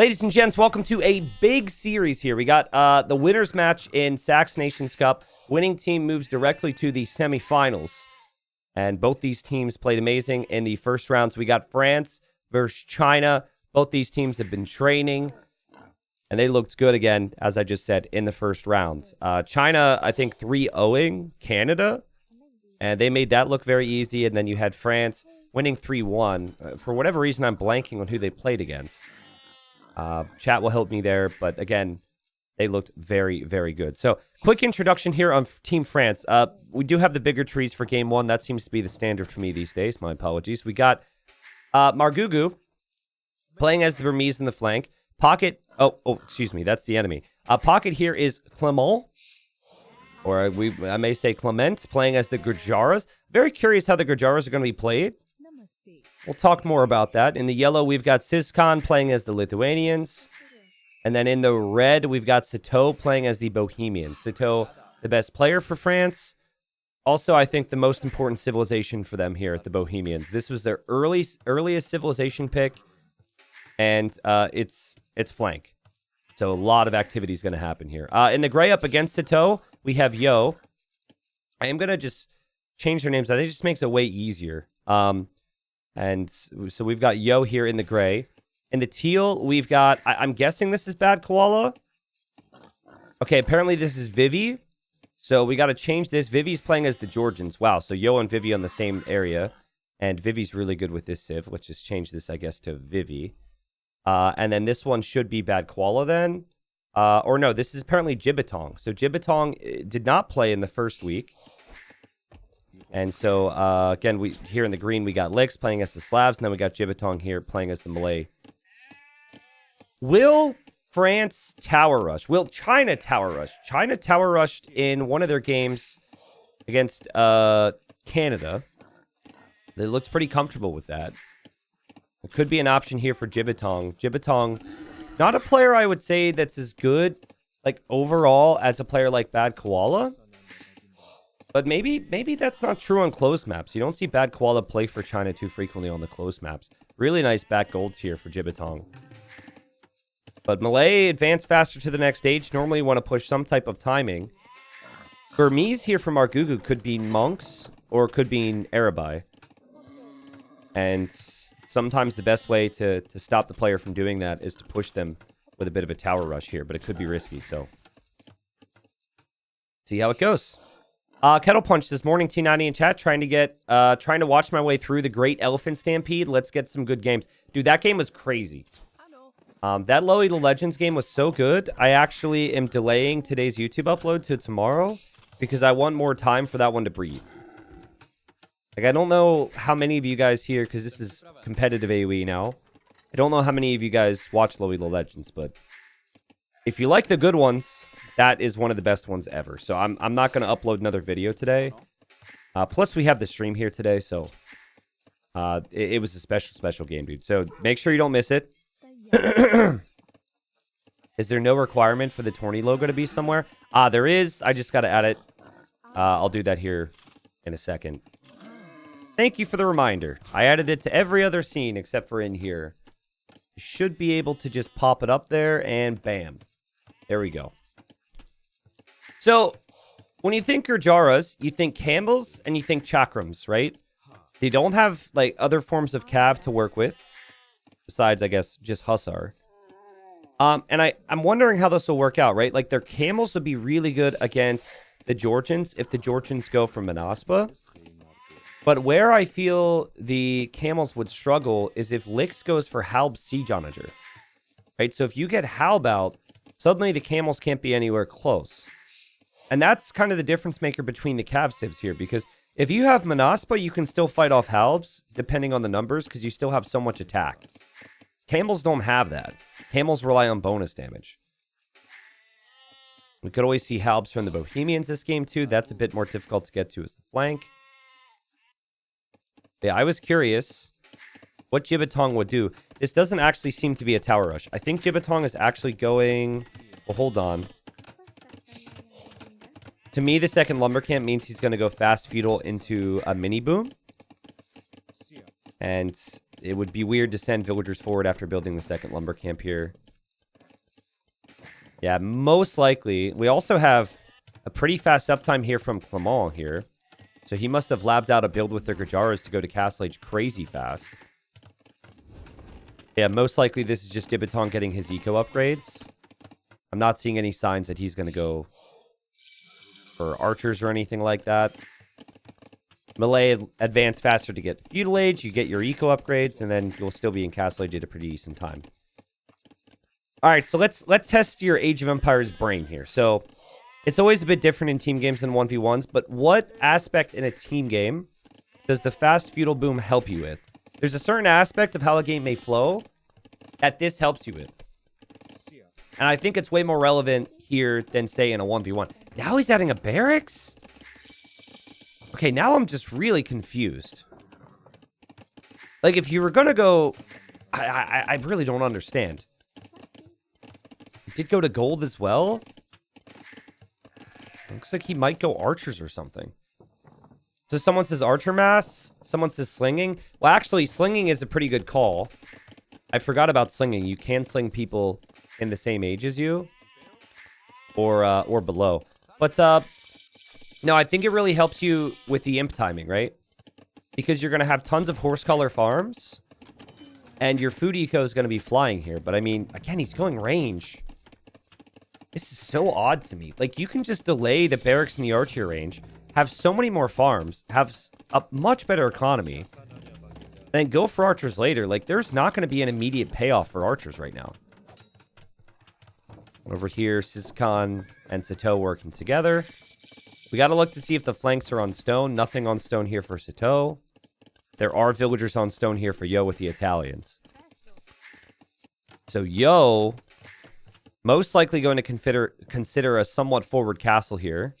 Ladies and gents, welcome to a big series here. We got the winners match in SAX Nations Cup. Winning team moves directly to the semifinals. And both these teams played amazing in the first rounds. We got France versus China. Both these teams have been training. And they looked good again, as I just said, in the first round. China, I think, 3-0ing Canada. And they made that look very easy. And then you had France winning 3-1. For whatever reason, I'm blanking on who they played against. Chat will help me there, but again, they looked very, very good. So, quick introduction here on Team France. We do have the bigger trees for Game 1. That seems to be the standard for me these days. My apologies. We got Margugu playing as the Burmese in the flank. Pocket, excuse me, that's the enemy. Pocket here is Clement, or I may say Clement, playing as the Gujaras. Very curious how the Gujaras are going to be played. We'll talk more about that. In the yellow, we've got Siskan playing as the Lithuanians. And then in the red, we've got Citeaux playing as the Bohemians. Citeaux, the best player for France. Also, I think the most important civilization for them here at the Bohemians. This was their earliest civilization pick. And it's flank. So a lot of activity is going to happen here. In the gray up against Citeaux, we have Yo. I am going to just change their names. I think it just makes it way easier. And so we've got Yo here in the gray. In the teal, we've got... I'm guessing this is Bad Koala. Okay, apparently this is Vivi. So we got to change this. Vivi's playing as the Georgians. Wow, so Yo and Vivi on the same area. And Vivi's really good with this civ. Let's just change this, I guess, to Vivi. And then this one should be Bad Koala then. Or no, this is apparently Jibitong. So Jibitong did not play in the first week. And so, again, here in the green, we got Licks playing as the Slavs, and then we got Jibitong here playing as the Malay. Will France tower rush? Will China tower rush? China tower rushed in one of their games against Canada. It looks pretty comfortable with that. It could be an option here for Jibitong. Jibitong, not a player I would say that's as good, like, overall as a player like Bad Koala. But maybe that's not true on closed maps. You don't see Bad Koala play for China too frequently on the closed maps. Really nice back golds here for Jibitong. But Malay advanced faster to the next stage. Normally you want to push some type of timing. Burmese here from Argugu could be monks or could be Arabai. And sometimes the best way to stop the player from doing that is to push them with a bit of a tower rush here. But it could be risky, so see how it goes. Kettle Punch this morning, T90 in chat, trying to watch my way through the Great Elephant Stampede. Let's get some good games. Dude, that game was crazy. That Lowy the Legends game was so good. I actually am delaying today's YouTube upload to tomorrow because I want more time for that one to breathe. Like, I don't know how many of you guys here, because this is competitive AoE now. I don't know how many of you guys watch Lowy the Legends, but if you like the good ones, that is one of the best ones ever. So I'm not going to upload another video today. Plus, we have the stream here today, so it was a special game, dude. So make sure you don't miss it. Is there no requirement for the tourney logo to be somewhere? There is. I just got to add it. I'll do that here in a second. Thank you for the reminder. I added it to every other scene except for in here. You should be able to just pop it up there and bam. There we go. So, when you think Gurjaras, you think Camels and you think Chakrams, right? They don't have, like, other forms of Cav to work with. Besides, I guess, just Hussar. And I'm wondering how this will work out, right? Like, their Camels would be really good against the Georgians if the Georgians go from Manaspa. But where I feel the Camels would struggle is if Lix goes for Halb Siege Onager. Right? So if you get Halb out, suddenly the Camels can't be anywhere close. And that's kind of the difference maker between the Cav civs here. Because if you have Manaspa, you can still fight off Halbs, depending on the numbers, because you still have so much attack. Camels don't have that. Camels rely on bonus damage. We could always see Halbs from the Bohemians this game too. That's a bit more difficult to get to as the flank. Yeah, I was curious what Jibitong would do. This doesn't actually seem to be a tower rush. I think Jibitong is actually going... Well, hold on. To me, the second lumber camp means he's going to go fast feudal into a mini boom. And it would be weird to send villagers forward after building the second lumber camp here. Yeah, most likely. We also have a pretty fast uptime here from Clement here. So he must have labbed out a build with the Gujaras to go to Castle Age crazy fast. Yeah, most likely this is just Dibiton getting his eco upgrades. I'm not seeing any signs that he's going to go for archers or anything like that. Melee advance faster to get Feudal Age. You get your eco upgrades, and then you'll still be in Castle Age at a pretty decent time. All right, so let's test your Age of Empires brain here. So it's always a bit different in team games than 1v1s, but what aspect in a team game does the fast feudal boom help you with? There's a certain aspect of how a game may flow that this helps you with. And I think it's way more relevant here than, say, in a 1v1. Now he's adding a barracks? Okay, now I'm just really confused. Like, if you were going to go... I really don't understand. He did go to gold as well? Looks like he might go archers or something. So someone says archer mass. Someone says slinging. Well, actually, slinging is a pretty good call. I forgot about slinging. You can sling people in the same age as you. Or below. But, no, I think it really helps you with the imp timing, right? Because you're going to have tons of horse color farms. And your food eco is going to be flying here. But, I mean, again, he's going range. This is so odd to me. Like, you can just delay the barracks in the archer range, have so many more farms, have a much better economy, then go for archers later. Like, there's not going to be an immediate payoff for archers right now. Over here, Sizkan and Sato working together. We got to look to see if the flanks are on stone. Nothing on stone here for Sato. There are villagers on stone here for Yo with the Italians. So Yo... most likely going to consider a somewhat forward castle here.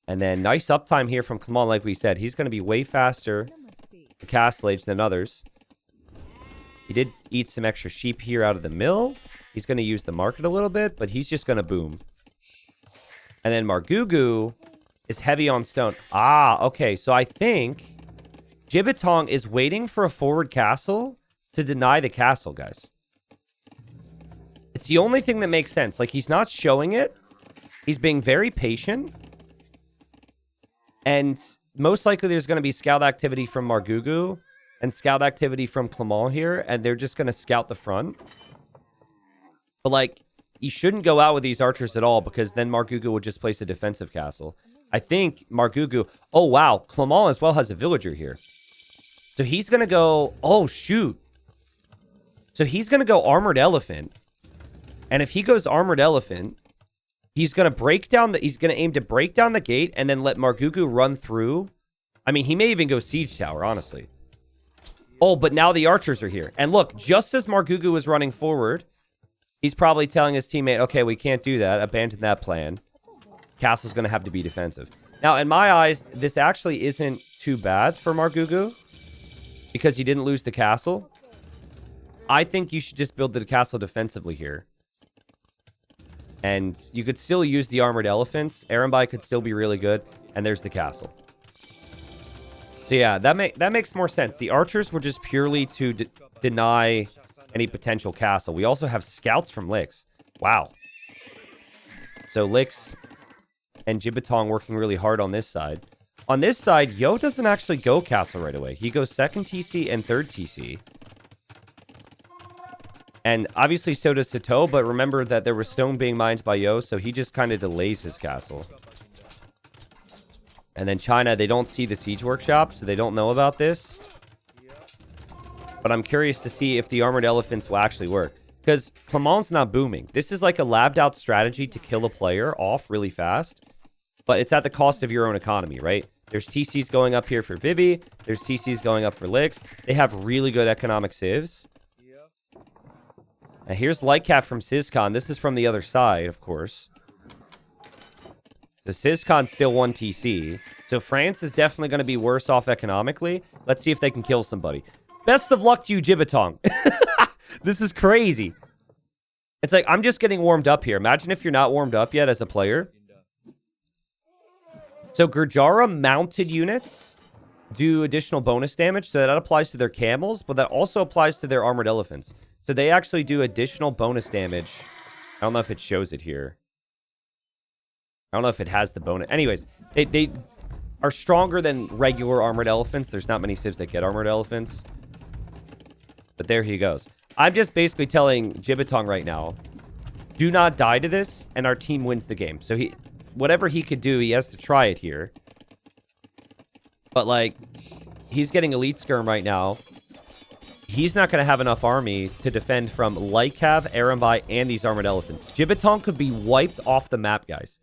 And then nice uptime here from Clement, like we said. He's going to be way faster to Castle Age than others. He did eat some extra sheep here out of the mill. He's going to use the market a little bit, but he's just going to boom. And then Margugu is heavy on stone. Ah, okay. So I think Jibitong is waiting for a forward castle to deny the castle, guys. It's the only thing that makes sense. Like, he's not showing it. He's being very patient. And most likely there's going to be scout activity from Margugu and scout activity from Clement here. And they're just going to scout the front. But, like, you shouldn't go out with these archers at all because then Margugu would just place a defensive castle. I think Margugu... oh, wow. Clement as well has a villager here. So he's going to go... oh, shoot. So he's going to go Armored Elephant. And if he goes Armored Elephant, he's going to break down the... he's going to aim to break down the gate and then let Margugu run through. I mean, he may even go Siege Tower, honestly. Oh, but now the archers are here. And look, just as Margugu is running forward, he's probably telling his teammate, okay, we can't do that. Abandon that plan. Castle's going to have to be defensive. Now, in my eyes, this actually isn't too bad for Margugu because he didn't lose the castle. I think you should just build the castle defensively here. And you could still use the armored elephants. Arambai could still be really good. And there's the castle. So yeah, that makes more sense. The archers were just purely to deny any potential castle. We also have scouts from Lix. Wow. So Lix and Jibitong working really hard on this side. On this side, Yo doesn't actually go castle right away. He goes second TC and third TC. And obviously so does Sato, but remember that there was stone being mined by Yo, so he just kind of delays his castle. And then China, they don't see the siege workshop, so they don't know about this. But I'm curious to see if the armored elephants will actually work. Because Clement's not booming. This is like a labbed out strategy to kill a player off really fast. But it's at the cost of your own economy, right? There's TCs going up here for Vivi. There's TCs going up for Lix. They have really good economic civs. And here's Lightcap from Sizcon. This is from the other side, of course. So Sizcon's still 1 TC. So France is definitely going to be worse off economically. Let's see if they can kill somebody. Best of luck to you, Jibitong. This is crazy. It's like, I'm just getting warmed up here. Imagine if you're not warmed up yet as a player. So Gurjara mounted units do additional bonus damage. So that applies to their camels, but that also applies to their armored elephants. So they actually do additional bonus damage. I don't know if it shows it here. I don't know if it has the bonus. Anyways, they are stronger than regular armored elephants. There's not many civs that get armored elephants. But there he goes. I'm just basically telling Jibitong right now, do not die to this, and our team wins the game. So whatever he could do, he has to try it here. But, like, he's getting elite skirm right now. He's not going to have enough army to defend from Lycav, Arambai, and these armored elephants. Jibitong could be wiped off the map, guys.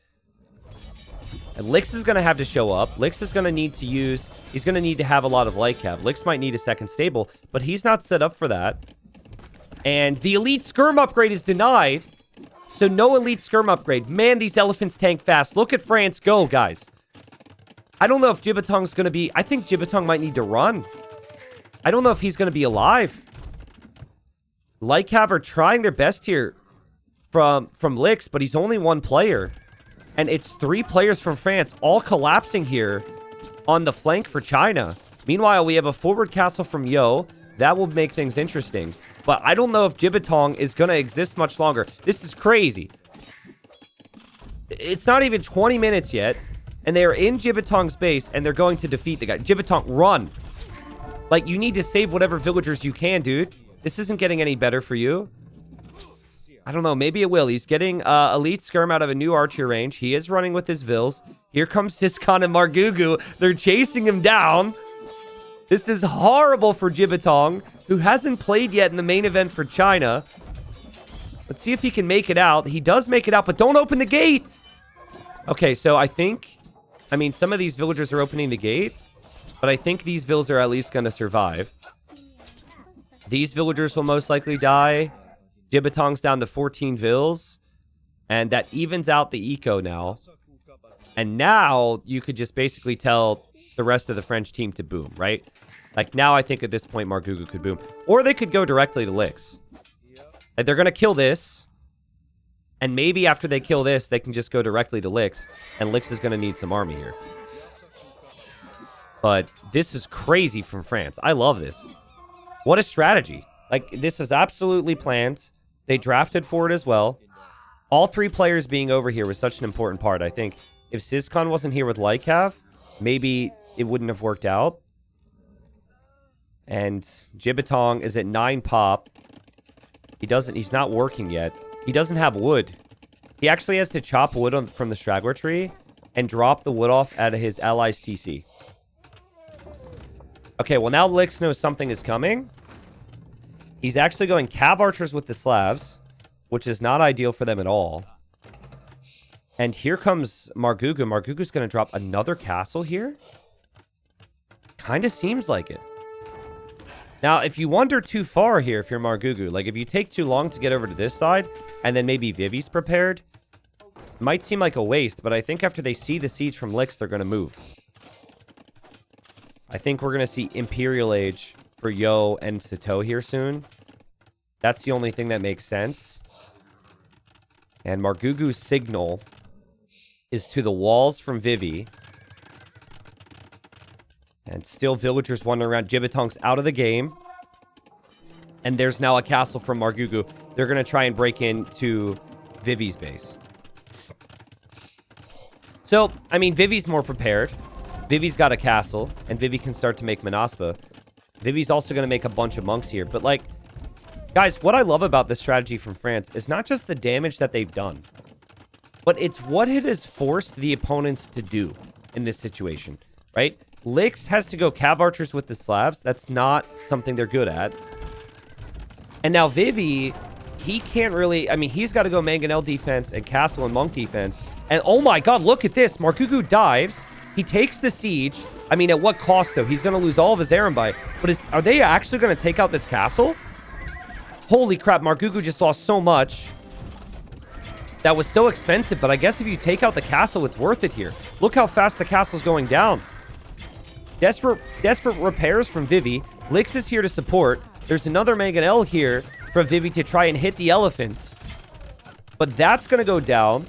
And Lix is going to have to show up. Lix is going to need to use... He's going to need to have a lot of Lycav. Lix might need a second stable, but he's not set up for that. And the elite skirm upgrade is denied. So no elite skirm upgrade. Man, these elephants tank fast. Look at France go, guys. I don't know if Jibitong's going to be... I think Jibitong might need to run. I don't know if he's going to be alive. Lycav are trying their best here from Lix, but he's only one player. And it's 3 players from France all collapsing here on the flank for China. Meanwhile, we have a forward castle from Yo. That will make things interesting. But I don't know if Jibitong is going to exist much longer. This is crazy. It's not even 20 minutes yet. And they are in Jibitong's base, and they're going to defeat the guy. Jibitong, run. Like, you need to save whatever villagers you can, dude. This isn't getting any better for you. I don't know. Maybe it will. He's getting elite skirm out of a new archer range. He is running with his vills. Here comes Siscon and Margugu. They're chasing him down. This is horrible for Jibitong, who hasn't played yet in the main event for China. Let's see if he can make it out. He does make it out, but don't open the gate. Okay, so I think... I mean, some of these villagers are opening the gate, but I think these vills are at least going to survive. These villagers will most likely die. Jibitong's down to 14 vills, and that evens out the eco now. And now you could just basically tell the rest of the French team to boom, right? Like, now I think at this point Margugu could boom. Or they could go directly to Lix. And they're going to kill this. And maybe after they kill this, they can just go directly to Lix. And Lix is going to need some army here. But this is crazy from France. I love this. What a strategy. Like, this is absolutely planned. They drafted for it as well. All 3 players being over here was such an important part. I think if Siscon wasn't here with Lycav, maybe it wouldn't have worked out. And Jibitong is at 9 pop. He's not working yet. He doesn't have wood. He actually has to chop wood from the straggler tree and drop the wood off out of his allies' TC. Okay, well now Lix knows something is coming. He's actually going Cav archers with the Slavs, which is not ideal for them at all. And here comes Margugu. Margugu's going to drop another castle here. Kind of seems like it. Now, if you wander too far here, if you're Margugu, like if you take too long to get over to this side, and then maybe Vivi's prepared, it might seem like a waste, but I think after they see the siege from Lix, they're going to move. I think we're going to see Imperial Age for Yo and Sato here soon. That's the only thing that makes sense. And Margugu's signal is to the walls from Vivi. And still villagers wandering around. Jibitong's out of the game. And there's now a castle from Margugu. They're going to try and break into Vivi's base. So, I mean, Vivi's more prepared. Vivi's got a castle. And Vivi can start to make Manaspa. Vivi's also going to make a bunch of monks here. But, like, guys, what I love about this strategy from France is not just the damage that they've done, but it's what it has forced the opponents to do in this situation, right? Lix has to go Cav archers with the Slavs. That's not something they're good at. And now Vivi, he can't really... I mean, he's got to go Mangonel defense and castle and monk defense. And oh my god, look at this. Margugu dives. He takes the siege. I mean, at what cost, though? He's going to lose all of his Arambai. But are they actually going to take out this castle? Holy crap, Margugu just lost so much. That was so expensive, but I guess if you take out the castle, it's worth it here. Look how fast the castle's going down. Desperate repairs from Vivi. Lix is here to support. There's another Mangonel here for Vivi to try and hit the elephants. But that's going to go down.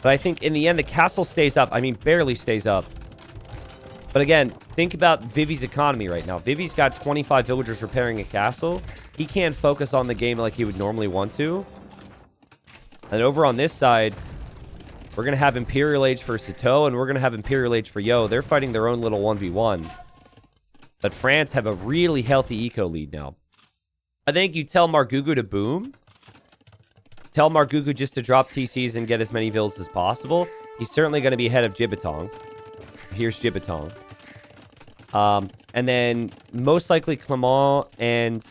But I think in the end, the castle stays up. I mean, barely stays up. But again, think about Vivi's economy right now. Vivi's got 25 villagers repairing a castle. he can't focus on the game like he would normally want to. And over on this side, we're going to have Imperial Age for Sito, and we're going to have Imperial Age for Yo. They're fighting their own little 1v1. But France have a really healthy eco lead now. I think you tell Margugu to boom. Tell Margugu just to drop TCs and get as many vills as possible. He's certainly going to be ahead of Jibitong. Here's Jibitong. And then most likely Clement and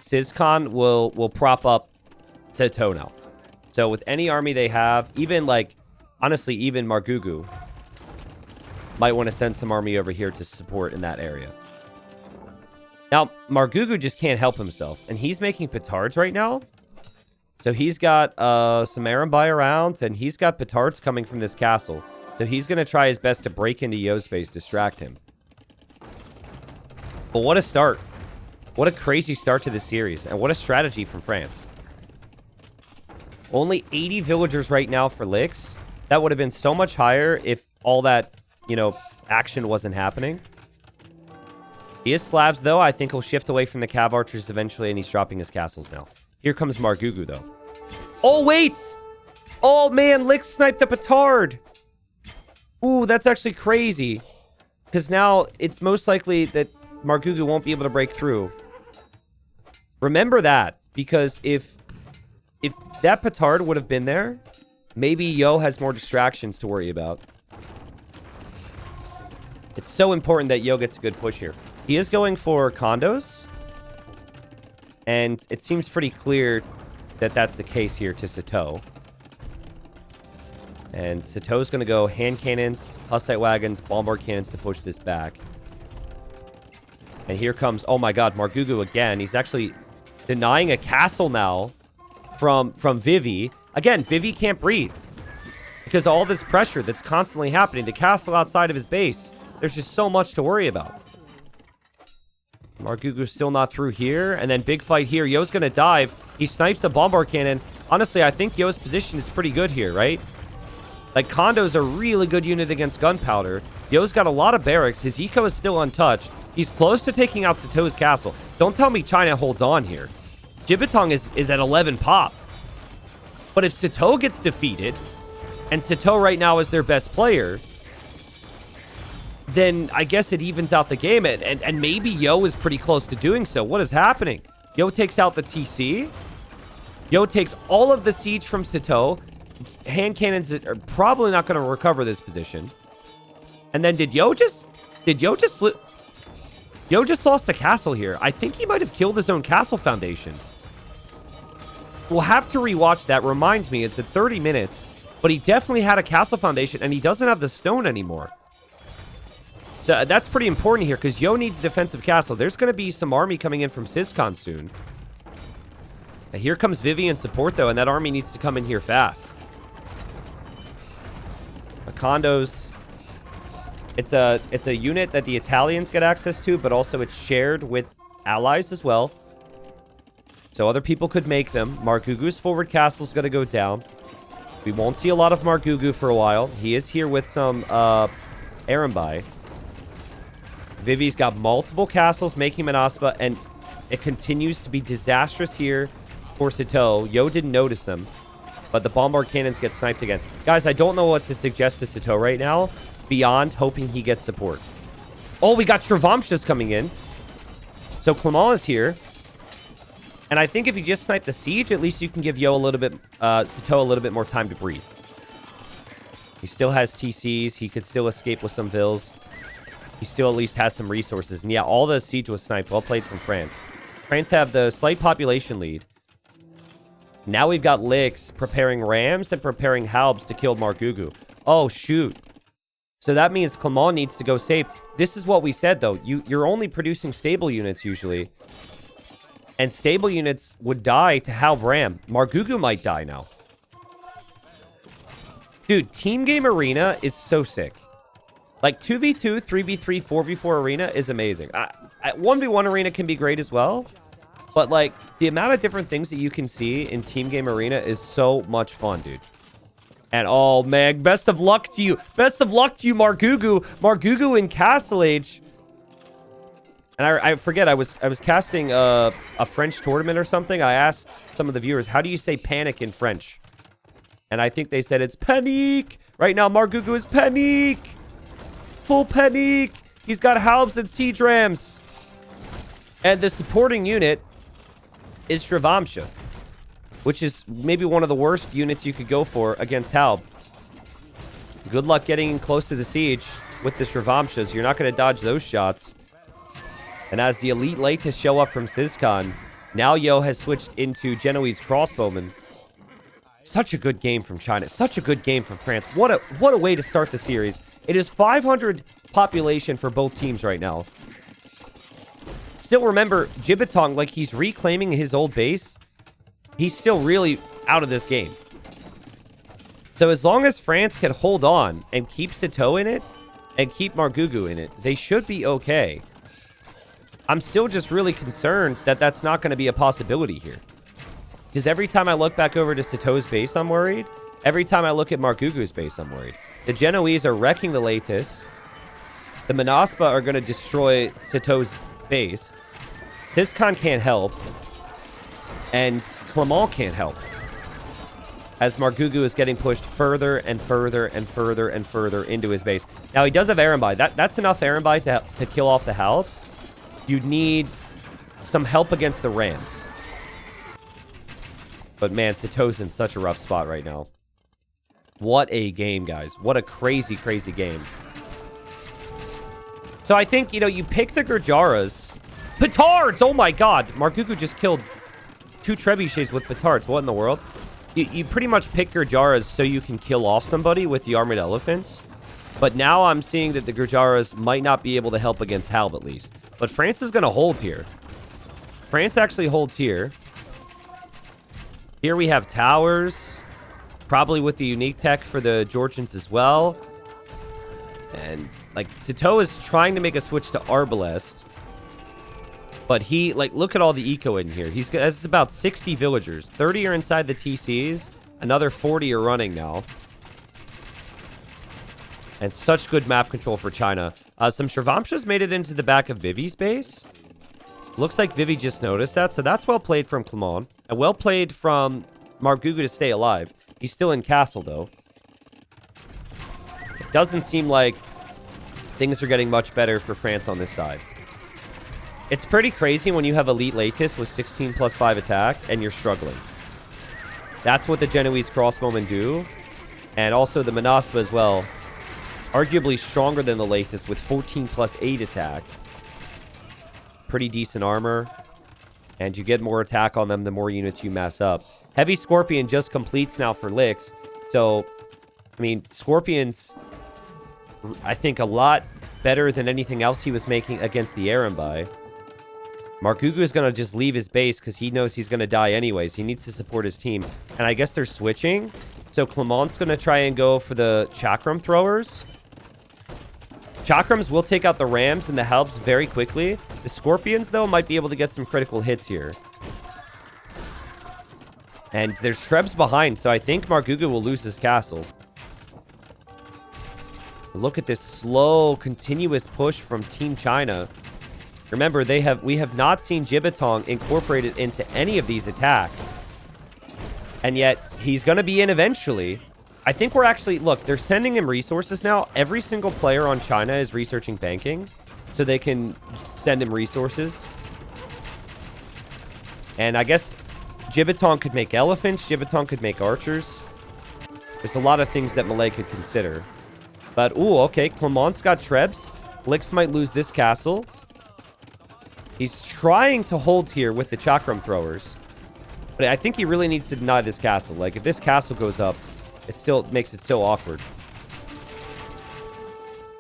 Sizcon will prop up Sito now. So with any army they have, even like, honestly, even Margugu might want to send some army over here to support in that area. Now, Margugu just can't help himself, and he's making petards right now. So he's got some Arambai around, and he's got petards coming from this castle. So he's going to try his best to break into Yo's space, distract him. But what a start. What a crazy start to this series, and what a strategy from France. Only 80 villagers right now for Licks. That would have been so much higher if all that, you know, action wasn't happening. He is Slavs, though. I think he'll shift away from the Cav Archers eventually, and he's dropping his castles now. Here comes Margugu, though. Oh, wait! Oh, man, Licks sniped a petard! Ooh, that's actually crazy. Because now it's most likely that Margugu won't be able to break through. Remember that, because if that petard would have been there, maybe Yo has more distractions to worry about. It's so important that Yo gets a good push here. He is going for condos. And it seems pretty clear that that's the case here to Sito. And Sito's going to go hand cannons, Hussite wagons, bombard cannons to push this back. And here comes, oh my god, Margugu again. He's actually denying a castle now from Vivi. Again, Vivi can't breathe because of all this pressure that's constantly happening. The castle outside of his base, there's just so much to worry about. Margugu's still not through here. And then big fight here. Yo's going to dive. He snipes a bombard cannon. Honestly, I think Yo's position is pretty good here, right? Like, Kondo's a really good unit against gunpowder. Yo's got a lot of barracks. His eco is still untouched. He's close to taking out Sito's castle. Don't tell me China holds on here. Jibitong is at 11 pop. But if Sito gets defeated, and Sito right now is their best player, then I guess it evens out the game. And maybe Yo is pretty close to doing so. What is happening? Yo takes out the TC. Yo takes all of the siege from Sito. Hand cannons are probably not going to recover this position. And then Yo just lost the castle here. I think he might have killed his own castle foundation. We'll have to rewatch that. Reminds me, it's at 30 minutes. But he definitely had a castle foundation, and he doesn't have the stone anymore. So that's pretty important here, because Yo needs defensive castle. There's going to be some army coming in from Sizcon soon. And here comes Vivi in support, though, and that army needs to come in here fast. The condos... It's a unit that the Italians get access to, but also it's shared with allies as well. So other people could make them. Margugu's forward castle is going to go down. We won't see a lot of Margugu for a while. He is here with some Arambai. Vivi's got multiple castles making Manaspa, and it continues to be disastrous here for Sito. Yo didn't notice them, but the bombard cannons get sniped again. Guys, I don't know what to suggest to Sito right now, beyond hoping he gets support. Oh, we got Shrivamshas coming in. So Clement is here. And I think if you just snipe the siege, at least you can give Yo a little bit, Sito a little bit more time to breathe. He still has TCs. He could still escape with some vills. He still at least has some resources. And yeah, all the siege was sniped. Well played from France. France have the slight population lead. Now we've got Licks preparing rams and preparing halbs to kill Margugu. Oh, shoot. So that means Clement needs to go save. This is what we said, though. You're only producing stable units, usually. And stable units would die to halb ram. Margugu might die now. Dude, Team Game Arena is so sick. Like, 2v2, 3v3, 4v4 Arena is amazing. 1v1 Arena can be great as well. But, like, the amount of different things that you can see in Team Game Arena is so much fun, dude. And, oh, man, best of luck to you. Best of luck to you, Margugu. Margugu in Castle Age. And I forget, I was casting a French tournament or something. I asked some of the viewers, how do you say panic in French? And I think they said it's panique. Right now, Margugu is panique. Full panique. He's got halbs and siege rams. And the supporting unit is Shrivamsha, which is maybe one of the worst units you could go for against halb. Good luck getting close to the siege with the Shrivamshas. You're not going to dodge those shots. And as the elite Latis show up from Sizkan, now Yo has switched into Genoese crossbowmen. Such a good game from China. Such a good game from France. What a way to start the series. It is 500 population for both teams right now. Still remember, Jibitong, like he's reclaiming his old base. He's still really out of this game. So as long as France can hold on and keep Sito in it and keep Margugu in it, they should be okay. I'm still just really concerned that that's not going to be a possibility here. Because every time I look back over to Sito's base, I'm worried. Every time I look at Margugu's base, I'm worried. The Genoese are wrecking the Latis. The Manaspa are going to destroy Sito's base. Sizkan can't help. And Clement can't help. As Margugu is getting pushed further and further and further and further into his base. Now, he does have Arambai. That's enough Arambai to kill off the Halbs. You'd need some help against the Rams. But man, Sito's in such a rough spot right now. What a game, guys. What a crazy, crazy game. So I think, you know, you pick the Gurjaras. Petards! Oh my god! Margugu just killed 2 trebuchets with petards. What in the world? You pretty much pick Gurjaras so you can kill off somebody with the armored elephants. But now I'm seeing that the Gurjaras might not be able to help against Halb at least. But France is going to hold here. France actually holds here. Here we have towers. Probably with the unique tech for the Georgians as well. And, like, Sito is trying to make a switch to Arbalest. But he, like, look at all the eco in here. He's got about 60 villagers. 30 are inside the TCs. Another 40 are running now. And such good map control for China. Some Shrivamshas made it into the back of Vivi's base. Looks like Vivi just noticed that. So that's well played from Clement. And well played from Margugu to stay alive. He's still in castle, though. It doesn't seem like things are getting much better for France on this side. It's pretty crazy when you have Elite Latis with 16 plus 5 attack and you're struggling. That's what the Genoese crossbowmen do. And also the Manaspa as well. Arguably stronger than the Latis with 14 plus 8 attack. Pretty decent armor. And you get more attack on them the more units you mass up. Heavy Scorpion just completes now for Lix. So, I mean, Scorpion's, I think, a lot better than anything else he was making against the Arambai. Margugu is going to just leave his base because he knows he's going to die anyways. He needs to support his team. And I guess they're switching. So Clement's going to try and go for the Chakram throwers. Chakrams will take out the Rams and the Halbs very quickly. The Scorpions, though, might be able to get some critical hits here. And there's Trebs behind, so I think Margugu will lose this castle. Look at this slow, continuous push from Team China. Remember, we have not seen Jibitong incorporated into any of these attacks. And yet, he's going to be in eventually. I think we're actually... Look, they're sending him resources now. Every single player on China is researching banking. So they can send him resources. And I guess Jibitong could make elephants. Jibitong could make archers. There's a lot of things that Malay could consider. But, ooh, okay. Clement's got Trebs. Lix might lose this castle. He's trying to hold here with the Chakram throwers. But I think he really needs to deny this castle. Like, if this castle goes up, it still makes it so awkward.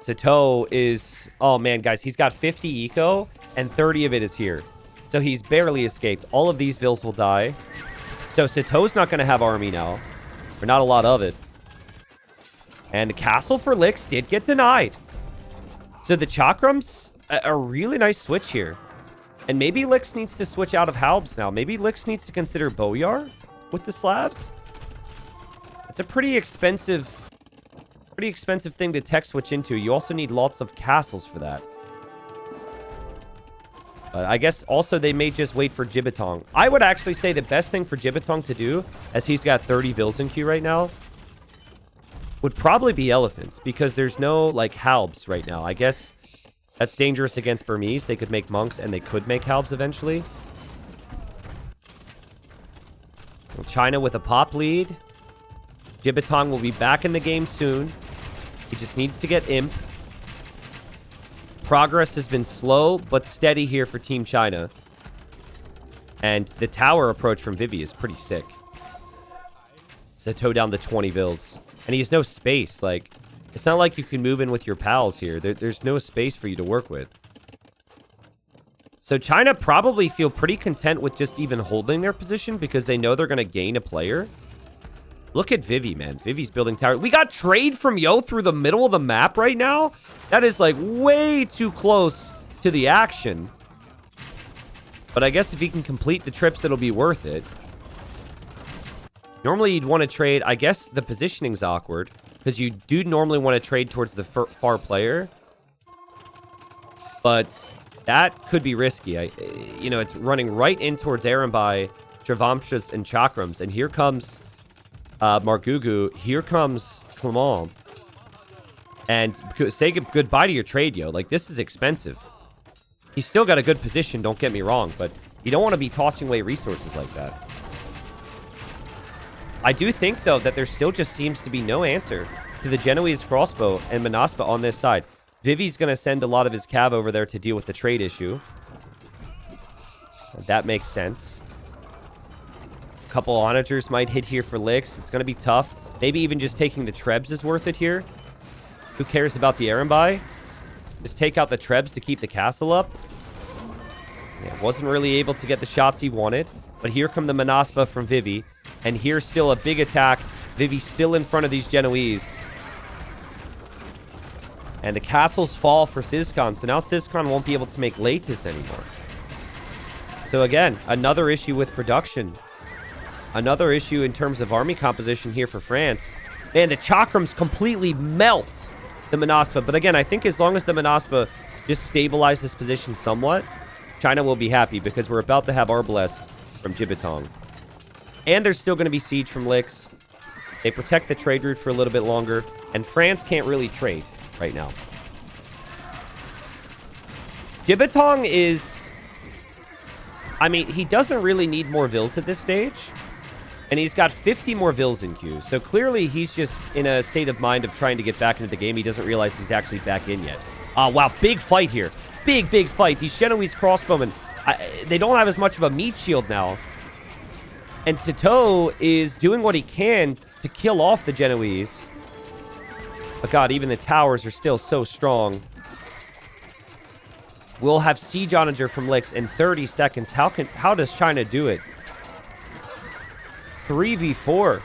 Sito is... Oh, man, guys. He's got 50 eco, and 30 of it is here. So he's barely escaped. All of these vills will die. So Sito's not going to have army now. Or not a lot of it. And the castle for Lix did get denied. So the Chakrams, a really nice switch here. And maybe Lix needs to switch out of Halbs now. Maybe Lix needs to consider Boyar with the Slavs. It's a pretty expensive thing to tech switch into. You also need lots of castles for that. But I guess also they may just wait for Jibitong. I would actually say the best thing for Jibitong to do, as he's got 30 Vils in queue right now, would probably be Elephants, because there's no, like, Halbs right now. I guess that's dangerous against Burmese. They could make Monks, and they could make Halbs eventually. Well, China with a pop lead. Jibitong will be back in the game soon. He just needs to get Imp. Progress has been slow, but steady here for Team China. And the tower approach from Vivi is pretty sick. Sato down to 20 Vils. And he has no space. Like, it's not like you can move in with your pals here. There's no space for you to work with. So China probably feel pretty content with just even holding their position because they know they're going to gain a player. Look at Vivi, man. Vivi's building tower. We got trade from Yo through the middle of the map right now. That is, like, way too close to the action. But I guess if he can complete the trips, it'll be worth it. Normally, you'd want to trade. I guess the positioning's awkward because you do normally want to trade towards the far player. But that could be risky. You know, it's running right in towards Arambai, Travamshas, and Chakrams. And here comes Margugu. Here comes Clement. And say goodbye to your trade, Yo. Like, this is expensive. He's still got a good position, don't get me wrong, but you don't want to be tossing away resources like that. I do think, though, that there still just seems to be no answer to the Genoese crossbow and Manaspa on this side. Vivi's going to send a lot of his cav over there to deal with the trade issue. That makes sense. A couple onagers might hit here for licks. It's going to be tough. Maybe even just taking the Trebs is worth it here. Who cares about the Arambai? Just take out the Trebs to keep the castle up. Yeah, wasn't really able to get the shots he wanted. But here come the Manaspa from Vivi. And here's still a big attack. Vivi still in front of these Genoese. And the castles fall for Sizkan. So now Sizkan won't be able to make Latis anymore. So again, another issue with production. Another issue in terms of army composition here for France. Man, the Chakrams completely melt the Manaspa. But again, I think as long as the Manaspa just stabilize this position somewhat, China will be happy because we're about to have Arbalest from Jibitong. And there's still going to be siege from Licks. They protect the trade route for a little bit longer. And France can't really trade right now. Jibitong is... I mean, he doesn't really need more Vils at this stage. And he's got 50 more Vils in queue. So clearly he's just in a state of mind of trying to get back into the game. He doesn't realize he's actually back in yet. Wow, big fight here. Big fight. These Genoese crossbowmen, they don't have as much of a meat shield now. And Sato is doing what he can to kill off the Genoese. But God, even the towers are still so strong. We'll have Siege Onager from Licks in 30 seconds. How does China do it? 3v4.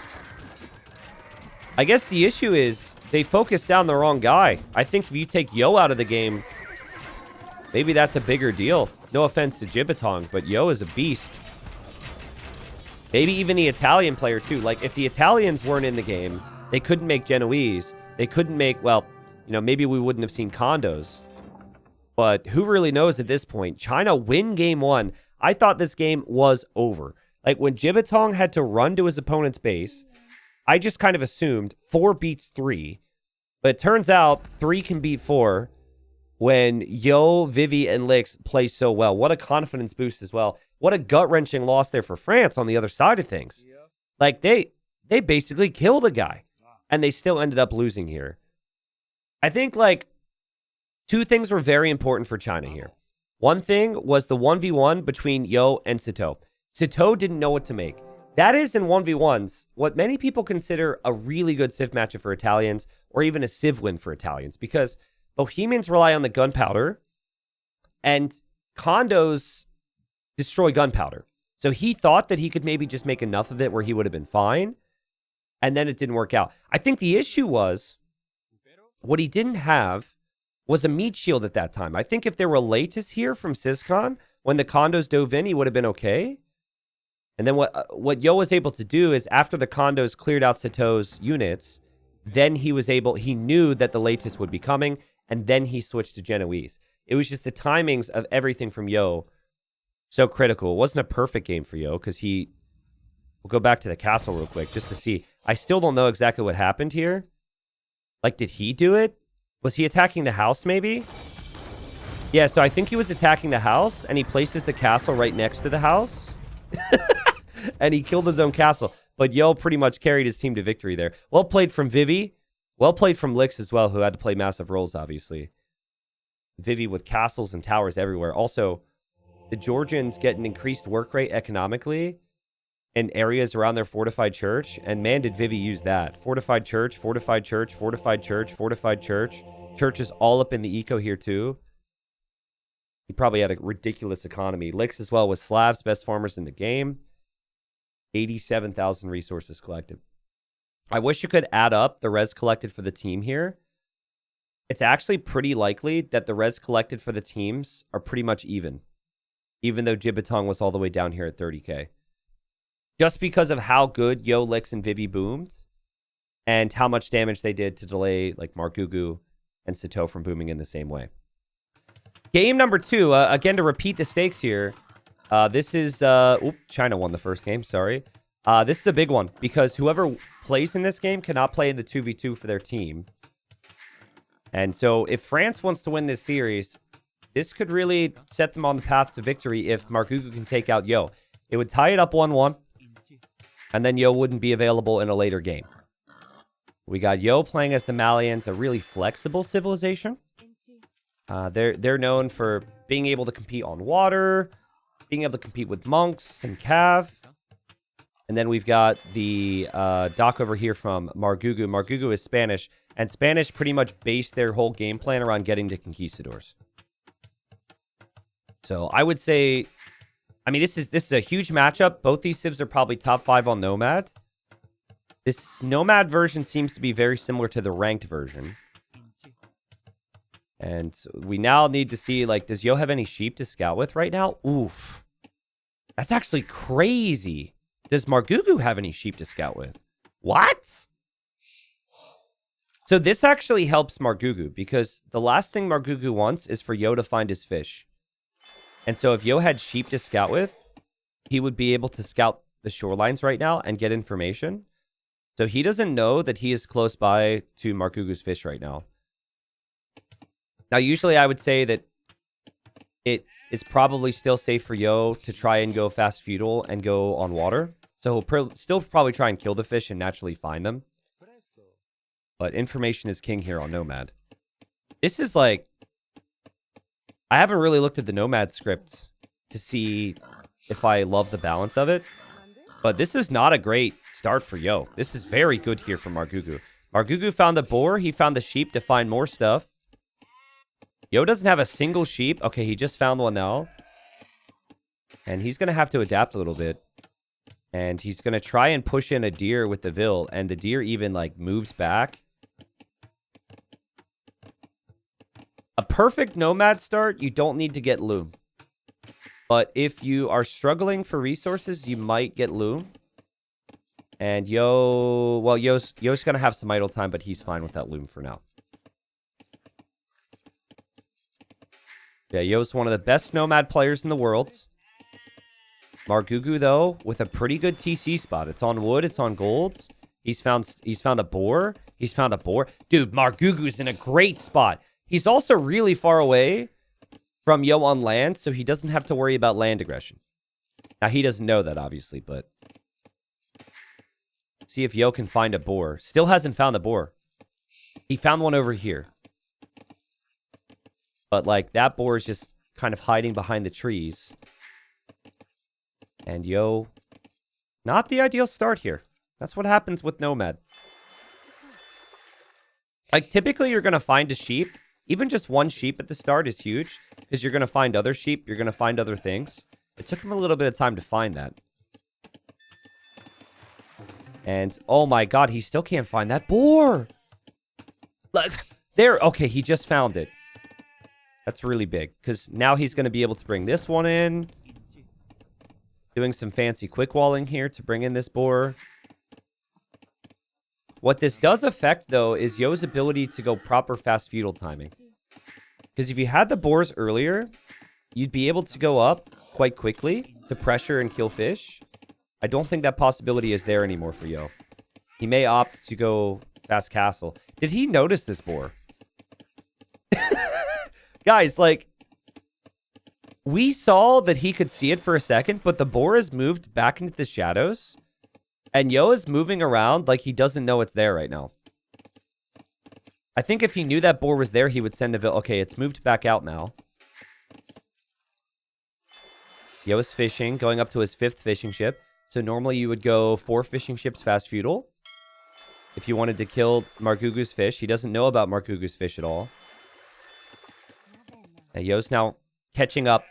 I guess the issue is they focused down the wrong guy. I think if you take Yo out of the game, maybe that's a bigger deal. No offense to Jibitong, but Yo is a beast. Maybe even the Italian player, too. Like, if the Italians weren't in the game, they couldn't make Genoese. They couldn't make, well, you know, maybe we wouldn't have seen condos. But who really knows at this point? China win game one. I thought this game was over. Like, when Jibitong had to run to his opponent's base, I just kind of assumed 4 beats 3. But it turns out 3 can beat 4 when Yo, Vivi, and Licks play so well. What a confidence boost as well. What a gut-wrenching loss there for France on the other side of things. Yeah. Like, they basically killed a guy. And they still ended up losing here. I think, like, 2 things were very important for China here. One thing was the 1v1 between Yo and Sato. Sato didn't know what to make. That is, in 1v1s, what many people consider a really good Civ matchup for Italians, or even a Civ win for Italians, because Bohemians rely on the gunpowder, and condos destroy gunpowder. So he thought that he could maybe just make enough of it where he would have been fine, and then it didn't work out. I think the issue was, what he didn't have was a meat shield at that time. I think if there were Latis here from Sizkan, when the condos dove in, he would have been okay. And then what Yo was able to do is after the condos cleared out Sato's units, then he knew that the Latis would be coming, and then he switched to Genoese. It was just the timings of everything from Yo so critical. It wasn't a perfect game for Yo because he... We'll go back to the castle real quick just to see. I still don't know exactly what happened here. Like, did he do it? Was he attacking the house, maybe? Yeah, so I think he was attacking the house, and he places the castle right next to the house. And he killed his own castle. But Yo pretty much carried his team to victory there. Well played from Vivi. Well played from Lix as well, who had to play massive roles, obviously. Vivi with castles and towers everywhere. Also, the Georgians get an increased work rate economically in areas around their fortified church. And man, did Vivi use that. Fortified church, fortified church, fortified church, fortified church. Church is all up in the eco here too. He probably had a ridiculous economy. Lix as well with Slavs, best farmers in the game. 87,000 resources collected. I wish you could add up the res collected for the team here. It's actually pretty likely that the res collected for the teams are pretty much even though Jibitong was all the way down here at 30k. Just because of how good Yo, Lix, and Vivi boomed, and how much damage they did to delay like Margugu and Sito from booming in the same way. Game number 2, again to repeat the stakes here. This is, China won the first game, sorry. This is a big one, because whoever plays in this game cannot play in the 2v2 for their team. And so if France wants to win this series, this could really set them on the path to victory if Margugu can take out Yo. It would tie it up 1-1, and then Yo wouldn't be available in a later game. We got Yo playing as the Malians, a really flexible civilization. They're known for being able to compete on water, being able to compete with monks and Cav. And then we've got the doc over here from Margugu. Margugu is Spanish, and Spanish pretty much based their whole game plan around getting to conquistadors. So I would say, I mean, this is a huge matchup. Both these civs are probably top 5 on Nomad. This Nomad version seems to be very similar to the ranked version. And we now need to see, like, does Yo have any sheep to scout with right now? Oof. That's actually crazy. Does Margugu have any sheep to scout with? What? So this actually helps Margugu, because the last thing Margugu wants is for Yo to find his fish. And so if Yo had sheep to scout with, he would be able to scout the shorelines right now and get information. So he doesn't know that he is close by to Margugu's fish right now. Now, usually I would say that it is probably still safe for Yo to try and go fast feudal and go on water. So he'll still probably try and kill the fish and naturally find them. But information is king here on Nomad. This is like... I haven't really looked at the Nomad script to see if I love the balance of it. But this is not a great start for Yo. This is very good here for Margugu. Margugu found the boar. He found the sheep to find more stuff. Yo doesn't have a single sheep. Okay, he just found one now. And he's going to have to adapt a little bit. And he's going to try and push in a deer with the Vil. And the deer even, like, moves back. A perfect Nomad start, you don't need to get Loom. But if you are struggling for resources, you might get Loom. And Yo... Well, Yo's going to have some idle time, but he's fine with that Loom for now. Yeah, Yo's one of the best Nomad players in the world. Margugu, though, with a pretty good TC spot. It's on wood, it's on gold. He's found a boar. He's found a boar. Dude, Margugu's in a great spot. He's also really far away from Yo on land, so he doesn't have to worry about land aggression. Now, he doesn't know that, obviously, but... See if Yo can find a boar. Still hasn't found a boar. He found one over here. But, like, that boar is just kind of hiding behind the trees. And Yo... Not the ideal start here. That's what happens with Nomad. Like, typically you're going to find a sheep. Even just one sheep at the start is huge. Because you're going to find other sheep. You're going to find other things. It took him a little bit of time to find that. And, oh my god, he still can't find that boar! Like, there, okay, he just found it. That's really big. Because now he's going to be able to bring this one in. Doing some fancy quick walling here to bring in this boar. What this does affect, though, is Yo's ability to go proper fast feudal timing. Because if you had the boars earlier, you'd be able to go up quite quickly to pressure and kill fish, I don't think that possibility is there anymore for Yo. He may opt to go fast castle. Did he notice this boar? Guys, like, we saw that he could see it for a second, but the boar has moved back into the shadows. And Yo is moving around like he doesn't know it's there right now. I think if he knew that boar was there, he would send a... Okay, it's moved back out now. Yo is fishing, going up to his 5th fishing ship. So normally you would go 4 fishing ships fast feudal. If you wanted to kill Margugu's fish. He doesn't know about Margugu's fish at all. And Yo's now catching up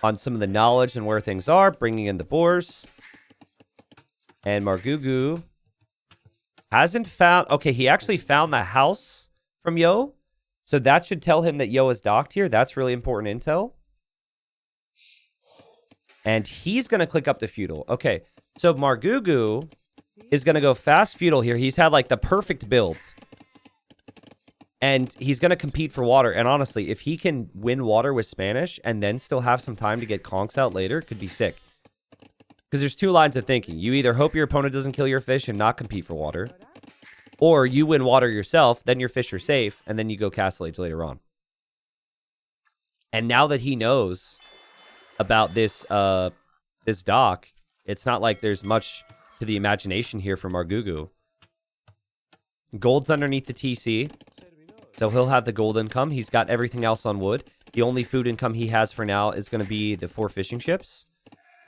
on some of the knowledge and where things are, bringing in the boars. And Margugu hasn't found... Okay, he actually found the house from Yo. So that should tell him that Yo is docked here. That's really important intel. And he's going to click up to feudal. Okay, so Margugu is going to go fast feudal here. He's had, like, the perfect build. And he's going to compete for water. And honestly, if he can win water with Spanish and then still have some time to get conks out later, it could be sick. Because there's 2 lines of thinking. You either hope your opponent doesn't kill your fish and not compete for water. Or you win water yourself, then your fish are safe, and then you go Castle Age later on. And now that he knows about this this dock, it's not like there's much to the imagination here for Margugu. Gold's underneath the TC, so he'll have the gold income. He's got everything else on wood. The only food income he has for now is going to be the 4 fishing ships.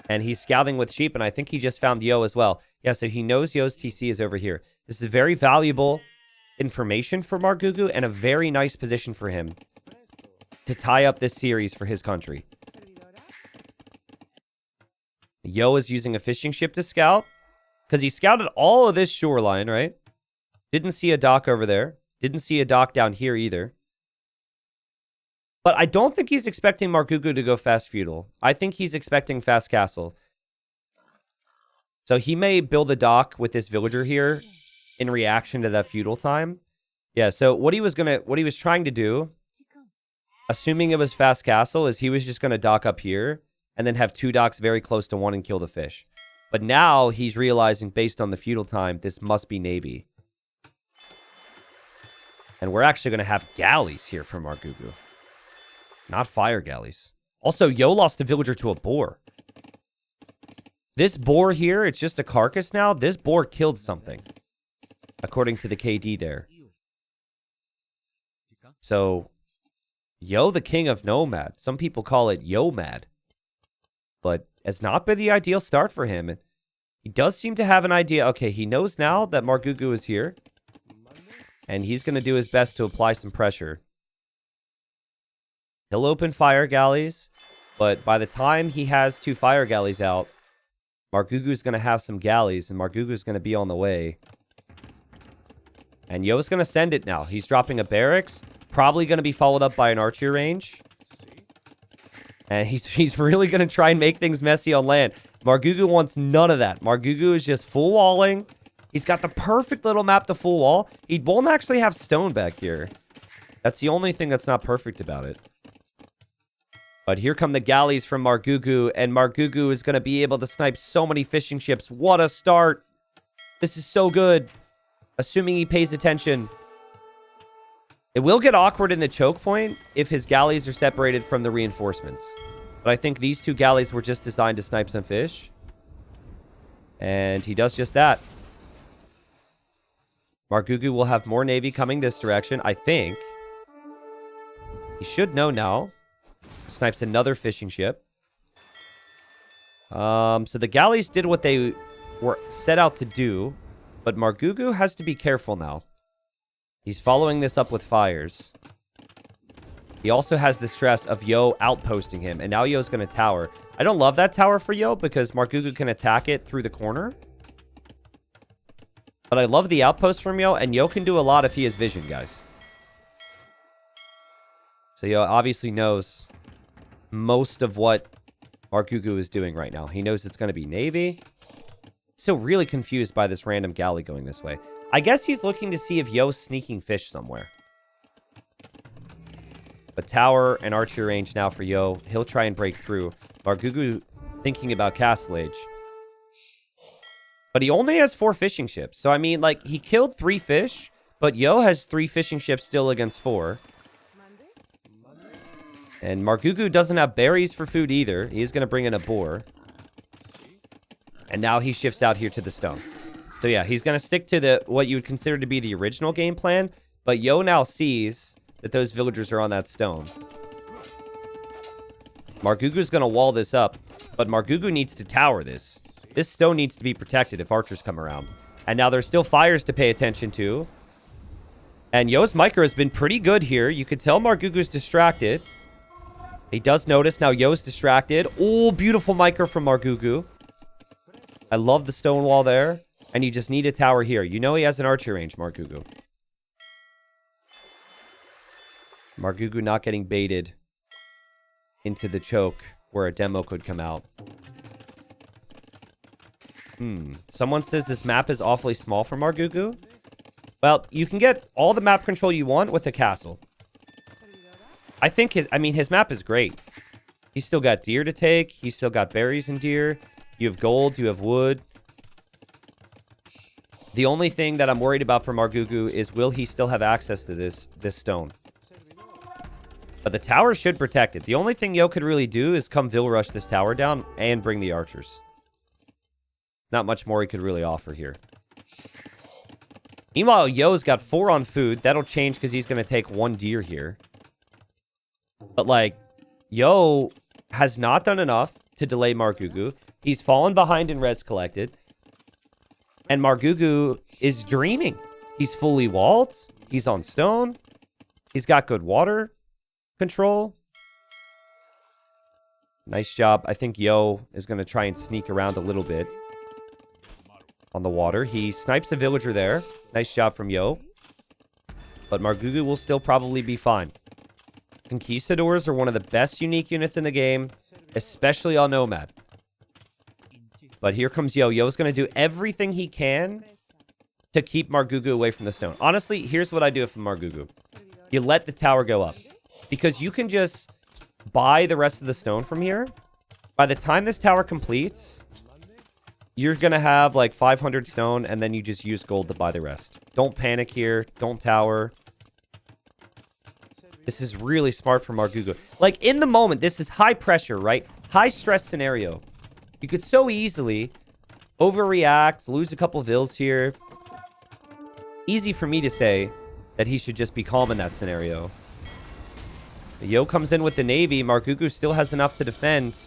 And he's scouting with sheep, and I think he just found Yo as well. Yeah, so he knows Yo's TC is over here. This is very valuable information for Margugu and a very nice position for him to tie up this series for his country. Yo is using a fishing ship to scout because he scouted all of this shoreline, right? Didn't see a dock over there. Didn't see a dock down here either. But I don't think he's expecting Margugu to go fast feudal. I think he's expecting fast castle. So he may build a dock with this villager here in reaction to that feudal time. Yeah, so what he was trying to do, assuming it was fast castle, is he was just going to dock up here and then have 2 docks very close to one and kill the fish. But now he's realizing, based on the feudal time, this must be navy. And we're actually going to have galleys here from Margugu. Not fire galleys. Also, Yo lost a villager to a boar. This boar here, it's just a carcass now. This boar killed something, according to the KD there. So, Yo, the king of Nomad. Some people call it Yo-mad. But it's not been the ideal start for him. He does seem to have an idea. Okay, he knows now that Margugu is here. And he's going to do his best to apply some pressure. He'll open fire galleys, but by the time he has 2 fire galleys out, Margugu's going to have some galleys, and Margugu's going to be on the way. And Yo's going to send it now. He's dropping a barracks, probably going to be followed up by an archer range. And he's really going to try and make things messy on land. Margugu wants none of that. Margugu is just full walling. He's got the perfect little map to full wall. He won't actually have stone back here. That's the only thing that's not perfect about it. But here come the galleys from Margugu, and Margugu is going to be able to snipe so many fishing ships. What a start. This is so good. Assuming he pays attention. It will get awkward in the choke point if his galleys are separated from the reinforcements. But I think these 2 galleys were just designed to snipe some fish. And he does just that. Margugu will have more navy coming this direction, I think. He should know now. Snipes another fishing ship. So the galleys did what they were set out to do. But Margugu has to be careful now. He's following this up with fires. He also has the stress of Yo outposting him. And now Yo's going to tower. I don't love that tower for Yo because Margugu can attack it through the corner. But I love the outpost from Yo. And Yo can do a lot if he has vision, guys. So Yo obviously knows most of what Margugu is doing right now. He knows it's going to be navy. Still really confused by this random galley going this way. I guess he's looking to see if Yo's sneaking fish somewhere. But tower and archer range now for Yo. He'll try and break through. Margugu thinking about Castle Age. But he only has 4 fishing ships. So, I mean, like, he killed 3 fish, but Yo has 3 fishing ships still against 4. And Margugu doesn't have berries for food either. He's going to bring in a boar. And now he shifts out here to the stone. So, yeah, he's going to stick to what you would consider to be the original game plan. But Yo now sees that those villagers are on that stone. Margugu's going to wall this up. But Margugu needs to tower this. This stone needs to be protected if archers come around. And now there's still fires to pay attention to. And Yo's micro has been pretty good here. You could tell Margugu's distracted. He does notice. Now Yo's distracted. Oh, beautiful micro from Margugu. I love the stone wall there. And you just need a tower here. You know he has an archer range, Margugu. Margugu not getting baited into the choke where a demo could come out. Someone says this map is awfully small for Margugu. Well, you can get all the map control you want with the castle. I think his map is great. He's still got deer to take. He's still got berries and deer. You have gold. You have wood. The only thing that I'm worried about for Margugu is will he still have access to this stone? But the tower should protect it. The only thing Yo could really do is come Vil Rush this tower down and bring the archers. Not much more he could really offer here. Meanwhile, Yo's got 4 on food. That'll change because he's going to take 1 deer here. But, like, Yo has not done enough to delay Margugu. He's fallen behind in res collected. And Margugu is dreaming. He's fully walled. He's on stone. He's got good water control. Nice job. I think Yo is going to try and sneak around a little bit on the water. He snipes a villager there. Nice job from Yo. But Margugu will still probably be fine. Conquistadors are one of the best unique units in the game, especially on Nomad. But here comes Yo. Yo's going to do everything he can to keep Margugu away from the stone. Honestly, here's what I do from Margugu. You let the tower go up. Because you can just buy the rest of the stone from here. By the time this tower completes, you're going to have like 500 stone, and then you just use gold to buy the rest. Don't panic here. Don't tower. This is really smart for Margugu. Like, in the moment, this is high pressure, right? High stress scenario. You could so easily overreact, lose a couple vills here. Easy for me to say that he should just be calm in that scenario. Yo comes in with the navy. Margugu still has enough to defend.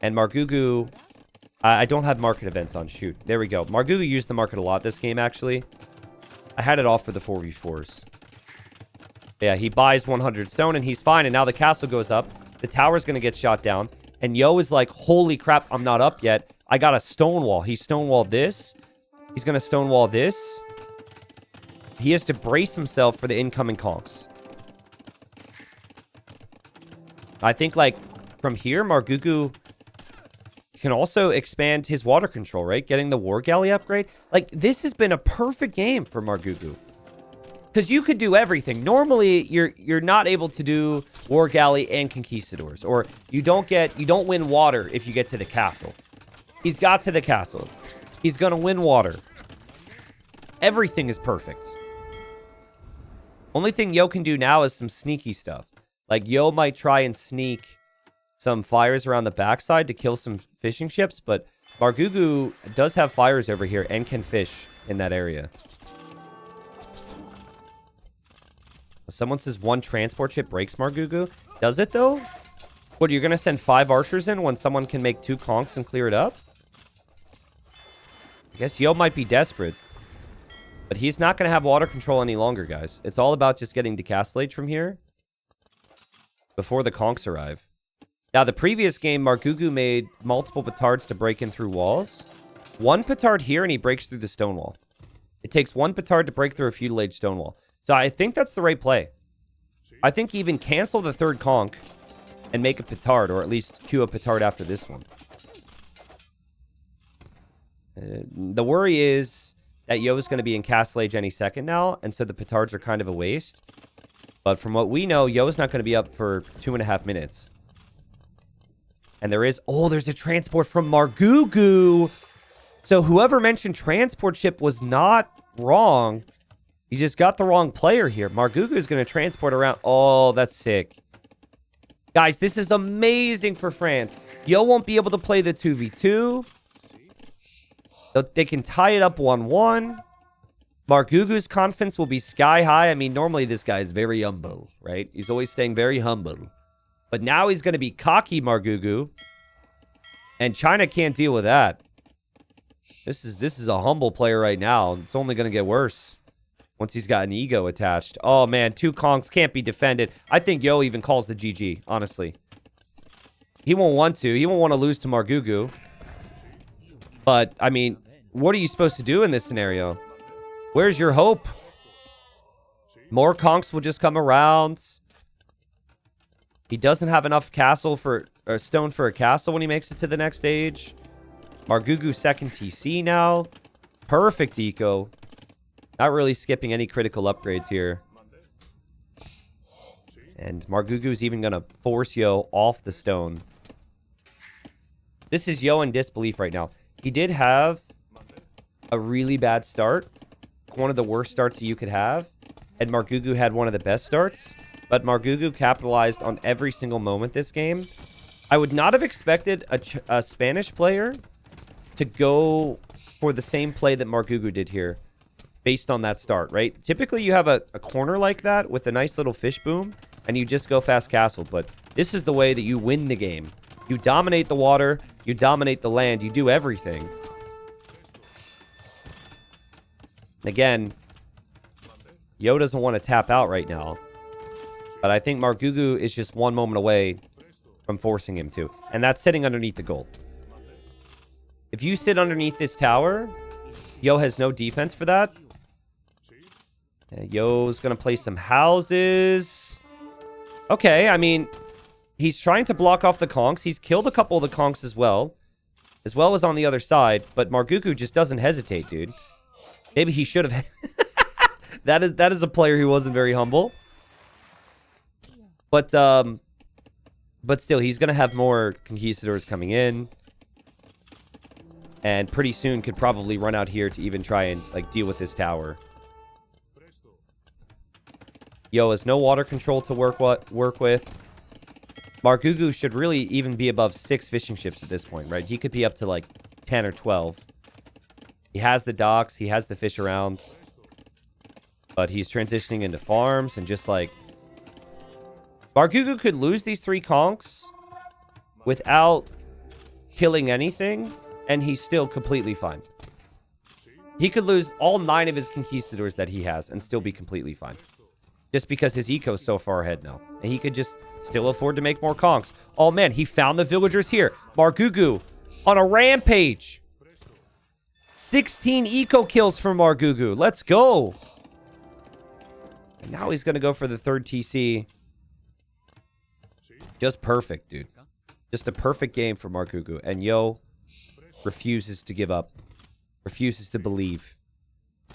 And Margugu... I don't have market events on. Shoot. There we go. Margugu used the market a lot this game, actually. I had it off for the 4v4s. Yeah, he buys 100 stone, and he's fine. And now the castle goes up. The tower's going to get shot down. And Yo is like, holy crap, I'm not up yet. I got a stonewall. He stonewalled this. He's going to stonewall this. He has to brace himself for the incoming conks. I think, like, from here, Margugu can also expand his water control, right? Getting the war galley upgrade. Like, this has been a perfect game for Margugu. Because you could do everything. Normally, you're not able to do war galley and conquistadors. Or you don't win water if you get to the castle. He's got to the castle. He's going to win water. Everything is perfect. Only thing Yo can do now is some sneaky stuff. Like, Yo might try and sneak some fires around the backside to kill some fishing ships, but Margugu does have fires over here and can fish in that area. Someone says 1 transport ship breaks Margugu. Does it, though? What, you're going to send 5 archers in when someone can make 2 conks and clear it up? I guess Yo might be desperate. But he's not going to have water control any longer, guys. It's all about just getting to Castle Age from here before the conks arrive. Now, the previous game, Margugu made multiple petards to break in through walls. 1 petard here, and he breaks through the stone wall. It takes 1 petard to break through a feudal age stone wall. So I think that's the right play. I think even cancel the 3rd conk and make a petard, or at least queue a petard after this one. The worry is that Yo is going to be in Castle Age any second now, and so the petards are kind of a waste. But from what we know, Yo's not going to be up for 2.5 minutes. And there is... Oh, there's a transport from Margugu. So whoever mentioned transport ship was not wrong. You just got the wrong player here. Margugu is going to transport around. Oh, that's sick. Guys, this is amazing for France. Yo won't be able to play the 2v2. They can tie it up 1-1. Margugu's confidence will be sky high. I mean, normally this guy is very humble, right? He's always staying very humble. But now he's going to be cocky, Margugu. And China can't deal with that. This is a humble player right now. It's only going to get worse once he's got an ego attached. Oh, man. 2 conks can't be defended. I think Yo even calls the GG, honestly. He won't want to. He won't want to lose to Margugu. But, I mean, what are you supposed to do in this scenario? Where's your hope? More conks will just come around. He doesn't have enough castle for... or stone for a castle when he makes it to the next stage. Margugu second TC now. Perfect eco. Not really skipping any critical upgrades here. And Margugu's even going to force Yo off the stone. This is Yo in disbelief right now. He did have a really bad start. One of the worst starts that you could have. And Margugu had one of the best starts. But Margugu capitalized on every single moment this game. I would not have expected a Spanish player to go for the same play that Margugu did here. Based on that start, right? Typically, you have a corner like that with a nice little fish boom. And you just go fast castle. But this is the way that you win the game. You dominate the water. You dominate the land. You do everything. Again, Yo doesn't want to tap out right now. But I think Margugu is just one moment away from forcing him to. And that's sitting underneath the gold. If you sit underneath this tower, Yo has no defense for that. Yo's going to play some houses. Okay, I mean, he's trying to block off the conks. He's killed a couple of the conks as well as on the other side. But Margugu just doesn't hesitate, dude. Maybe he should have. That is a player who wasn't very humble. But still, he's going to have more conquistadors coming in. And pretty soon could probably run out here to even try and like deal with this tower. Yo has no water control to work with. Margugu should really even be above 6 fishing ships at this point, right? He could be up to like 10 or 12. He has the docks. He has the fish around. But he's transitioning into farms and just like... Margugu could lose these 3 conks without killing anything, and he's still completely fine. He could lose all 9 of his conquistadors that he has and still be completely fine. Just because his eco is so far ahead now. And he could just still afford to make more conks. Oh, man, he found the villagers here. Margugu on a rampage. 16 eco kills for Margugu. Let's go. And now he's going to go for the 3rd TC. Just perfect, dude. Just a perfect game for Margugu. And Yo refuses to give up. Refuses to believe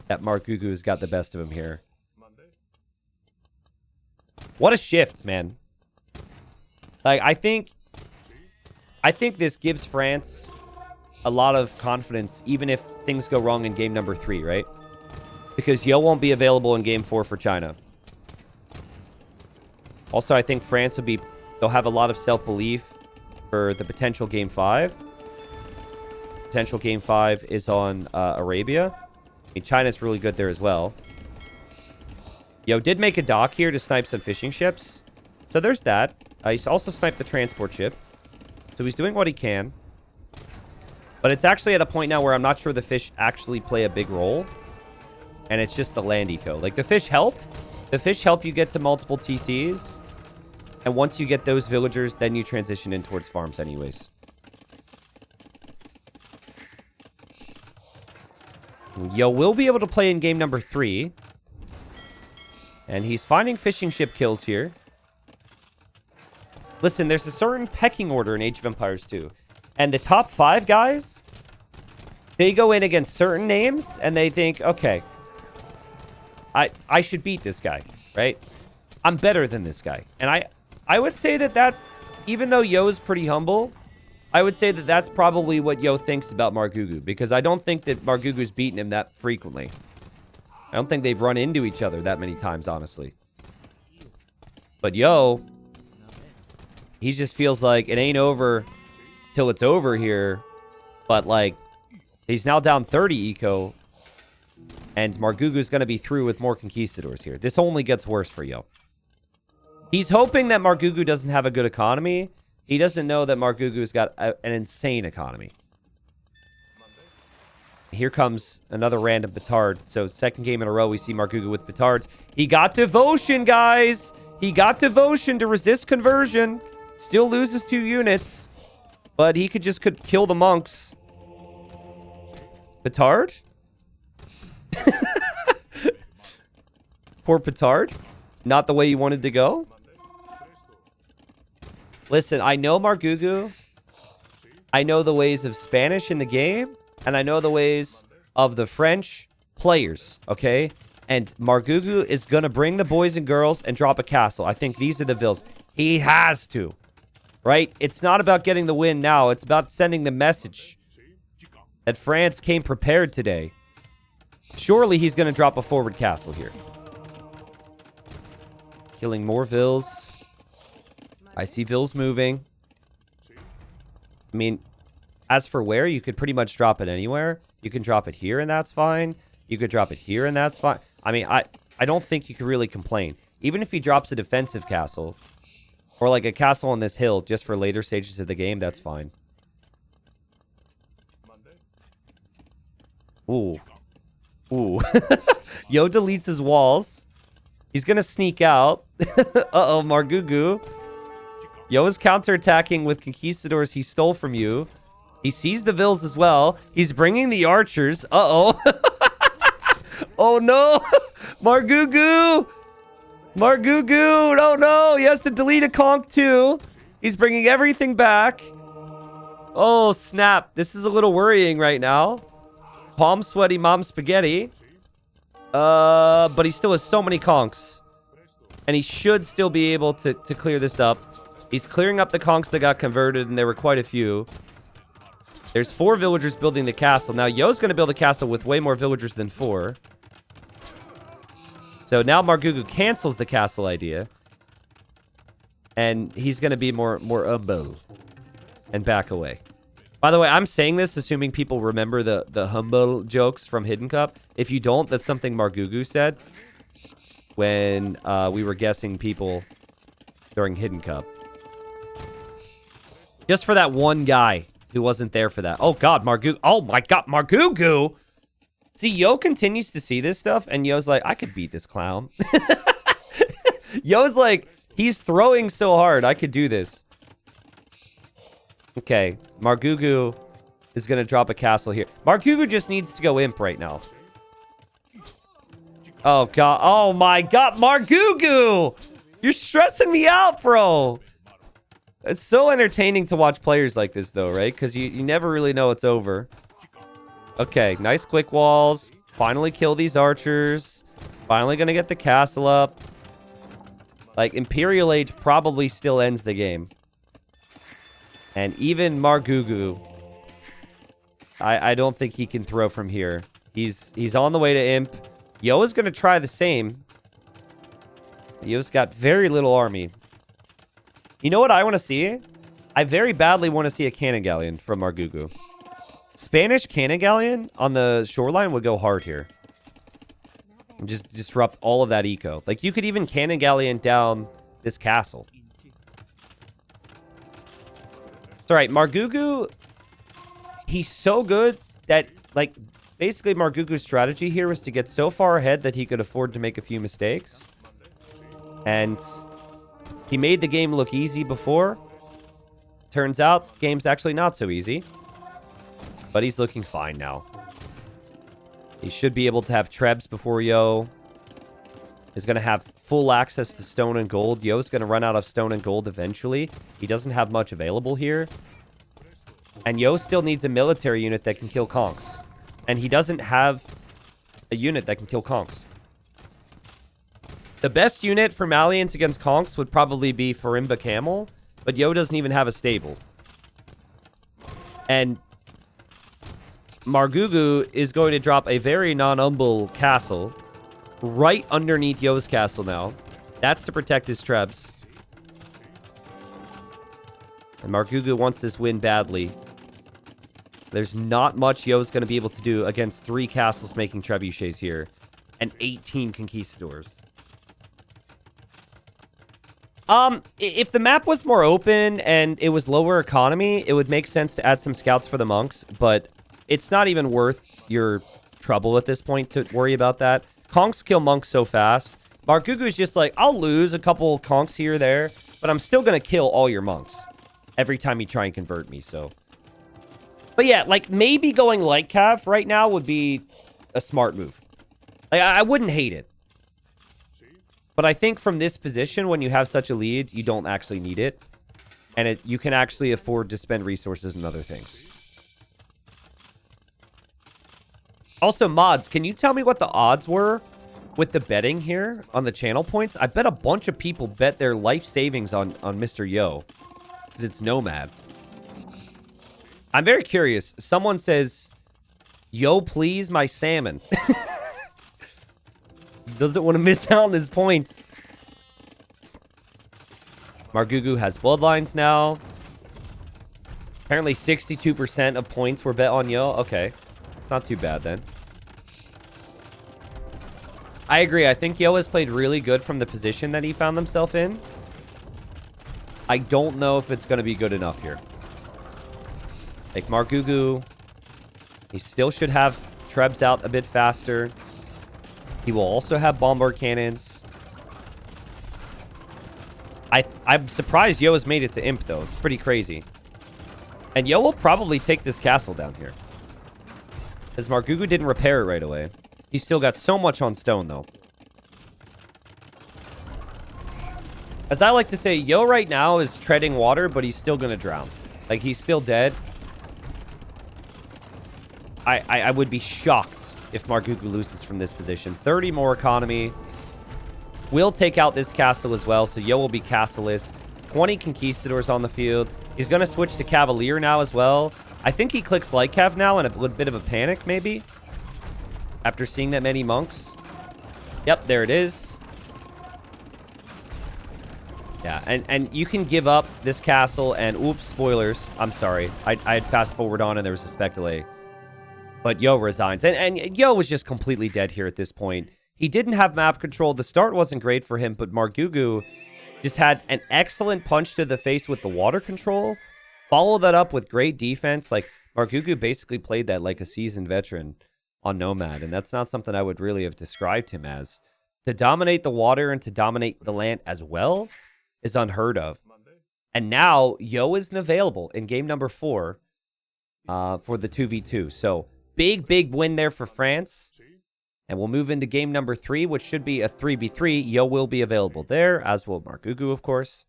that Margugu has got the best of him here. What a shift, man. Like, I think this gives France a lot of confidence, even if things go wrong in game number 3, right? Because Yo won't be available in game 4 for China. Also, I think France they'll have a lot of self-belief for the potential game 5. Potential game 5 is on Arabia. I mean, China's really good there as well. Yo did make a dock here to snipe some fishing ships. So there's that. He's also sniped the transport ship. So he's doing what he can. But it's actually at a point now where I'm not sure the fish actually play a big role. And it's just the land eco. Like, the fish help. The fish help you get to multiple TCs. And once you get those villagers, then you transition in towards farms anyways. Yo will be able to play in game number 3. And he's finding fishing ship kills here. Listen, there's a certain pecking order in Age of Empires 2. And the top 5 guys, they go in against certain names, and they think, okay, I should beat this guy, right? I'm better than this guy. And I would say that even though Yo's pretty humble, I would say that that's probably what Yo thinks about Margugu, because I don't think that Margugu's beaten him that frequently. I don't think they've run into each other that many times, honestly. But Yo, he just feels like it ain't over till it's over here. But, like, he's now down 30 eco. And Margugu's going to be through with more conquistadors here. This only gets worse for Yo. He's hoping that Margugu doesn't have a good economy. He doesn't know that Margugu's got an insane economy. Here comes another random petard. So, second game in a row, we see Margugu with petards. He got devotion, guys. He got devotion to resist conversion. Still loses 2 units. But he could kill the monks. Petard? Poor petard. Not the way you wanted to go. Listen, I know Margugu. I know the ways of Spanish in the game. And I know the ways of the French players, okay? And Margugu is going to bring the boys and girls and drop a castle. I think these are the vills. He has to, right? It's not about getting the win now. It's about sending the message that France came prepared today. Surely he's going to drop a forward castle here. Killing more vills. I see vills moving. I mean, as for where, you could pretty much drop it anywhere. You can drop it here and that's fine. You could drop it here and that's fine. I mean, I don't think you could really complain. Even if he drops a defensive castle, or like a castle on this hill just for later stages of the game, that's fine. Ooh. Ooh. Yo deletes his walls. He's going to sneak out. Uh-oh, Margugu. Yo is counterattacking with conquistadors he stole from you. He sees the vills as well. He's bringing the archers. Uh-oh. Oh, no. Margugu. Margugu. Oh, no. He has to delete a conch, too. He's bringing everything back. Oh, snap. This is a little worrying right now. Palm sweaty mom spaghetti. But he still has so many conchs. And he should still be able to clear this up. He's clearing up the conchs that got converted, and there were quite a few. There's 4 villagers building the castle. Now, Yo's going to build a castle with way more villagers than 4. So now Margugu cancels the castle idea. And he's going to be more humble. And back away. By the way, I'm saying this assuming people remember the humble jokes from Hidden Cup. If you don't, that's something Margugu said when we were guessing people during Hidden Cup. Just for that one guy who wasn't there for that. Oh, God, Margugu. Oh, my God, Margugu. See, Yo continues to see this stuff, and Yo's like, I could beat this clown. Yo's like, he's throwing so hard. I could do this. Okay, Margugu is going to drop a castle here. Margugu just needs to go imp right now. Oh, God. Oh, my God. Margugu! You're stressing me out, bro. It's so entertaining to watch players like this, though, right? Because you never really know it's over. Okay, nice quick walls. Finally kill these archers. Finally going to get the castle up. Like, Imperial Age probably still ends the game. And even Margugu, I don't think he can throw from here. He's on the way to imp. Yo is going to try the same. Yo's got very little army. You know what I want to see? I very badly want to see a cannon galleon from Margugu. Spanish cannon galleon on the shoreline would go hard here. And just disrupt all of that eco. Like, you could even cannon galleon down this castle. It's all right. Margugu, he's so good that, like, basically Margugu's strategy here was to get so far ahead that he could afford to make a few mistakes. And he made the game look easy before. Turns out, game's actually not so easy. But he's looking fine now. He should be able to have trebs before Yo is going to have full access to stone and gold. Yo's going to run out of stone and gold eventually. He doesn't have much available here. And Yo still needs a military unit that can kill conchs. And he doesn't have a unit that can kill conchs. The best unit for Malians against Conks would probably be Farimba Camel, but Yo doesn't even have a stable. And Margugu is going to drop a very non-humble castle right underneath Yo's castle now. That's to protect his trebs. And Margugu wants this win badly. There's not much Yo's going to be able to do against 3 castles making trebuchets here. And 18 conquistadors. If the map was more open and it was lower economy, it would make sense to add some scouts for the monks, but it's not even worth your trouble at this point to worry about that. Conks kill monks so fast. Margugu is just like, I'll lose a couple conks here or there, but I'm still going to kill all your monks every time you try and convert me, so. But yeah, like, maybe going light cav right now would be a smart move. Like, I wouldn't hate it. But I think from this position, when you have such a lead, you don't actually need it. And you can actually afford to spend resources and other things. Also, mods, can you tell me what the odds were with the betting here on the channel points? I bet a bunch of people bet their life savings on Mr. Yo. Because it's Nomad. I'm very curious. Someone says, Yo, please, my salmon. Doesn't want to miss out on his points. Margugu has bloodlines now. Apparently 62% of points were bet on Yo. Okay. It's not too bad then. I agree. I think Yo has played really good from the position that he found himself in. I don't know if it's going to be good enough here. Like Margugu, he still should have trebs out a bit faster. He will also have bombard cannons. I'm surprised Yo has made it to Imp, though. It's pretty crazy. And Yo will probably take this castle down here. Because Margugu didn't repair it right away. He's still got so much on stone, though. As I like to say, Yo right now is treading water, but he's still going to drown. Like, he's still dead. I would be shocked if Margugu loses from this position. 30 more economy. We'll take out this castle as well, so Yo will be castleless. 20 conquistadors on the field. He's going to switch to Cavalier now as well. I think he clicks Light Cav now in a bit of a panic, maybe. After seeing that many monks. Yep, there it is. Yeah, and you can give up this castle and... Oops, spoilers. I'm sorry. I had fast forward on and there was a spec delay. But Yo resigns. And Yo was just completely dead here at this point. He didn't have map control. The start wasn't great for him, but Margugu just had an excellent punch to the face with the water control. Follow that up with great defense. Like, Margugu basically played that like a seasoned veteran on Nomad, and that's not something I would really have described him as. To dominate the water and to dominate the land as well is unheard of. And now, Yo isn't available in game number 4 for the 2v2. So, big win there for France. And we'll move into game number 3, which should be a 3v3. Yo will be available there, as will Margugu, of course.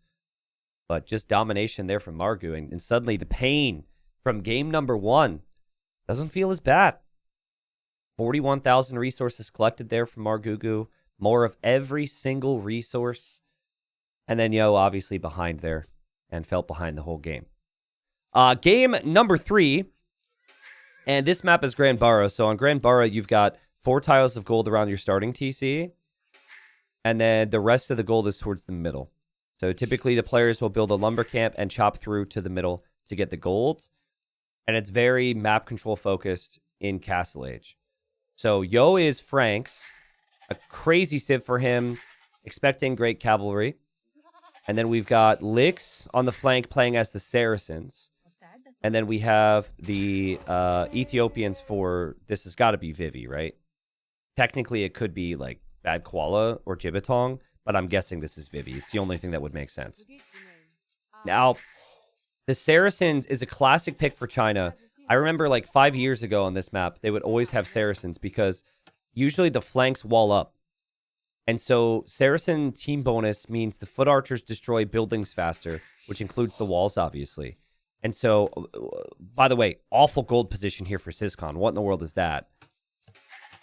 But just domination there from Margu. And suddenly the pain from game number 1 doesn't feel as bad. 41,000 resources collected there from Margugu. More of every single resource. And then Yo obviously behind there and felt behind the whole game. Game number 3. And this map is Grand Barra. So on Grand Barra, you've got 4 tiles of gold around your starting TC. And then the rest of the gold is towards the middle. So typically the players will build a lumber camp and chop through to the middle to get the gold. And it's very map control focused in Castle Age. So Yo is Frank's. A crazy civ for him. Expecting great cavalry. And then we've got Lix on the flank playing as the Saracens. And then we have the Ethiopians for... This has got to be Vivi, right? Technically, it could be like Bad Koala or Jibitong, but I'm guessing this is Vivi. It's the only thing that would make sense. Now, the Saracens is a classic pick for China. I remember like 5 years ago on this map, they would always have Saracens because usually the flanks wall up. And so Saracen team bonus means the foot archers destroy buildings faster, which includes the walls, obviously. And so, by the way, awful gold position here for Syscon. What in the world is that?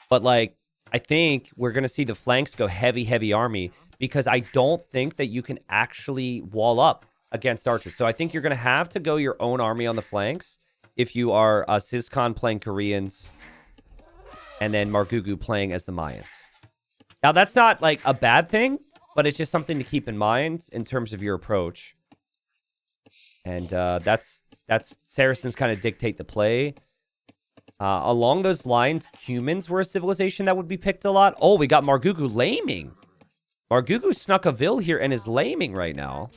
But like, I think we're going to see the flanks go heavy, heavy army because I don't think that you can actually wall up against archers. So I think you're going to have to go your own army on the flanks if you are Sizcon playing Koreans and then Margugu playing as the Mayans. Now, that's not like a bad thing, but it's just something to keep in mind in terms of your approach. And that's Saracens kind of dictate the play. Along those lines, Cumans were a civilization that would be picked a lot. Oh, we got Margugu laming. Margugu snuck a Vil here and is laming right now.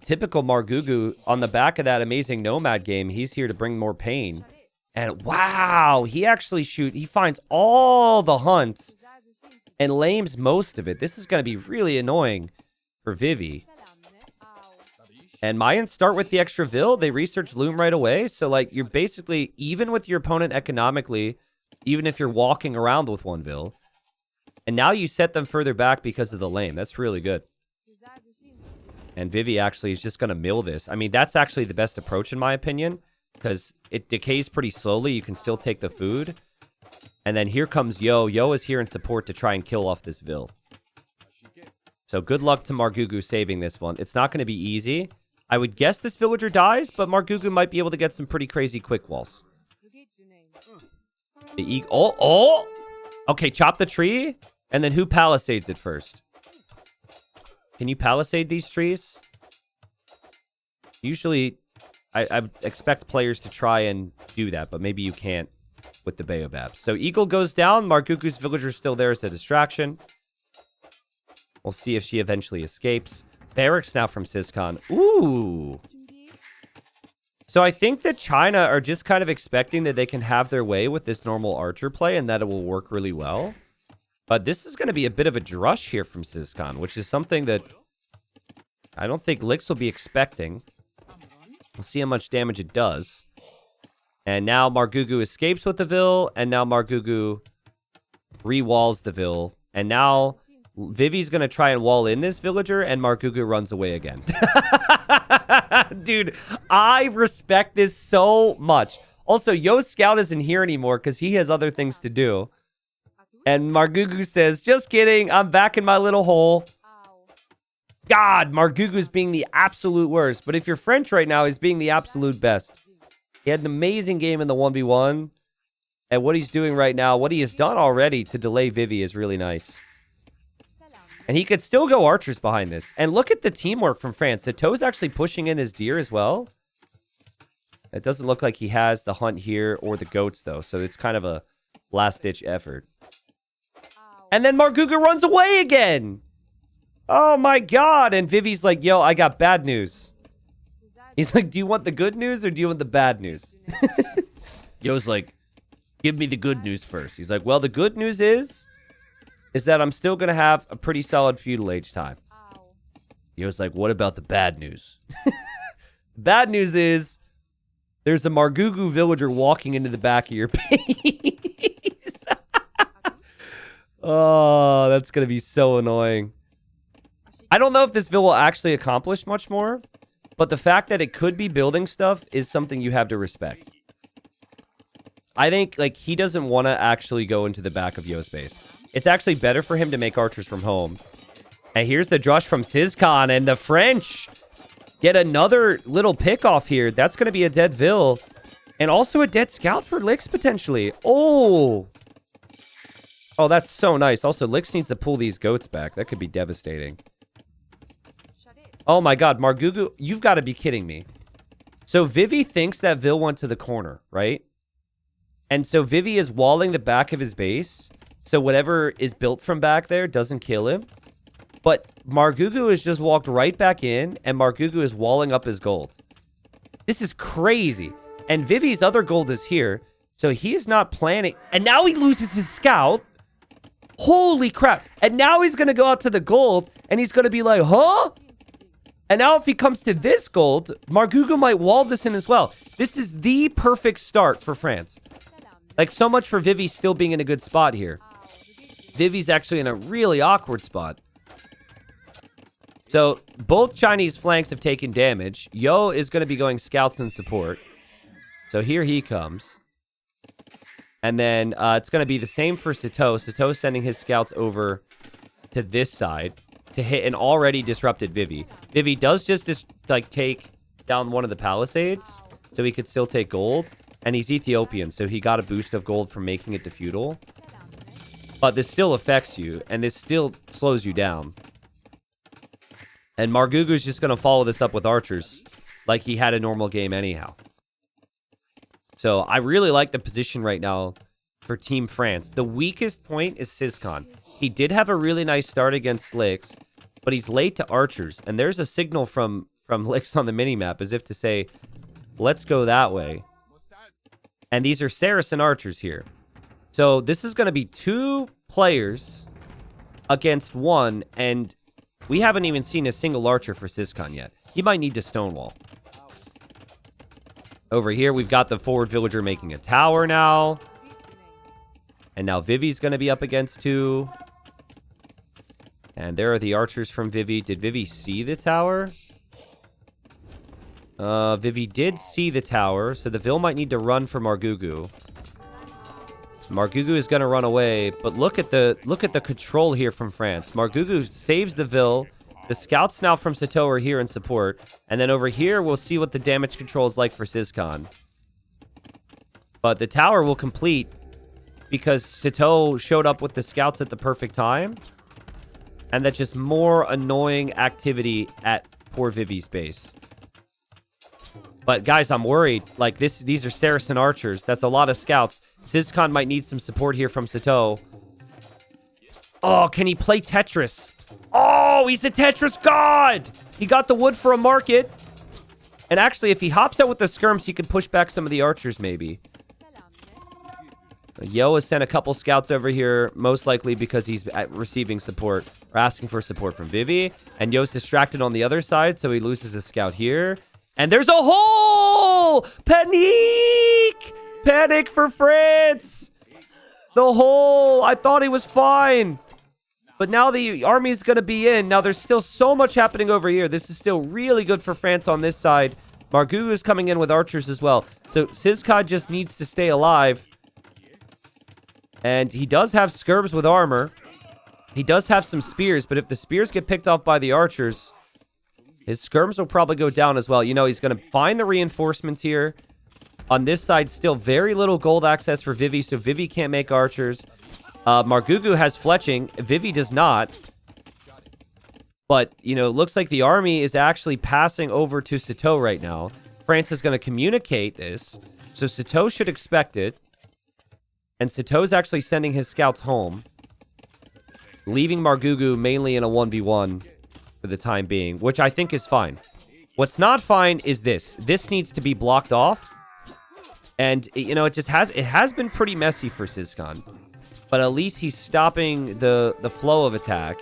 Typical Margugu on the back of that amazing Nomad game. He's here to bring more pain. And wow, he finds all the hunts and lames most of it. This is going to be really annoying for Vivi. And Mayans start with the extra Vil. They research Loom right away. So, like, you're basically even with your opponent economically, even if you're walking around with one Vil. And now you set them further back because of the lame. That's really good. And Vivi actually is just going to mill this. I mean, that's actually the best approach in my opinion. Because it decays pretty slowly. You can still take the food. And then here comes Yo. Yo is here in support to try and kill off this Vil. So good luck to Margugu saving this one. It's not going to be easy. I would guess this villager dies, but Margugu might be able to get some pretty crazy quick walls. Oh! Okay, chop the tree. And then who palisades it first? Can you palisade these trees? Usually, I expect players to try and do that, but maybe you can't with the Baobabs. So Eagle goes down. Margugu's villager is still there as a distraction. We'll see if she eventually escapes. Barracks now from Sizcon. Ooh. So I think that China are just kind of expecting that they can have their way with this normal archer play and that it will work really well. But this is going to be a bit of a drush here from Sizcon, which is something that I don't think Lix will be expecting. We'll see how much damage it does. And now Margugu escapes with the Vil, and now Margugu re-walls the Vil. And now Vivi's going to try and wall in this villager, and Margugu runs away again. Dude, I respect this so much. Also, Yo's scout isn't here anymore because he has other things to do. And Margugu says, just kidding, I'm back in my little hole. God, Margugu's being the absolute worst. But if you're French right now, he's being the absolute best. He had an amazing game in the 1v1. And what he's doing right now, what he has done already to delay Vivi is really nice. And he could still go archers behind this. And look at the teamwork from France. Sato's actually pushing in his deer as well. It doesn't look like he has the hunt here or the goats, though. So it's kind of a last-ditch effort. And then Margugu runs away again. Oh, my God. And Vivi's like, yo, I got bad news. He's like, do you want the good news or do you want the bad news? Yo's like, give me the good news first. He's like, well, the good news is that I'm still going to have a pretty solid feudal age time. Yo's like, what about the bad news? Bad news is there's a Margugu villager walking into the back of your base. Oh, that's going to be so annoying. I don't know if this Vil will actually accomplish much more, but the fact that it could be building stuff is something you have to respect. I think, like, he doesn't want to actually go into the back of Yo's base. It's actually better for him to make archers from home. And here's the drush from Sizcon, and the French get another little pick off here. That's going to be a dead Vil. And also a dead scout for Lix, potentially. Oh, that's so nice. Also, Lix needs to pull these goats back. That could be devastating. Oh my God, Margugu, you've got to be kidding me. So Vivi thinks that Vil went to the corner, right? And so Vivi is walling the back of his base. So whatever is built from back there doesn't kill him. But Margugu has just walked right back in, and Margugu is walling up his gold. This is crazy. And Vivi's other gold is here. So he's not planning. And now he loses his scout. Holy crap. And now he's going to go out to the gold, and he's going to be like, huh? And now if he comes to this gold, Margugu might wall this in as well. This is the perfect start for France. Like, so much for Vivi still being in a good spot here. Vivi's actually in a really awkward spot. So, both Chinese flanks have taken damage. Yo is going to be going scouts and support. So here he comes. And then it's going to be the same for Sito. Sito's sending his scouts over to this side to hit an already disrupted Vivi. Vivi does just like take down one of the palisades, so he could still take gold. And he's Ethiopian, so he got a boost of gold from making it to feudal. But this still affects you, and this still slows you down. And Margugu's just going to follow this up with archers, like he had a normal game anyhow. So I really like the position right now for Team France. The weakest point is Siscon. He did have a really nice start against Lix, but he's late to archers. And there's a signal from Lix on the minimap as if to say, let's go that way. And these are Saracen archers here. So this is going to be 2 players against 1, and we haven't even seen a single archer for Siscon yet. He might need to stonewall. Over here, we've got the forward villager making a tower now. And now Vivi's going to be up against 2. And there are the archers from Vivi. Did Vivi see the tower? Vivi did see the tower, so the Vil might need to run for Margugu. Margugu is going to run away, but look at the control here from France. Margugu saves the Vil. The scouts now from Sito are here in support. And then over here, we'll see what the damage control is like for Siscon. But the tower will complete because Sito showed up with the scouts at the perfect time. And that's just more annoying activity at poor Vivi's base. But guys, I'm worried. Like, these are Saracen archers. That's a lot of scouts. Siscon might need some support here from Sito. Oh, can he play Tetris? Oh, he's a Tetris god! He got the wood for a market. And actually, if he hops out with the skirms, he can push back some of the archers, maybe. Yo has sent a couple scouts over here, most likely because he's receiving support, or asking for support from Vivi. And Yo's distracted on the other side, so he loses a scout here. And there's a hole! Panic! Panic for France! The hole! I thought he was fine. But now the army is going to be in. Now there's still so much happening over here. This is still really good for France on this side. Margugu is coming in with archers as well. So Siscon just needs to stay alive. And he does have skirms with armor. He does have some spears, but if the spears get picked off by the archers, his skirms will probably go down as well. You know, he's going to find the reinforcements here. On this side, still very little gold access for Vivi, so Vivi can't make archers. Margugu has fletching. Vivi does not. But, you know, it looks like the army is actually passing over to Sito right now. France is going to communicate this. So Sito should expect it. And Sito's actually sending his scouts home. Leaving Margugu mainly in a 1v1 for the time being, which I think is fine. What's not fine is this. This needs to be blocked off. And, you know, it has been pretty messy for Siscon. But at least he's stopping the flow of attack.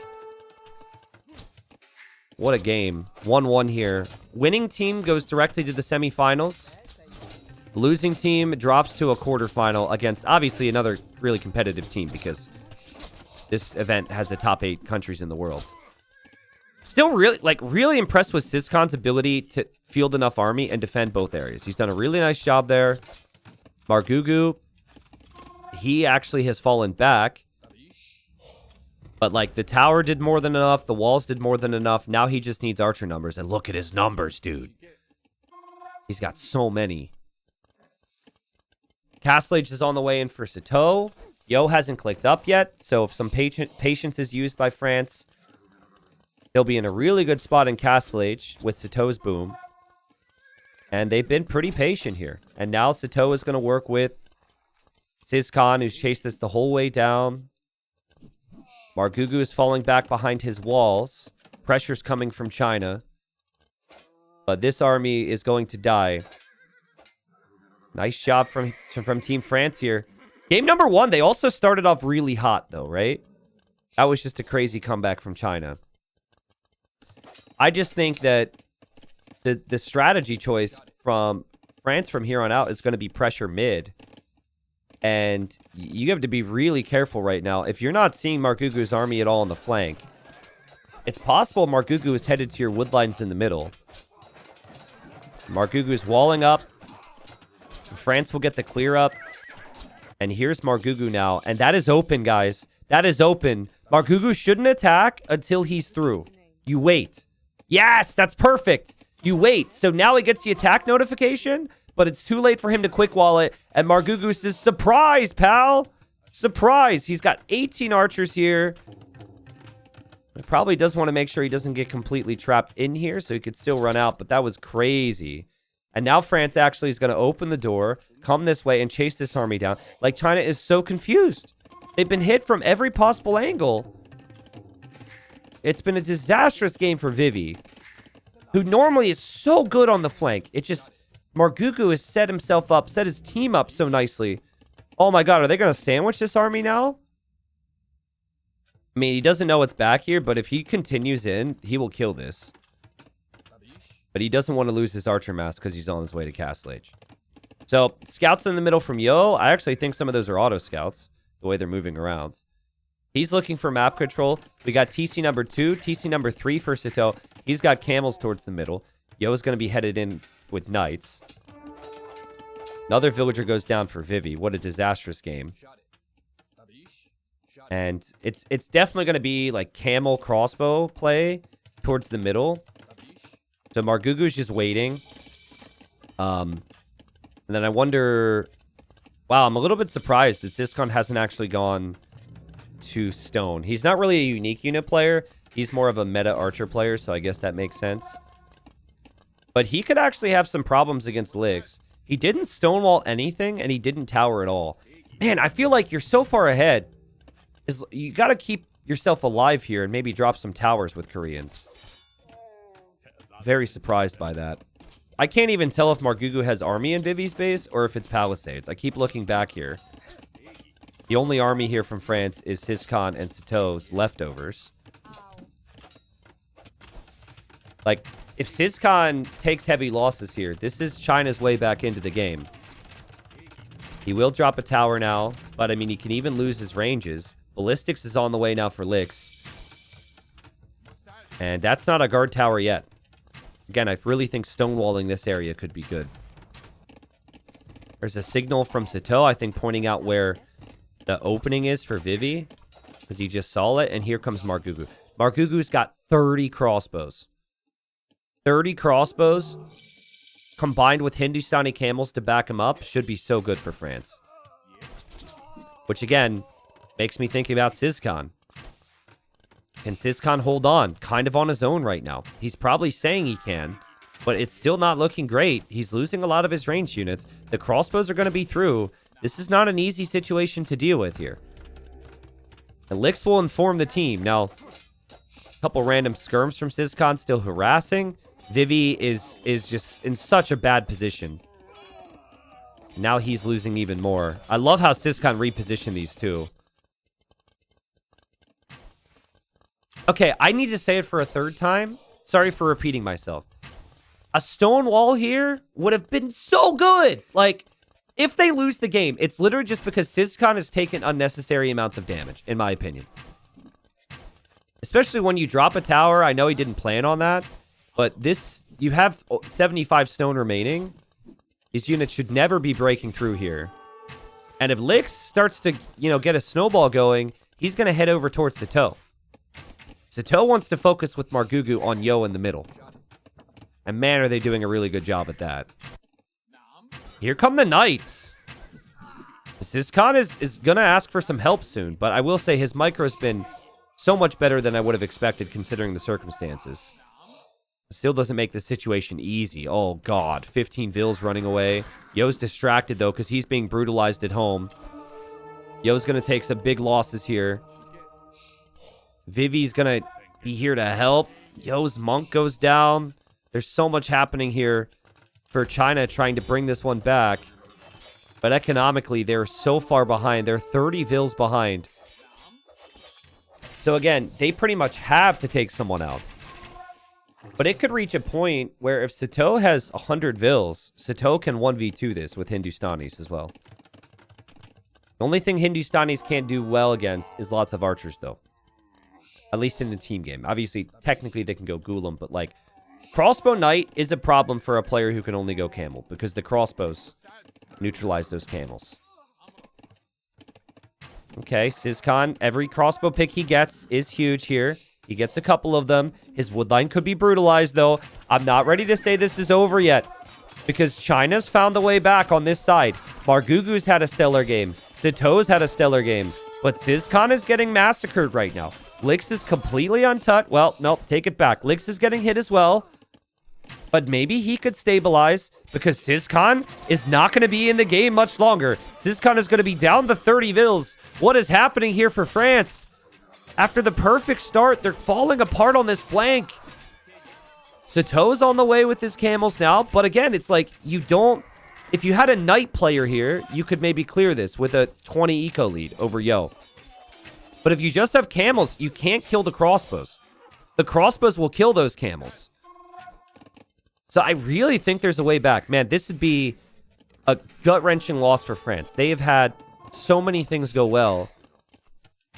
What a game. 1-1 here. Winning team goes directly to the semifinals. Losing team drops to a quarterfinal against, obviously, another really competitive team because this event has the top 8 countries in the world. Still really impressed with Siscon's ability to field enough army and defend both areas. He's done a really nice job there. Margugu, he actually has fallen back. But, like, the tower did more than enough. The walls did more than enough. Now he just needs archer numbers. And look at his numbers, dude. He's got so many. Castle Age is on the way in for Sito. Yo hasn't clicked up yet. So if some patience is used by France, he'll be in a really good spot in Castle Age with Sito's boom. And they've been pretty patient here. And now Sito is going to work with Siscon, who's chased this the whole way down. Margugu is falling back behind his walls. Pressure's coming from China. But this army is going to die. Nice job from Team France here. Game number 1, they also started off really hot, though, right? That was just a crazy comeback from China. I just think that the strategy choice from France from here on out is going to be pressure mid. And you have to be really careful right now. If you're not seeing Margugu's army at all on the flank, it's possible Margugu is headed to your wood lines in the middle. Margugu is walling up. France will get the clear up. And here's Margugu now. And that is open, guys. That is open. Margugu shouldn't attack until he's through. You wait. Yes, that's perfect. You wait. So now he gets the attack notification, but it's too late for him to quick wall it. And Margugu says, surprise, pal. Surprise. He's got 18 archers here. He probably does want to make sure he doesn't get completely trapped in here so he could still run out, but that was crazy. And now France actually is going to open the door, come this way, and chase this army down. Like, China is so confused. They've been hit from every possible angle. It's been a disastrous game for Vivi, who normally is so good on the flank. It just... Margugu has set himself up, set his team up so nicely. Oh my god, are they going to sandwich this army now? I mean, he doesn't know what's back here, but if he continues in, he will kill this. But he doesn't want to lose his archer mass because he's on his way to Castle Age. So, scouts in the middle from Yo. I actually think some of those are auto scouts, the way they're moving around. He's looking for map control. We got TC number 2, TC number 3 for Sato. He's got camels towards the middle. Yo is going to be headed in with knights. Another villager goes down for Vivi. What a disastrous game. And it's definitely going to be like camel crossbow play towards the middle. So Margugu's just waiting. And then I wonder... Wow, I'm a little bit surprised that Ziscon hasn't actually gone to stone. He's not really a unique unit player. He's more of a meta archer player, so I guess that makes sense. But he could actually have some problems against Lix. He didn't stonewall anything, and he didn't tower at all. Man, I feel like you're so far ahead. You got to keep yourself alive here and maybe drop some towers with Koreans. Very surprised by that. I can't even tell if Margugu has army in Vivi's base or if it's palisades. I keep looking back here. The only army here from France is Siscon and Sato's leftovers. Like, if Siscon takes heavy losses here, this is China's way back into the game. He will drop a tower now, but I mean, he can even lose his ranges. Ballistics is on the way now for Lix. And that's not a guard tower yet. Again, I really think stonewalling this area could be good. There's a signal from Sato, I think, pointing out where the opening is for Vivi. Because he just saw it, and here comes Margugu. Margugu's got 30 crossbows. 30 crossbows combined with Hindustani camels to back him up should be so good for France. Which, again, makes me think about Siscon. Can Siscon hold on? Kind of on his own right now. He's probably saying he can, but it's still not looking great. He's losing a lot of his ranged units. The crossbows are going to be through. This is not an easy situation to deal with here. And Lix will inform the team. Now, a couple random skirms from Siscon still harassing. Vivi is just in such a bad position. Now he's losing even more. I love how Siscon repositioned these two. Okay, I need to say it for a third time. Sorry for repeating myself. A stone wall here would have been so good. Like, if they lose the game, it's literally just because Siscon has taken unnecessary amounts of damage, in my opinion. Especially when you drop a tower. I know he didn't plan on that. But this, you have 75 stone remaining. These units should never be breaking through here. And if Lix starts to, get a snowball going, he's going to head over towards Sato. Sato wants to focus with Margugu on Yo in the middle. And man, are they doing a really good job at that. Here come the Knights. Siscon is going to ask for some help soon. But I will say his micro has been so much better than I would have expected considering the circumstances. Still doesn't make the situation easy. Oh, God. 15 Vills running away. Yo's distracted, though, because he's being brutalized at home. Yo's going to take some big losses here. Vivi's going to be here to help. Yo's monk goes down. There's so much happening here for China trying to bring this one back. But economically, they're so far behind. They're 30 Vills behind. So, again, they pretty much have to take someone out. But it could reach a point where if Sato has 100 Vills, Sato can 1v2 this with Hindustanis as well. The only thing Hindustanis can't do well against is lots of archers, though. At least in the team game. Obviously, technically, they can go Gulam, but, like, crossbow knight is a problem for a player who can only go camel, because the crossbows neutralize those camels. Okay, Sizkan, every crossbow pick he gets is huge here. He gets a couple of them. His woodline could be brutalized, though. I'm not ready to say this is over yet, because China's found the way back on this side. Margugu's had a stellar game. Sito's had a stellar game. But Sizkan is getting massacred right now. Lix is completely untouched. Well, nope, take it back. Lix is getting hit as well. But maybe he could stabilize, because Sizkan is not going to be in the game much longer. Sizkan is going to be down to 30 vills. What is happening here for France? After the perfect start, they're falling apart on this flank. Sito's on the way with his camels now. But again, it's like you don't... If you had a knight player here, you could maybe clear this with a 20 eco lead over Yo. But if you just have camels, you can't kill the crossbows. The crossbows will kill those camels. So I really think there's a way back. Man, this would be a gut-wrenching loss for France. They have had so many things go well.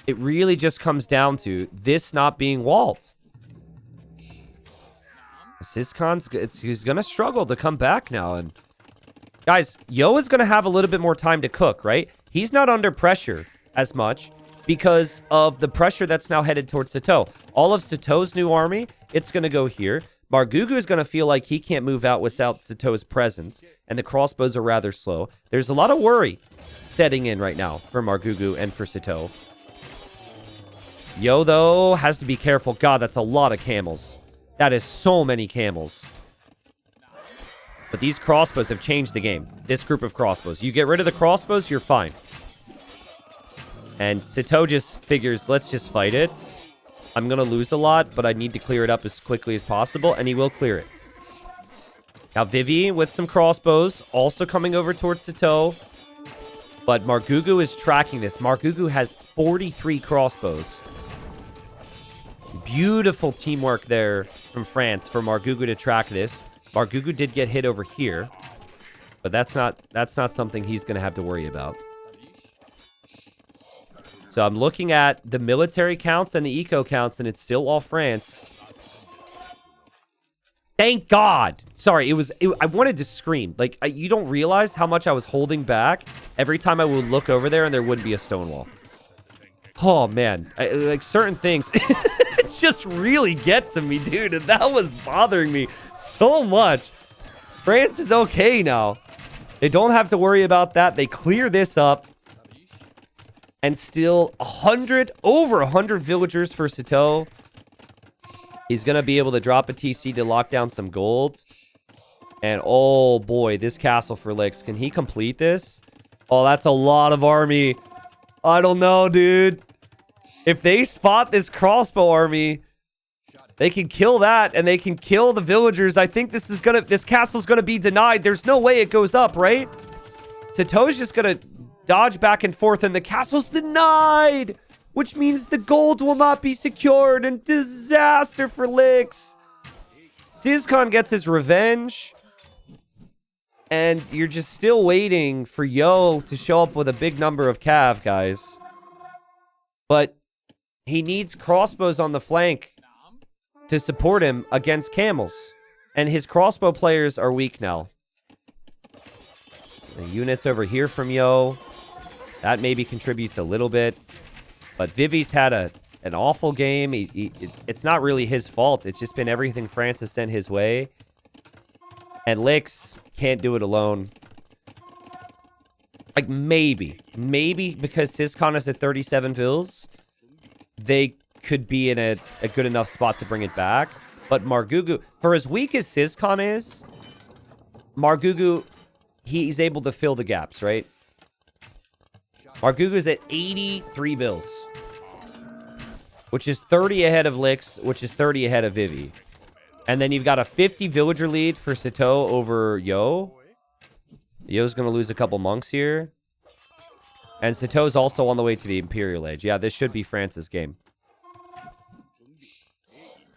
It really just comes down to this not being walled. Sizkan's, he's going to struggle to come back now. And guys, Yo is going to have a little bit more time to cook, right? He's not under pressure as much because of the pressure that's now headed towards Sito. All of Sito's new army, it's going to go here. Margugu is going to feel like he can't move out without Sito's presence, and the crossbows are rather slow. There's a lot of worry setting in right now for Margugu and for Sito. Yo, though, has to be careful. God, that's a lot of camels. That is so many camels. But these crossbows have changed the game. This group of crossbows. You get rid of the crossbows, you're fine. And Sito just figures, let's just fight it. I'm going to lose a lot, but I need to clear it up as quickly as possible, and he will clear it. Now, Vivi with some crossbows, also coming over towards Sito. But Margugu is tracking this. Margugu has 43 crossbows. Beautiful teamwork there from France for Margugu to track this. Margugu did get hit over here, but that's not something he's going to have to worry about. So I'm looking at the military counts and the eco counts, and it's still all France. Thank God. Sorry, I wanted to scream. Like, you don't realize how much I was holding back every time I would look over there and there would be a stone wall. Oh, man. Like, certain things just really get to me, dude. And that was bothering me so much. France is okay now. They don't have to worry about that. They clear this up. And still over 100 villagers for Sito. He's going to be able to drop a TC to lock down some gold. And oh boy, this castle for Lix. Can he complete this? Oh, that's a lot of army. I don't know, dude. If they spot this crossbow army, they can kill that and they can kill the villagers. I think this castle's going to be denied. There's no way it goes up, right? Sito's just going to dodge back and forth, and the castle's denied, which means the gold will not be secured, and disaster for Lix. Sizkan gets his revenge, and you're just still waiting for Yo to show up with a big number of cav, guys. But he needs crossbows on the flank to support him against camels, and his crossbow players are weak now. The units over here from Yo. That maybe contributes a little bit. But Vivi's had an awful game. It's not really his fault. It's just been everything France has sent his way. And Lix can't do it alone. Like, maybe because Sizkan is at 37 vills, they could be in a good enough spot to bring it back. But Margugu, for as weak as Sizkan is, Margugu, he's able to fill the gaps, right? Margugu's at 83 vills, which is 30 ahead of Lix, which is 30 ahead of Vivi. And then you've got a 50 villager lead for Sito over Yo. Yo's going to lose a couple monks here. And Sito's also on the way to the Imperial Age. Yeah, this should be France's game.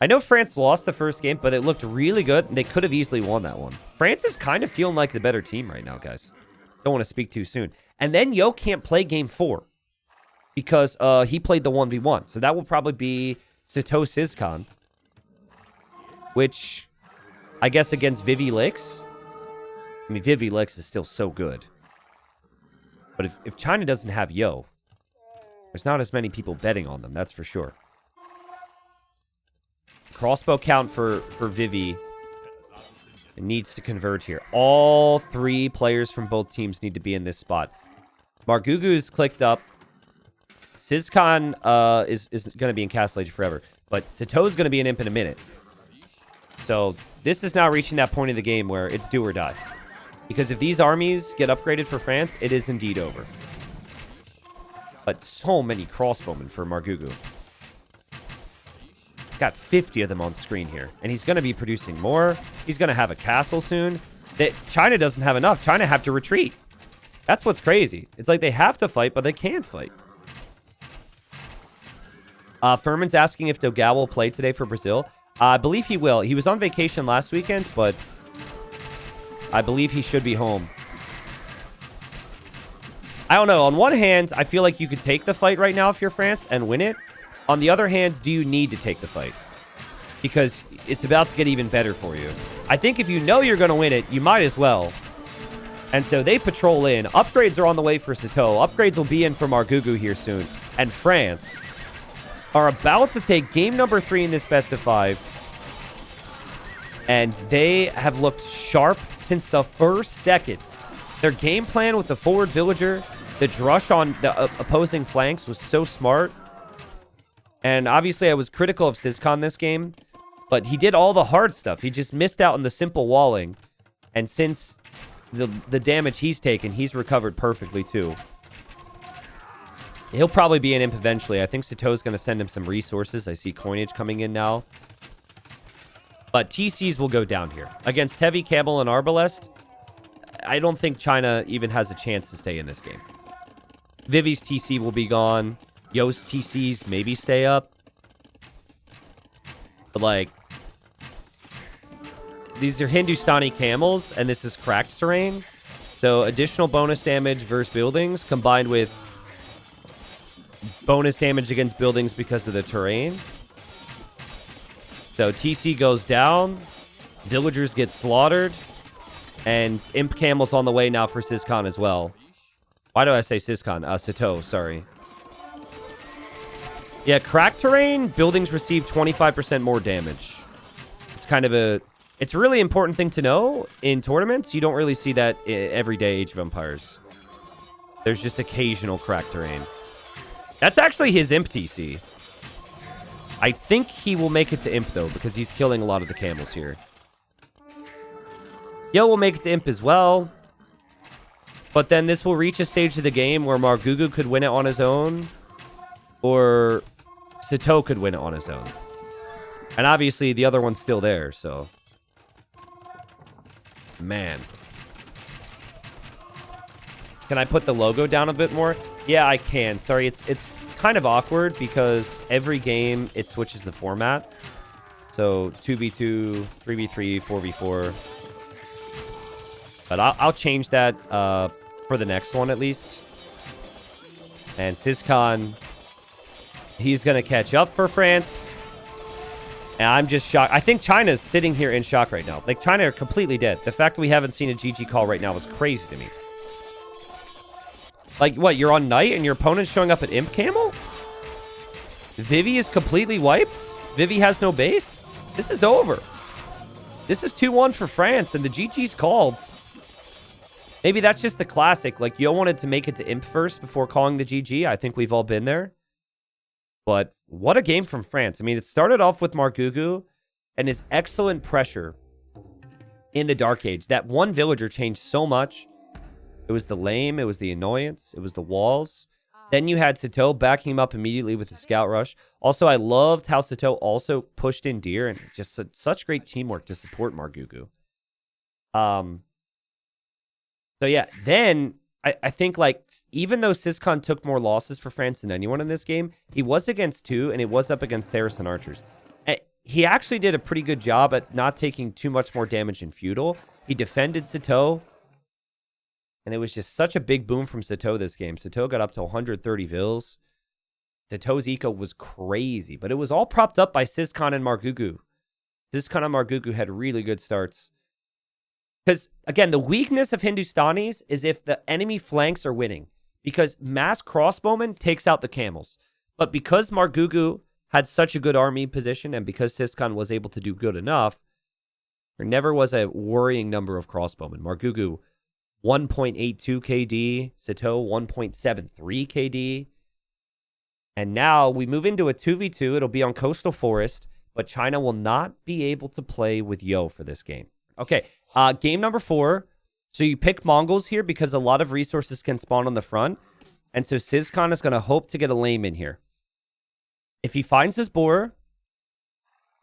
I know France lost the first game, but it looked really good. They could have easily won that one. France is kind of feeling like the better team right now, guys. Don't want to speak too soon. And then Yo can't play game 4 because he played the 1v1. So that will probably be Sito Sizkan, which I guess against Vivi Lix. I mean, Vivi Lix is still so good. But if China doesn't have Yo, There's not as many people betting on them, that's for sure. Crossbow count for Vivi. It needs to converge here. All 3 players from both teams need to be in this spot. Margugu's clicked up. Sizkan is going to be in Castle Age forever. But Sato's going to be an imp in a minute. So this is now reaching that point of the game where it's do or die. Because if these armies get upgraded for France, it is indeed over. But so many crossbowmen for Margugu. He's got 50 of them on screen here. And he's going to be producing more. He's going to have a castle soon. China doesn't have enough. China have to retreat. That's what's crazy. It's like they have to fight, but they can't fight. Furman's asking if Dogao will play today for Brazil. I believe he will. He was on vacation last weekend, but I believe he should be home. I don't know. On one hand, I feel like you could take the fight right now if you're France and win it. On the other hand, do you need to take the fight? Because it's about to get even better for you. I think if you know you're going to win it, you might as well. And so they patrol in. Upgrades are on the way for Sato. Upgrades will be in for Margugu here soon. And France are about to take game number 3 in this best of 5. And they have looked sharp since the first second. Their game plan with the forward villager, the drush on the opposing flanks was so smart. And obviously I was critical of Sizkan this game, but he did all the hard stuff. He just missed out on the simple walling. And since the damage he's taken, he's recovered perfectly too. He'll probably be an imp eventually. I think Sato's going to send him some resources. I see coinage coming in now. But TCs will go down here. Against Heavy, Camel, and Arbalest, I don't think China even has a chance to stay in this game. Vivi's TC will be gone. Yo's TCs maybe stay up. But, like, these are Hindustani camels, and this is cracked terrain. So, additional bonus damage versus buildings combined with bonus damage against buildings because of the terrain. So TC goes down. Villagers get slaughtered. And Imp Camel's on the way now for Sizkan as well. Why do I say Sizkan? Sato, sorry. Yeah, cracked terrain, buildings receive 25% more damage. It's kind of a... It's a really important thing to know in tournaments. You don't really see that every day Age of Empires. There's just occasional cracked terrain. That's actually his Imp TC. I think he will make it to Imp, though, because he's killing a lot of the camels here. Yo will make it to Imp as well. But then this will reach a stage of the game where Margugu could win it on his own. Or Sato could win it on his own. And obviously, the other one's still there, so... Man. Can I put the logo down a bit more? Yeah, I can. Sorry, it's kind of awkward because every game it switches the format. So 2v2, 3v3, 4v4. But I'll change that for the next one at least. And Sizkan, he's going to catch up for France. And I'm just shocked. I think China's sitting here in shock right now. Like, China are completely dead. The fact that we haven't seen a GG call right now is crazy to me. Like, what, you're on Knight and your opponent's showing up at Imp Camel? Vivi is completely wiped? Vivi has no base? This is over. This is 2-1 for France, and the GG's called. Maybe that's just the classic. Like, Yo wanted to make it to Imp first before calling the GG. I think we've all been there. But what a game from France. I mean, it started off with Margugu and his excellent pressure in the Dark Age. That one villager changed so much. It was the lame. It was the annoyance. It was the walls. Then you had Sato backing him up immediately with the scout rush. Also, I loved how Sato also pushed in deer and just such great teamwork to support Margugu. So yeah, then I think, like, even though Sizkan took more losses for France than anyone in this game, he was against 2, and it was up against Saracen archers. He actually did a pretty good job at not taking too much more damage in feudal. He defended Sato, and it was just such a big boom from Sato this game. Sato got up to 130 vills. Sato's eco was crazy, but it was all propped up by Sizkan and Margugu. Sizkan and Margugu had really good starts. Because, again, the weakness of Hindustanis is if the enemy flanks are winning. because mass crossbowmen takes out the camels. But because Margugu had such a good army position and because Siskan was able to do good enough, there never was a worrying number of crossbowmen. Margugu, 1.82 KD. Sito, 1.73 KD. And now we move into a 2v2. It'll be on Coastal Forest, but China will not be able to play with Yo for this game. Okay, game number 4. So you pick Mongols here because a lot of resources can spawn on the front. And so Siskan is going to hope to get a lame in here. If he finds his boar,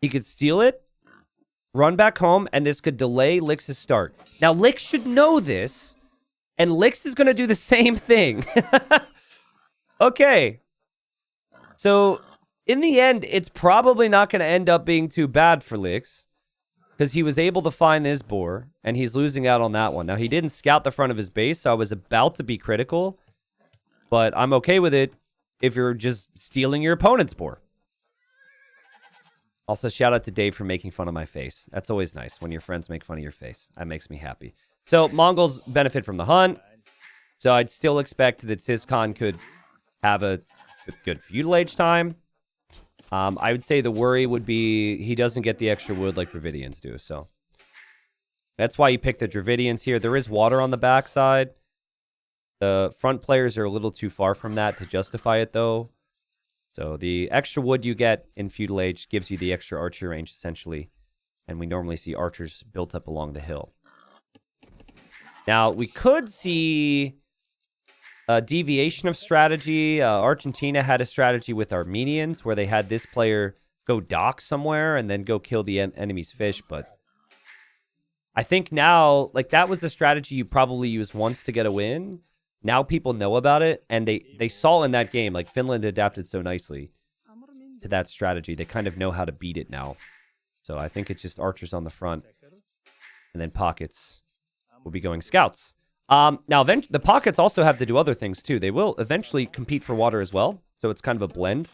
he could steal it, run back home, and this could delay Lix's start. Now, Lix should know this, and Lix is going to do the same thing. Okay. So, in the end, it's probably not going to end up being too bad for Lix, because he was able to find this boar, and he's losing out on that one. Now, he didn't scout the front of his base, so I was about to be critical, but I'm okay with it if you're just stealing your opponent's boar. Also, shout out to Dave for making fun of my face. That's always nice when your friends make fun of your face. That makes me happy. So, Mongols benefit from the hunt. So, I'd still expect that Siskan could have a good feudal age time. I would say the worry would be he doesn't get the extra wood like Dravidians do. So, that's why you pick the Dravidians here. There is water on the backside. The front players are a little too far from that to justify it, though. So the extra wood you get in Feudal Age gives you the extra archer range, essentially. And we normally see archers built up along the hill. Now, we could see a deviation of strategy. Argentina had a strategy with Armenians where they had this player go dock somewhere and then go kill the enemy's fish. But I think now, like, that was the strategy you probably used once to get a win. Now people know about it, and they saw in that game, like, Finland adapted so nicely to that strategy. They kind of know how to beat it now. So I think it's just archers on the front, and then pockets will be going scouts. Now, the pockets also have to do other things, too. They will eventually compete for water as well, so it's kind of a blend.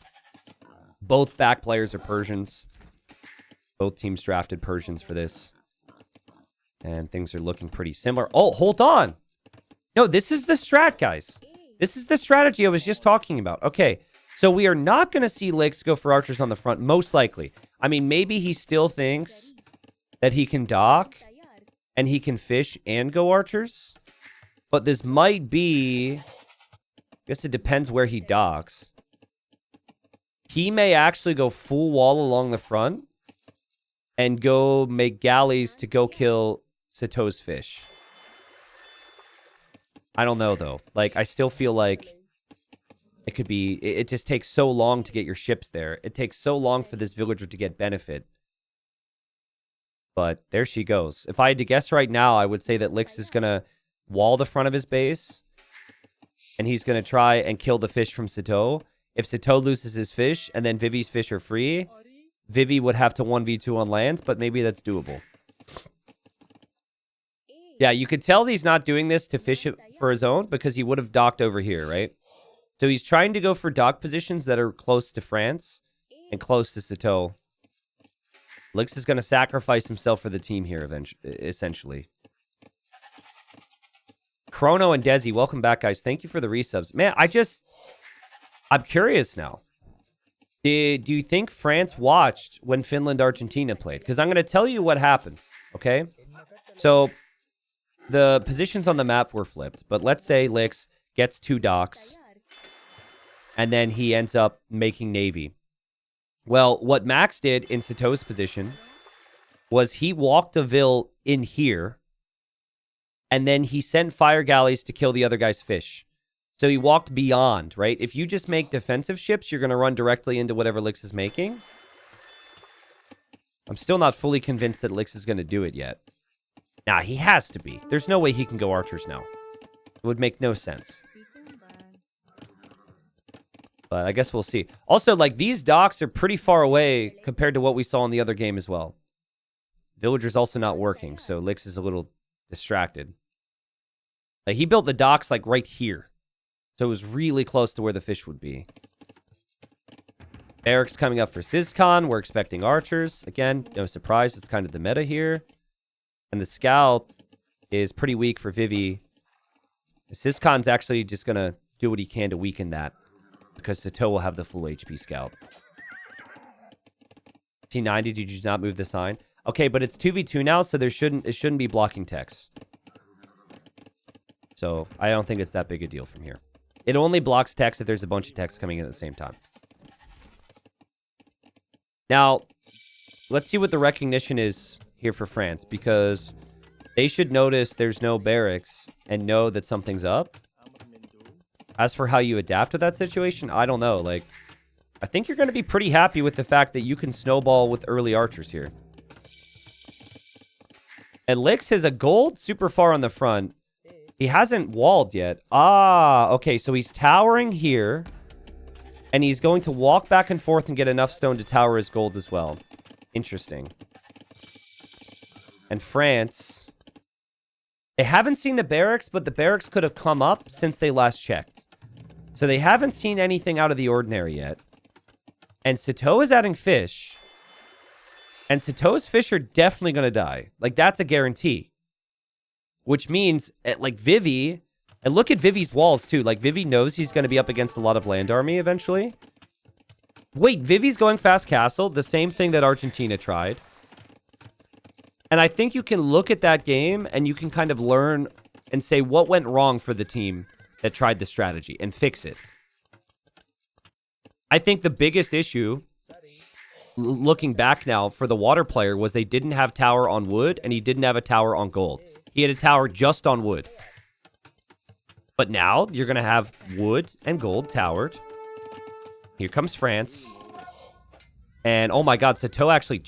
Both back players are Persians. Both teams drafted Persians for this. And things are looking pretty similar. Oh, hold on! No, this is the strat, guys. This is the strategy I was just talking about. Okay, so we are not going to see Lix go for archers on the front, most likely. I mean, maybe he still thinks that he can dock and he can fish and go archers. But this might be... I guess it depends where he docks. He may actually go full wall along the front and go make galleys to go kill Sito's fish. I don't know, though. Like, I still feel like it could be... It just takes so long to get your ships there. It takes so long for this villager to get benefit. But there she goes. If I had to guess right now, I would say that Lix is going to wall the front of his base. And he's going to try and kill the fish from Sito. If Sito loses his fish and then Vivi's fish are free, Vivi would have to 1v2 on lands, but maybe that's doable. Yeah, you could tell he's not doing this to fish it for his own because he would have docked over here, right? So he's trying to go for dock positions that are close to France and close to Sito. Lix is going to sacrifice himself for the team here, essentially. Chrono and Desi, welcome back, guys. Thank you for the resubs. Man, I'm curious now. Do you think France watched when Finland-Argentina played? Because I'm going to tell you what happened, okay? So... the positions on the map were flipped, but let's say Lix gets 2 docks, and then he ends up making navy. Well, what Max did in Sito's position was he walked a vill in here, and then he sent fire galleys to kill the other guy's fish. So he walked beyond, right? If you just make defensive ships, you're going to run directly into whatever Lix is making. I'm still not fully convinced that Lix is going to do it yet. Nah, he has to be. There's no way he can go archers now. It would make no sense. But I guess we'll see. Also, like, these docks are pretty far away compared to what we saw in the other game as well. Villager's also not working, so Lix is a little distracted. Like, he built the docks, like, right here. So it was really close to where the fish would be. Eric's coming up for Siskan. We're expecting archers. Again, no surprise. It's kind of the meta here. And the scout is pretty weak for Vivi. Siskan's actually just going to do what he can to weaken that. Because Sato will have the full HP scout. T90, did you not move the sign? Okay, but it's 2v2 now, so it shouldn't be blocking text. So I don't think it's that big a deal from here. It only blocks text if there's a bunch of text coming in at the same time. Now, let's see what the recognition is here for France, because they should notice there's no barracks and know that something's up. As for how you adapt to that situation, I don't know. Like, I think you're going to be pretty happy with the fact that you can snowball with early archers here. And Lix has a gold super far on the front. He hasn't walled yet. Ah, okay, so he's towering here. And he's going to walk back and forth and get enough stone to tower his gold as well. Interesting. And France... They haven't seen the barracks, but the barracks could have come up since they last checked. So they haven't seen anything out of the ordinary yet. And Sato is adding fish. And Sato's fish are definitely going to die. Like, that's a guarantee. Which means, like, Vivi... And look at Vivi's walls, too. Like, Vivi knows he's going to be up against a lot of land army eventually. Wait, Vivi's going fast castle. The same thing that Argentina tried. And I think you can look at that game and you can kind of learn and say what went wrong for the team that tried the strategy and fix it. I think the biggest issue, looking back now, for the water player was they didn't have tower on wood and he didn't have a tower on gold. He had a tower just on wood. But now you're going to have wood and gold towered. Here comes France. And oh my god, Sato actually...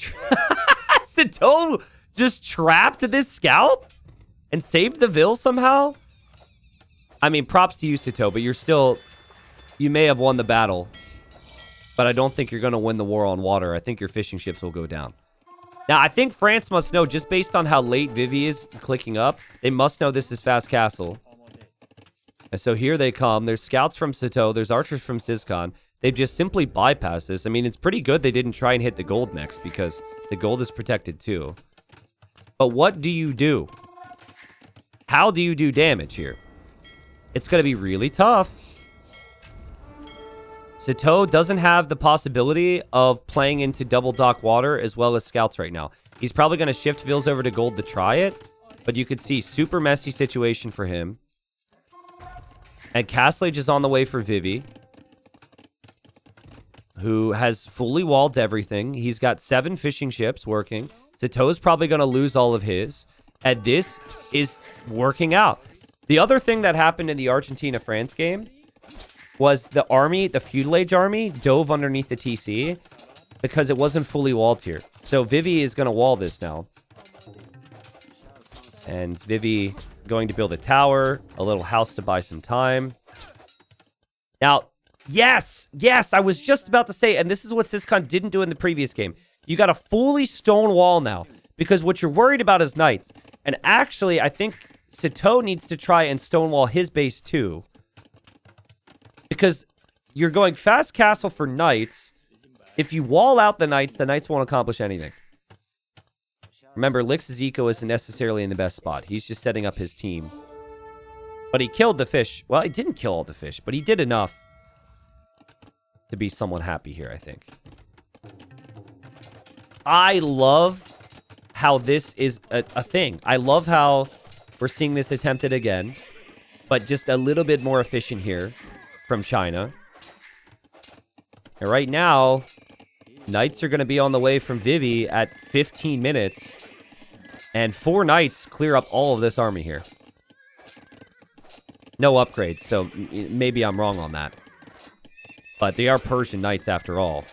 Sato... just trapped this scout and saved the Ville somehow? I mean, props to you, Sato, but you're still... You may have won the battle. But I don't think you're going to win the war on water. I think your fishing ships will go down. Now, I think France must know, just based on how late Vivi is clicking up, they must know this is fast castle. And so here they come. There's scouts from Sato. There's archers from Siscon. They've just simply bypassed this. I mean, it's pretty good they didn't try and hit the gold next, because the gold is protected too. But what do you do? How do you do damage here? It's going to be really tough. Sato doesn't have the possibility of playing into double dock water as well as scouts right now. He's probably going to shift Vills over to gold to try it. But you could see super messy situation for him. And Castlage is on the way for Vivi, who has fully walled everything. He's got 7 fishing ships working. Sato's probably going to lose all of his. And this is working out. The other thing that happened in the Argentina-France game was the army, the feudal age army, dove underneath the TC because it wasn't fully walled here. So Vivi is going to wall this now. And Vivi going to build a tower, a little house to buy some time. Now, yes, I was just about to say, and this is what Siscon didn't do in the previous game. You got a fully stone wall now, because what you're worried about is knights. And actually, I think Sato needs to try and stonewall his base too. Because you're going fast castle for knights. If you wall out the knights won't accomplish anything. Remember, Lix's eco isn't necessarily in the best spot. He's just setting up his team. But he killed the fish. Well, he didn't kill all the fish, but he did enough to be somewhat happy here, I think. I love how this is a thing. I love how we're seeing this attempted again, but just a little bit more efficient here from China. And right now, knights are going to be on the way from Vivi at 15 minutes, and 4 knights clear up all of this army here. No upgrades, so maybe I'm wrong on that. But they are Persian knights after all.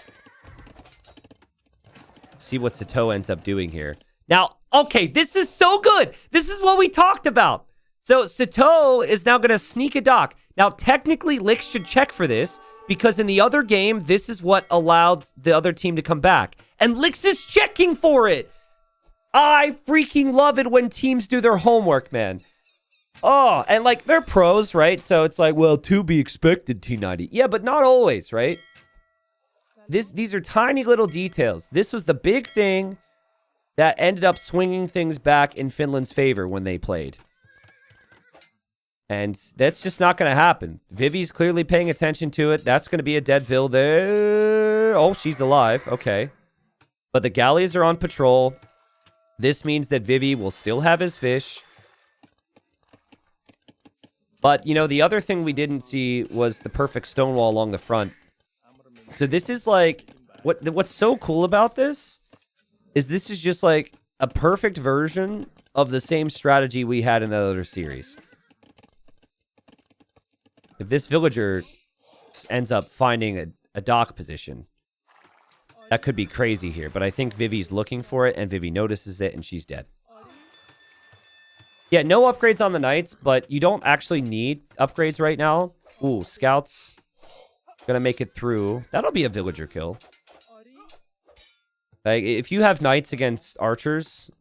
See what Sato ends up doing here. Now, okay, this is so good. This is what we talked about. So Sato is now going to sneak a dock. Now, technically, Lix should check for this, because in the other game, this is what allowed the other team to come back. And Lix is checking for it. I freaking love it when teams do their homework, man. Oh, and like, they're pros, right? So it's like, well, to be expected, T90. Yeah, but not always, right? These are tiny little details. This was the big thing that ended up swinging things back in Finland's favor when they played. And that's just not going to happen. Vivi's clearly paying attention to it. That's going to be a dead Vil there. Oh, she's alive. Okay. But the galleys are on patrol. This means that Vivi will still have his fish. But, you know, the other thing we didn't see was the perfect stonewall along the front. So this is like... What's so cool about this is just like a perfect version of the same strategy we had in the other series. If this villager ends up finding a dock position, that could be crazy here. But I think Vivi's looking for it, and Vivi notices it, and she's dead. Yeah, no upgrades on the knights, but you don't actually need upgrades right now. Ooh, scouts. Gonna make it through. That'll be a villager kill. Like, if you have knights against archers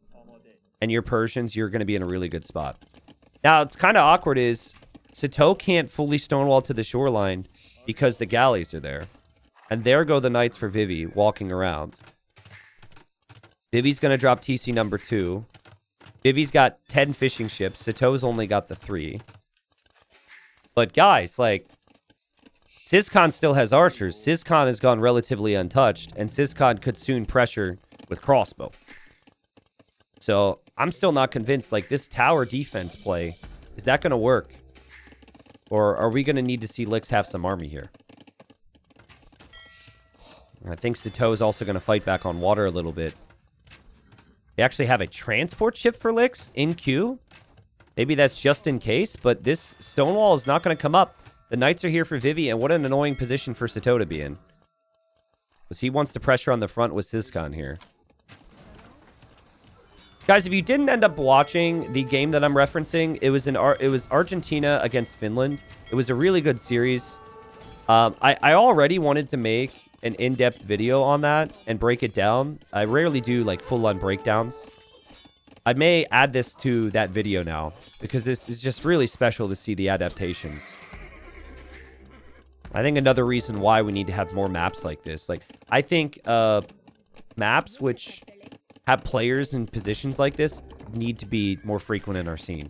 and you're Persians, you're gonna be in a really good spot. Now, it's kind of awkward is... Sito can't fully stonewall to the shoreline because the galleys are there. And there go the knights for Vivi walking around. Vivi's going to drop TC number 2. Vivi's got 10 fishing ships. Sito's only got the 3. But guys, like, Siscon still has archers. Siscon has gone relatively untouched. And Siscon could soon pressure with crossbow. So I'm still not convinced, like, this tower defense play, is that going to work? Or are we going to need to see Lix have some army here? I think Sito is also going to fight back on water a little bit. They actually have a transport ship for Lix in queue. Maybe that's just in case, but this stonewall is not going to come up. The knights are here for Vivi, and what an annoying position for Sito to be in. Because he wants to pressure on the front with Siscon here. Guys, if you didn't end up watching the game that I'm referencing, it was Argentina against Finland. It was a really good series. I already wanted to make an in-depth video on that and break it down. I rarely do like full-on breakdowns. I may add this to that video now because this is just really special to see the adaptations. I think another reason why we need to have more maps like this. Like, I think maps which have players in positions like this need to be more frequent in our scene.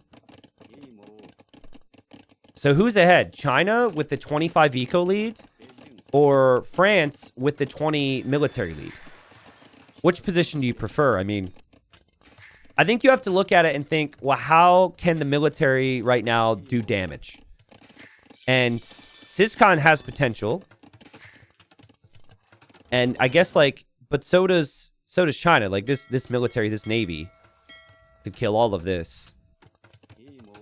So who's ahead? China with the 25 eco lead or France with the 20 military lead? Which position do you prefer? I mean, I think you have to look at it and think, well, how can the military right now do damage? And Siscon has potential. And I guess, like, but so does China. Like, this military, this navy could kill all of this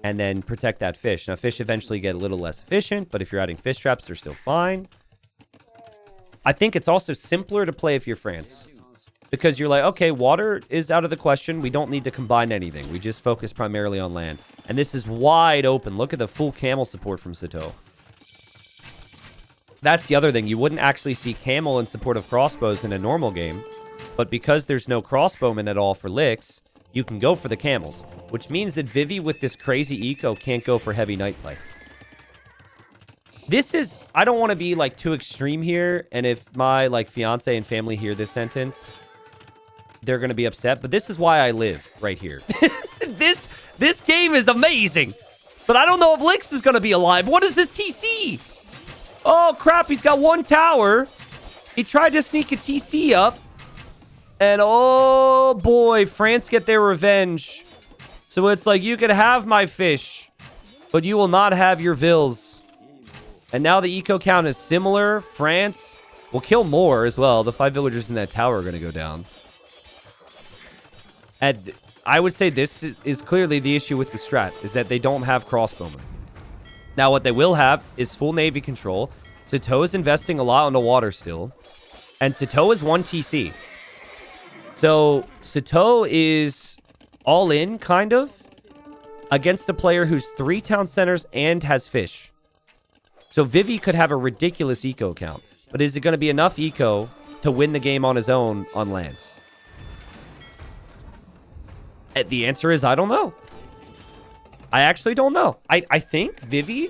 and then protect that fish. Now, fish eventually get a little less efficient, but if you're adding fish traps, they're still fine. I think it's also simpler to play if you're France because you're like, okay, water is out of the question. We don't need to combine anything. We just focus primarily on land. And this is wide open. Look at the full camel support from Sito. That's the other thing. You wouldn't actually see camel in support of crossbows in a normal game. But because there's no crossbowmen at all for Lix, you can go for the camels. Which means that Vivi with this crazy eco can't go for heavy knight play. This is... I don't want to be, like, too extreme here. And if my, like, fiance and family hear this sentence, they're going to be upset. But this is why I live right here. This game is amazing. But I don't know if Lix is going to be alive. What is this TC? Oh, crap. He's got one tower. He tried to sneak a TC up. And, oh, boy, France get their revenge. So it's like, you can have my fish, but you will not have your Vils. And now the eco count is similar. France will kill more as well. The 5 villagers in that tower are going to go down. And I would say this is clearly the issue with the strat, is that they don't have crossbowmen. Now, what they will have is full navy control. Sito is investing a lot on the water still. And Sito is 1 TC. So, Sito is all in, kind of, against a player who's 3 town centers and has fish. So, Vivi could have a ridiculous eco count. But is it going to be enough eco to win the game on his own on land? And the answer is, I don't know. I actually don't know. I think Vivi,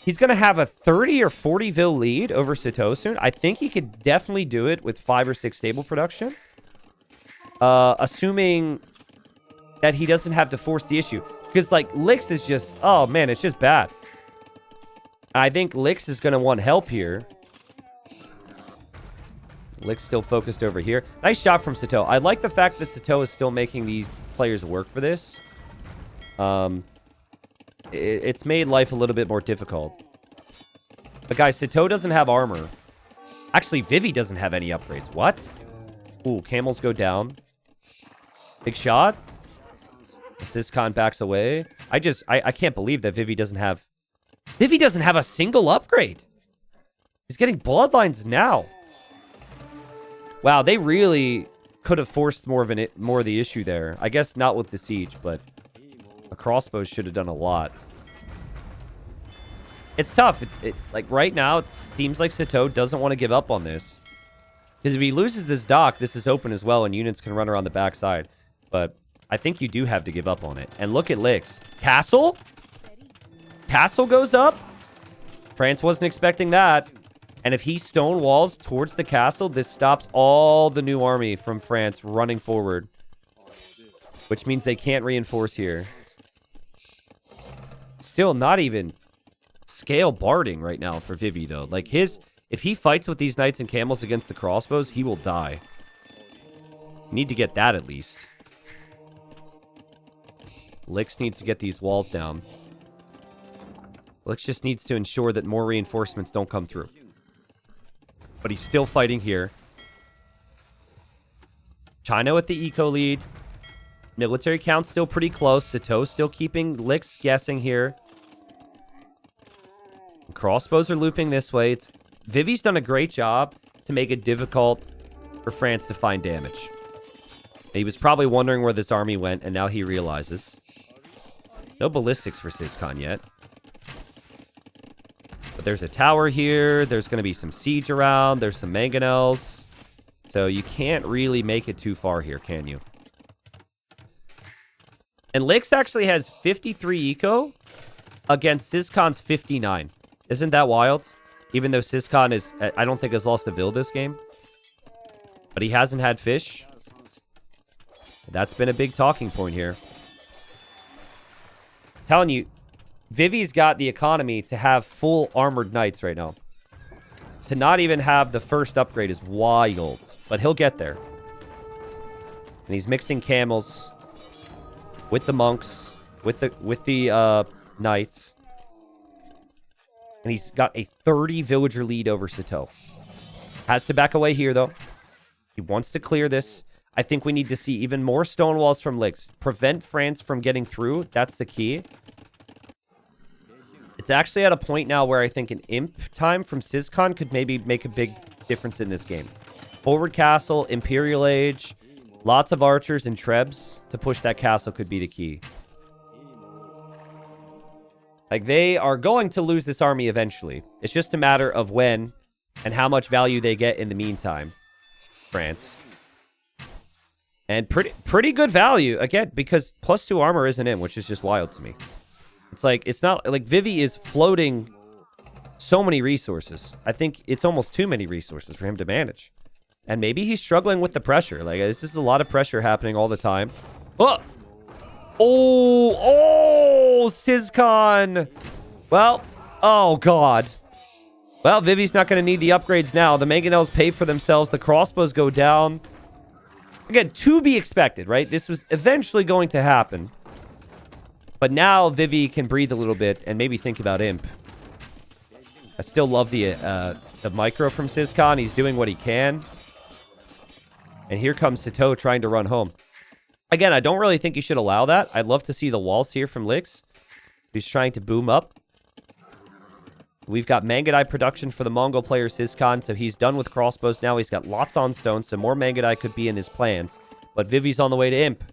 he's going to have a 30 or 40 Vil lead over Sito soon. I think he could definitely do it with 5 or 6 stable production. Assuming that he doesn't have to force the issue. Because, like, Lix is just... Oh, man, it's just bad. I think Lix is going to want help here. Lix still focused over here. Nice shot from Sato. I like the fact that Sato is still making these players work for this. It's made life a little bit more difficult. But, guys, Sato doesn't have armor. Actually, Vivi doesn't have any upgrades. What? Ooh, camels go down. Big shot. Syscon backs away. I can't believe that Vivi doesn't have... Vivi doesn't have a single upgrade. He's getting bloodlines now. Wow, they really could have forced more of the issue there. I guess not with the siege, but a crossbow should have done a lot. It's tough. Like right now, it seems like Sato doesn't want to give up on this. Because if he loses this dock, this is open as well, and units can run around the backside. But I think you do have to give up on it. And look at Lix. Castle? Castle goes up? France wasn't expecting that. And if he stonewalls towards the castle, this stops all the new army from France running forward. Which means they can't reinforce here. Still not even scale barding right now for Vivi, though. Like, if he fights with these knights and camels against the crossbows, he will die. Need to get that at least. Lix needs to get these walls down. Lix just needs to ensure that more reinforcements don't come through. But he's still fighting here. China with the eco lead. Military count's still pretty close. Sato still keeping Lix guessing here. Crossbows are looping this way. Vivi's done a great job to make it difficult for France to find damage. He was probably wondering where this army went, and now he realizes. No ballistics for Syscon yet. But there's a tower here. There's going to be some siege around. There's some mangonels. So you can't really make it too far here, can you? And Lix actually has 53 eco against Syscon's 59. Isn't that wild? Even though Syscon is... I don't think has lost a Vil this game. But he hasn't had fish. That's been a big talking point here. I'm telling you, Vivi's got the economy to have full armored knights right now. To not even have the first upgrade is wild. But he'll get there. And he's mixing camels with the monks, with the knights. And he's got a 30 villager lead over Sato. Has to back away here, though. He wants to clear this. I think we need to see even more stone walls from Lix. Prevent France from getting through. That's the key. It's actually at a point now where I think an imp time from Syscon could maybe make a big difference in this game. Forward castle, Imperial Age, lots of archers and trebs to push that castle could be the key. Like, they are going to lose this army eventually. It's just a matter of when and how much value they get in the meantime. France. And pretty good value, again, because +2 armor isn't in, which is just wild to me. It's like, it's not, like, Vivi is floating so many resources. I think it's almost too many resources for him to manage. And maybe he's struggling with the pressure. Like, this is a lot of pressure happening all the time. Oh! Oh, Syscon. Well, oh, God. Well, Vivi's not going to need the upgrades now. The mangonels pay for themselves. The crossbows go down. Again, to be expected, right? This was eventually going to happen. But now Vivi can breathe a little bit and maybe think about Imp. I still love the micro from Syscon. He's doing what he can. And here comes Sato trying to run home. Again, I don't really think you should allow that. I'd love to see the walls here from Lix. He's trying to boom up. We've got Mangadai production for the Mongol player Syscon, so he's done with crossbows now. He's got lots on stone, so more Mangadai could be in his plans. But Vivi's on the way to Imp.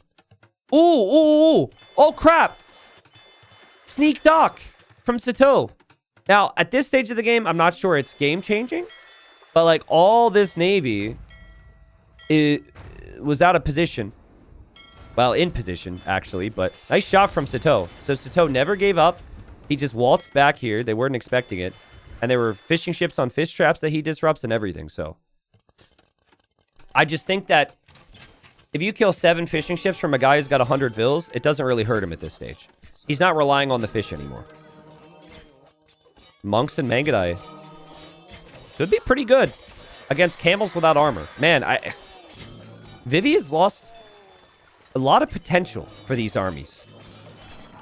Ooh, ooh, ooh. Oh, crap. Sneak dock from Sato. Now, at this stage of the game, I'm not sure it's game-changing. But, like, all this navy was out of position. Well, in position, actually. But nice shot from Sato. So Sato never gave up. He just waltzed back here. They weren't expecting it. And there were fishing ships on fish traps that he disrupts and everything. So I just think that if you kill 7 fishing ships from a guy who's got 100 vills, it doesn't really hurt him at this stage. He's not relying on the fish anymore. Monks and Mangudai could be pretty good against camels without armor. Man, Vivi has lost a lot of potential for these armies.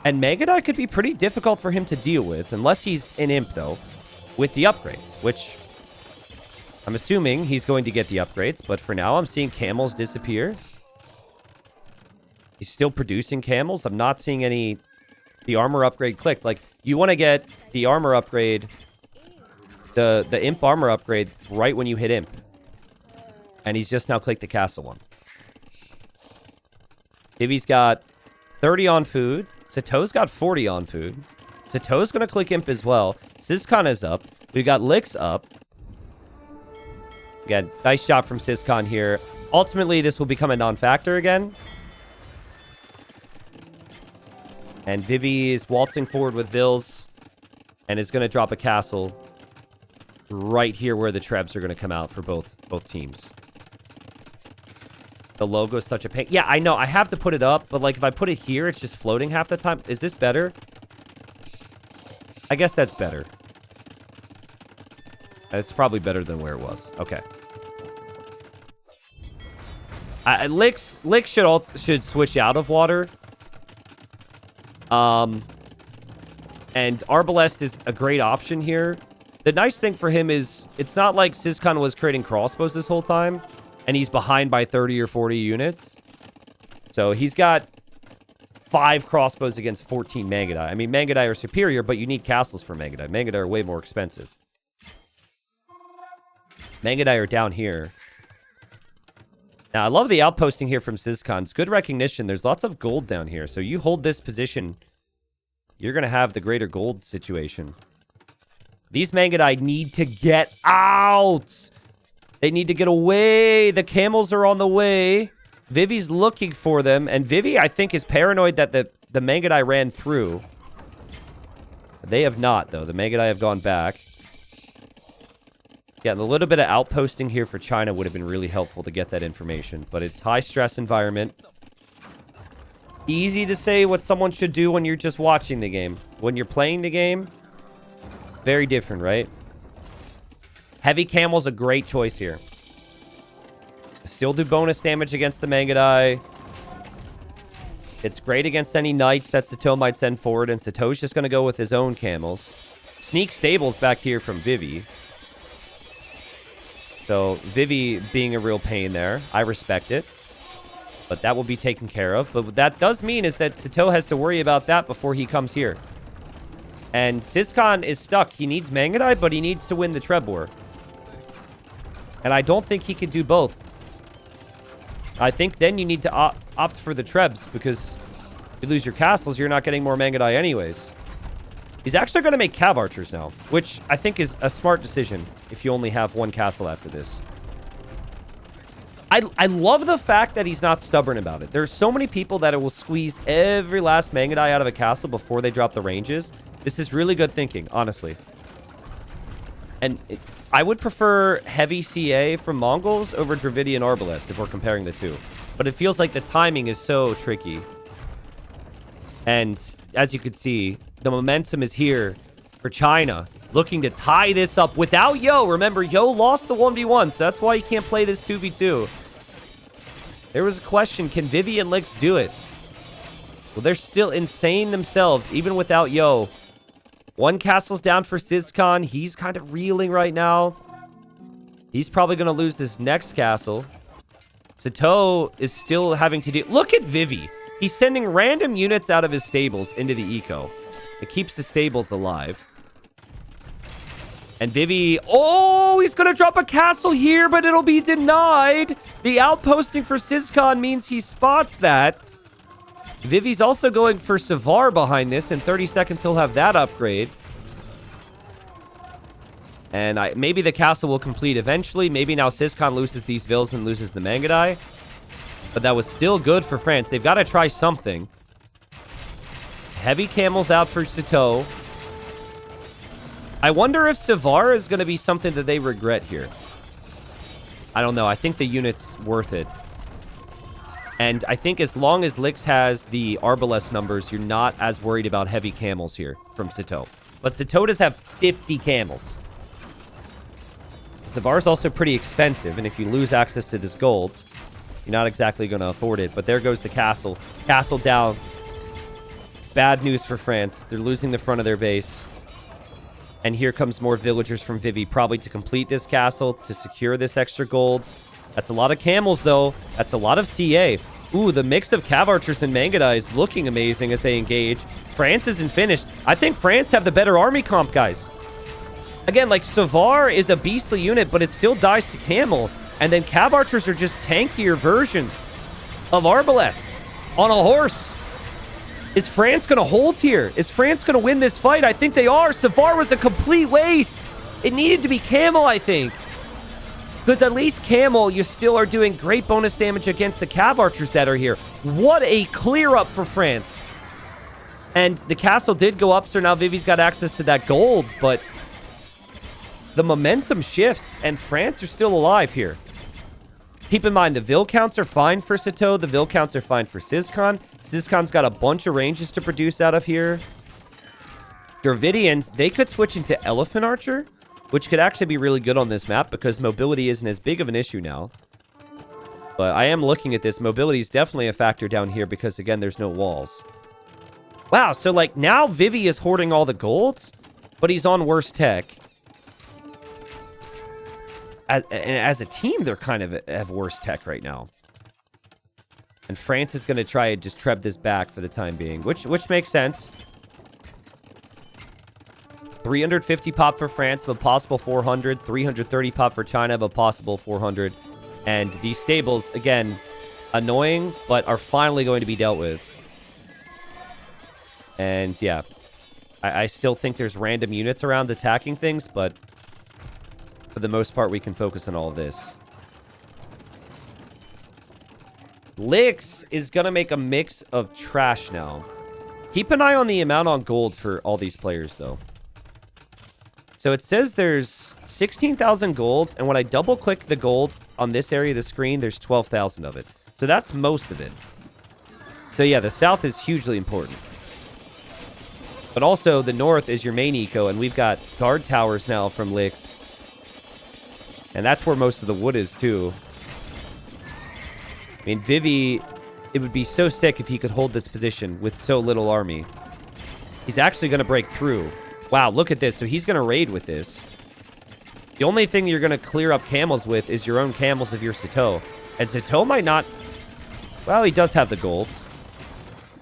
And Mangudai could be pretty difficult for him to deal with, unless he's an imp, though, with the upgrades, which I'm assuming he's going to get the upgrades, but for now I'm seeing camels disappear. He's still producing camels. I'm not seeing the armor upgrade clicked. Like, you want to get the armor upgrade, the imp armor upgrade right when you hit imp. And he's just now clicked the castle one. Vivi's got 30 on food. Sato's got 40 on food. Sato's going to click imp as well. Siscon is up. We've got Lix up. Again, nice shot from Siscon here. Ultimately, this will become a non-factor again. And Vivi is waltzing forward with Vils and is going to drop a castle right here where the Trebs are going to come out for both teams. The logo is such a pain. Yeah, I know. I have to put it up, but like if I put it here, it's just floating half the time. Is this better? I guess that's better. It's probably better than where it was. Okay. Lix should switch out of water. And Arbalest is a great option here. The nice thing for him is it's not like Siscon was creating crossbows this whole time, and he's behind by 30 or 40 units. So he's got 5 crossbows against 14 Mangudai. I mean, Mangudai are superior, but you need castles for Mangudai. Mangudai are way more expensive. Mangudai are down here. Now, I love the outposting here from Siscon. It's good recognition. There's lots of gold down here. So you hold this position, you're going to have the greater gold situation. These Mangudai need to get out. They need to get away. The camels are on the way. Vivi's looking for them. And Vivi, I think, is paranoid that the Mangudai ran through. They have not, though. The Mangudai have gone back. Yeah, and a little bit of outposting here for China would have been really helpful to get that information. But it's high-stress environment. Easy to say what someone should do when you're just watching the game. When you're playing the game, very different, right? Heavy Camel's a great choice here. Still do bonus damage against the Mangudai. It's great against any knights that Sato might send forward, and Sato's just going to go with his own camels. Sneak stables back here from Vivi. So, Vivi being a real pain there. I respect it. But that will be taken care of. But what that does mean is that Sato has to worry about that before he comes here. And Siscon is stuck. He needs Mangudai, but he needs to win the Treb War. And I don't think he can do both. I think then you need to opt for the Trebs, because if you lose your castles, you're not getting more Mangudai anyways. He's actually going to make Cav Archers now, which I think is a smart decision if you only have one castle after this. I love the fact that he's not stubborn about it. There's so many people that it will squeeze every last Mangudai out of a castle before they drop the ranges. This is really good thinking, honestly. And I would prefer heavy CA from Mongols over Dravidian Arbalest if we're comparing the two. But it feels like the timing is so tricky. And as you can see, the momentum is here for China, looking to tie this up without Yo. Remember, Yo lost the 1v1, so that's why he can't play this 2v2. There was a question, can Vivi and Lix do it? Well, they're still insane themselves, even without Yo. One castle's down for Siscon. He's kind of reeling right now. He's probably going to lose this next castle. Sato is still having to do... Look at Vivi. He's sending random units out of his stables into the eco. It keeps the stables alive. And Vivi... Oh, he's going to drop a castle here, but it'll be denied. The outposting for Siscon means he spots that. Vivi's also going for Savar behind this. In 30 seconds, he'll have that upgrade. And maybe the castle will complete eventually. Maybe now Siscon loses these Vils and loses the Mangudai. But that was still good for France. They've got to try something. Heavy camels out for Sato. I wonder if Savar is going to be something that they regret here. I don't know. I think the unit's worth it. And I think as long as Lix has the Arbalest numbers, you're not as worried about heavy camels here from Sito. But Sito does have 50 camels. Savar's also pretty expensive, and if you lose access to this gold, you're not exactly going to afford it. But there goes the castle. Castle down. Bad news for France. They're losing the front of their base. And here comes more villagers from Vivi, probably to complete this castle, to secure this extra gold. That's a lot of camels, though. That's a lot of CA. Ooh, the mix of Cav Archers and Mangudai is looking amazing as they engage. France isn't finished. I think France have the better army comp, guys. Again, like, Savar is a beastly unit, but it still dies to camel. And then Cav Archers are just tankier versions of Arbalest on a horse. Is France going to hold here? Is France going to win this fight? I think they are. Savar was a complete waste. It needed to be camel, I think. Because at least camel, you still are doing great bonus damage against the Cav Archers that are here. What a clear up for France. And the castle did go up, so now Vivi's got access to that gold, but the momentum shifts, and France are still alive here. Keep in mind, the Vil counts are fine for Sito. The Vil counts are fine for Sizkan. Sizkan's got a bunch of ranges to produce out of here. Dravidians, they could switch into Elephant Archer, which could actually be really good on this map because mobility isn't as big of an issue now. But I am looking at this. Mobility is definitely a factor down here because, again, there's no walls. Wow, so, like, now Vivi is hoarding all the golds, but he's on worse tech. As a team, they're kind of have worse tech right now. And France is going to try and just treb this back for the time being, which makes sense. 350 pop for France of a possible 400. 330 pop for China of a possible 400. And these stables, again, annoying, but are finally going to be dealt with. And, yeah. I still think there's random units around attacking things, but for the most part, we can focus on all of this. Lix is going to make a mix of trash now. Keep an eye on the amount on gold for all these players, though. So it says there's 16,000 gold, and when I double-click the gold on this area of the screen, there's 12,000 of it. So that's most of it. So yeah, the south is hugely important. But also, the north is your main eco, and we've got guard towers now from Lix. And that's where most of the wood is, too. I mean, Vivi, it would be so sick if he could hold this position with so little army. He's actually going to break through. Wow, look at this. So he's going to raid with this. The only thing you're going to clear up camels with is your own camels of your Sito. And Sito might not... Well, he does have the gold.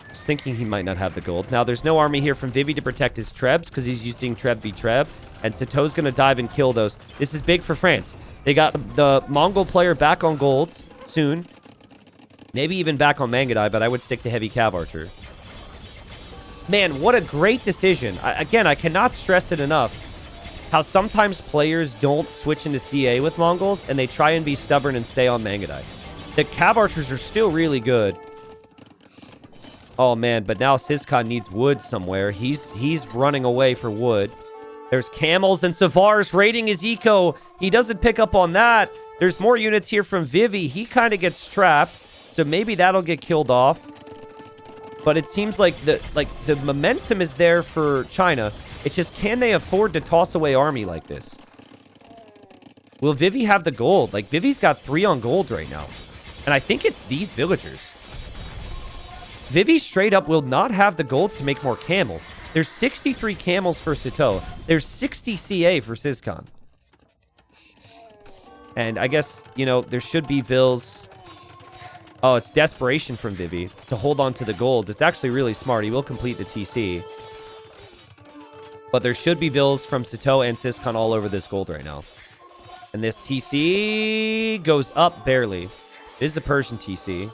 I was thinking he might not have the gold. Now, there's no army here from Vivi to protect his Trebs because he's using Treb v Treb. And Sito's going to dive and kill those. This is big for France. They got the Mongol player back on gold soon. Maybe even back on Mangudai, but I would stick to Heavy Cav Archer. Man, what a great decision. Again, I cannot stress it enough. How sometimes players don't switch into CA with Mongols, and they try and be stubborn and stay on Mangudai. The Cav Archers are still really good. Oh, man, but now Sizkan needs wood somewhere. He's running away for wood. There's camels, and Savar's raiding his eco. He doesn't pick up on that. There's more units here from Vivi. He kind of gets trapped. So maybe that'll get killed off. But it seems like the momentum is there for China. It's just, can they afford to toss away army like this? Will Vivi have the gold? Like, Vivi's got 3 on gold right now. And I think it's these villagers. Vivi straight up will not have the gold to make more camels. There's 63 camels for Sito. There's 60 CA for Sizkan. And I guess, you know, there should be Vils. Oh, it's desperation from Vivi to hold on to the gold. It's actually really smart. He will complete the TC. But there should be Vils from Sito and Sizkan all over this gold right now. And this TC goes up barely. This is a Persian TC.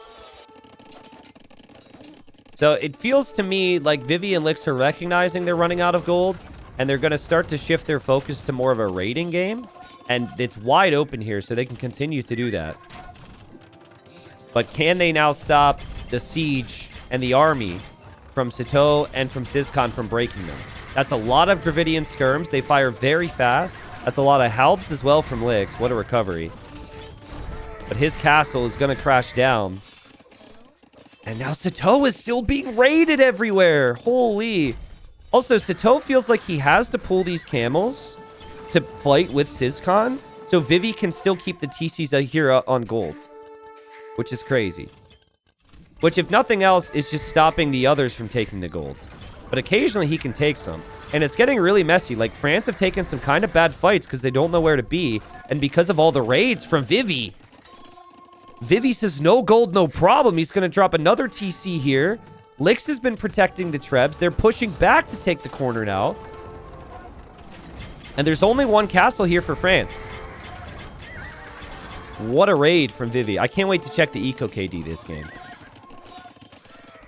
So it feels to me like Vivi and Lix are recognizing they're running out of gold. And they're going to start to shift their focus to more of a raiding game. And it's wide open here, so they can continue to do that. But can they now stop the siege and the army from Sito and from Sizkan from breaking them? That's a lot of Dravidian skirms. They fire very fast. That's a lot of halbs as well from Lix. What a recovery. But his castle is going to crash down. And now Sato is still being raided everywhere. Holy. Also, Sato feels like he has to pull these camels to fight with Sizcon, so Vivi can still keep the TCs here on gold, which is crazy. Which, if nothing else, is just stopping the others from taking the gold. But occasionally he can take some. And it's getting really messy. Like, France have taken some kind of bad fights because they don't know where to be. And because of all the raids from Vivi. Vivi says no gold, no problem. He's going to drop another TC here. Lix has been protecting the Trebs. They're pushing back to take the corner now. And there's only one castle here for France. What a raid from Vivi. I can't wait to check the Eco KD this game.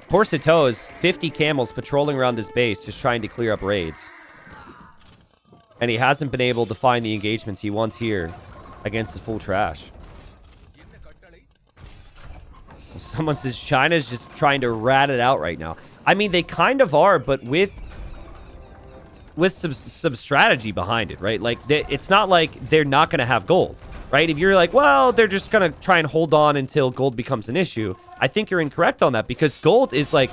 Poor Sato is 50 camels patrolling around his base just trying to clear up raids. And he hasn't been able to find the engagements he wants here against the full trash. Someone says China's just trying to rat it out right now. I mean, they kind of are, but with some strategy behind it, right? Like, it's not like they're not going to have gold, right? If you're like, well, they're just going to try and hold on until gold becomes an issue, I think you're incorrect on that, because gold is like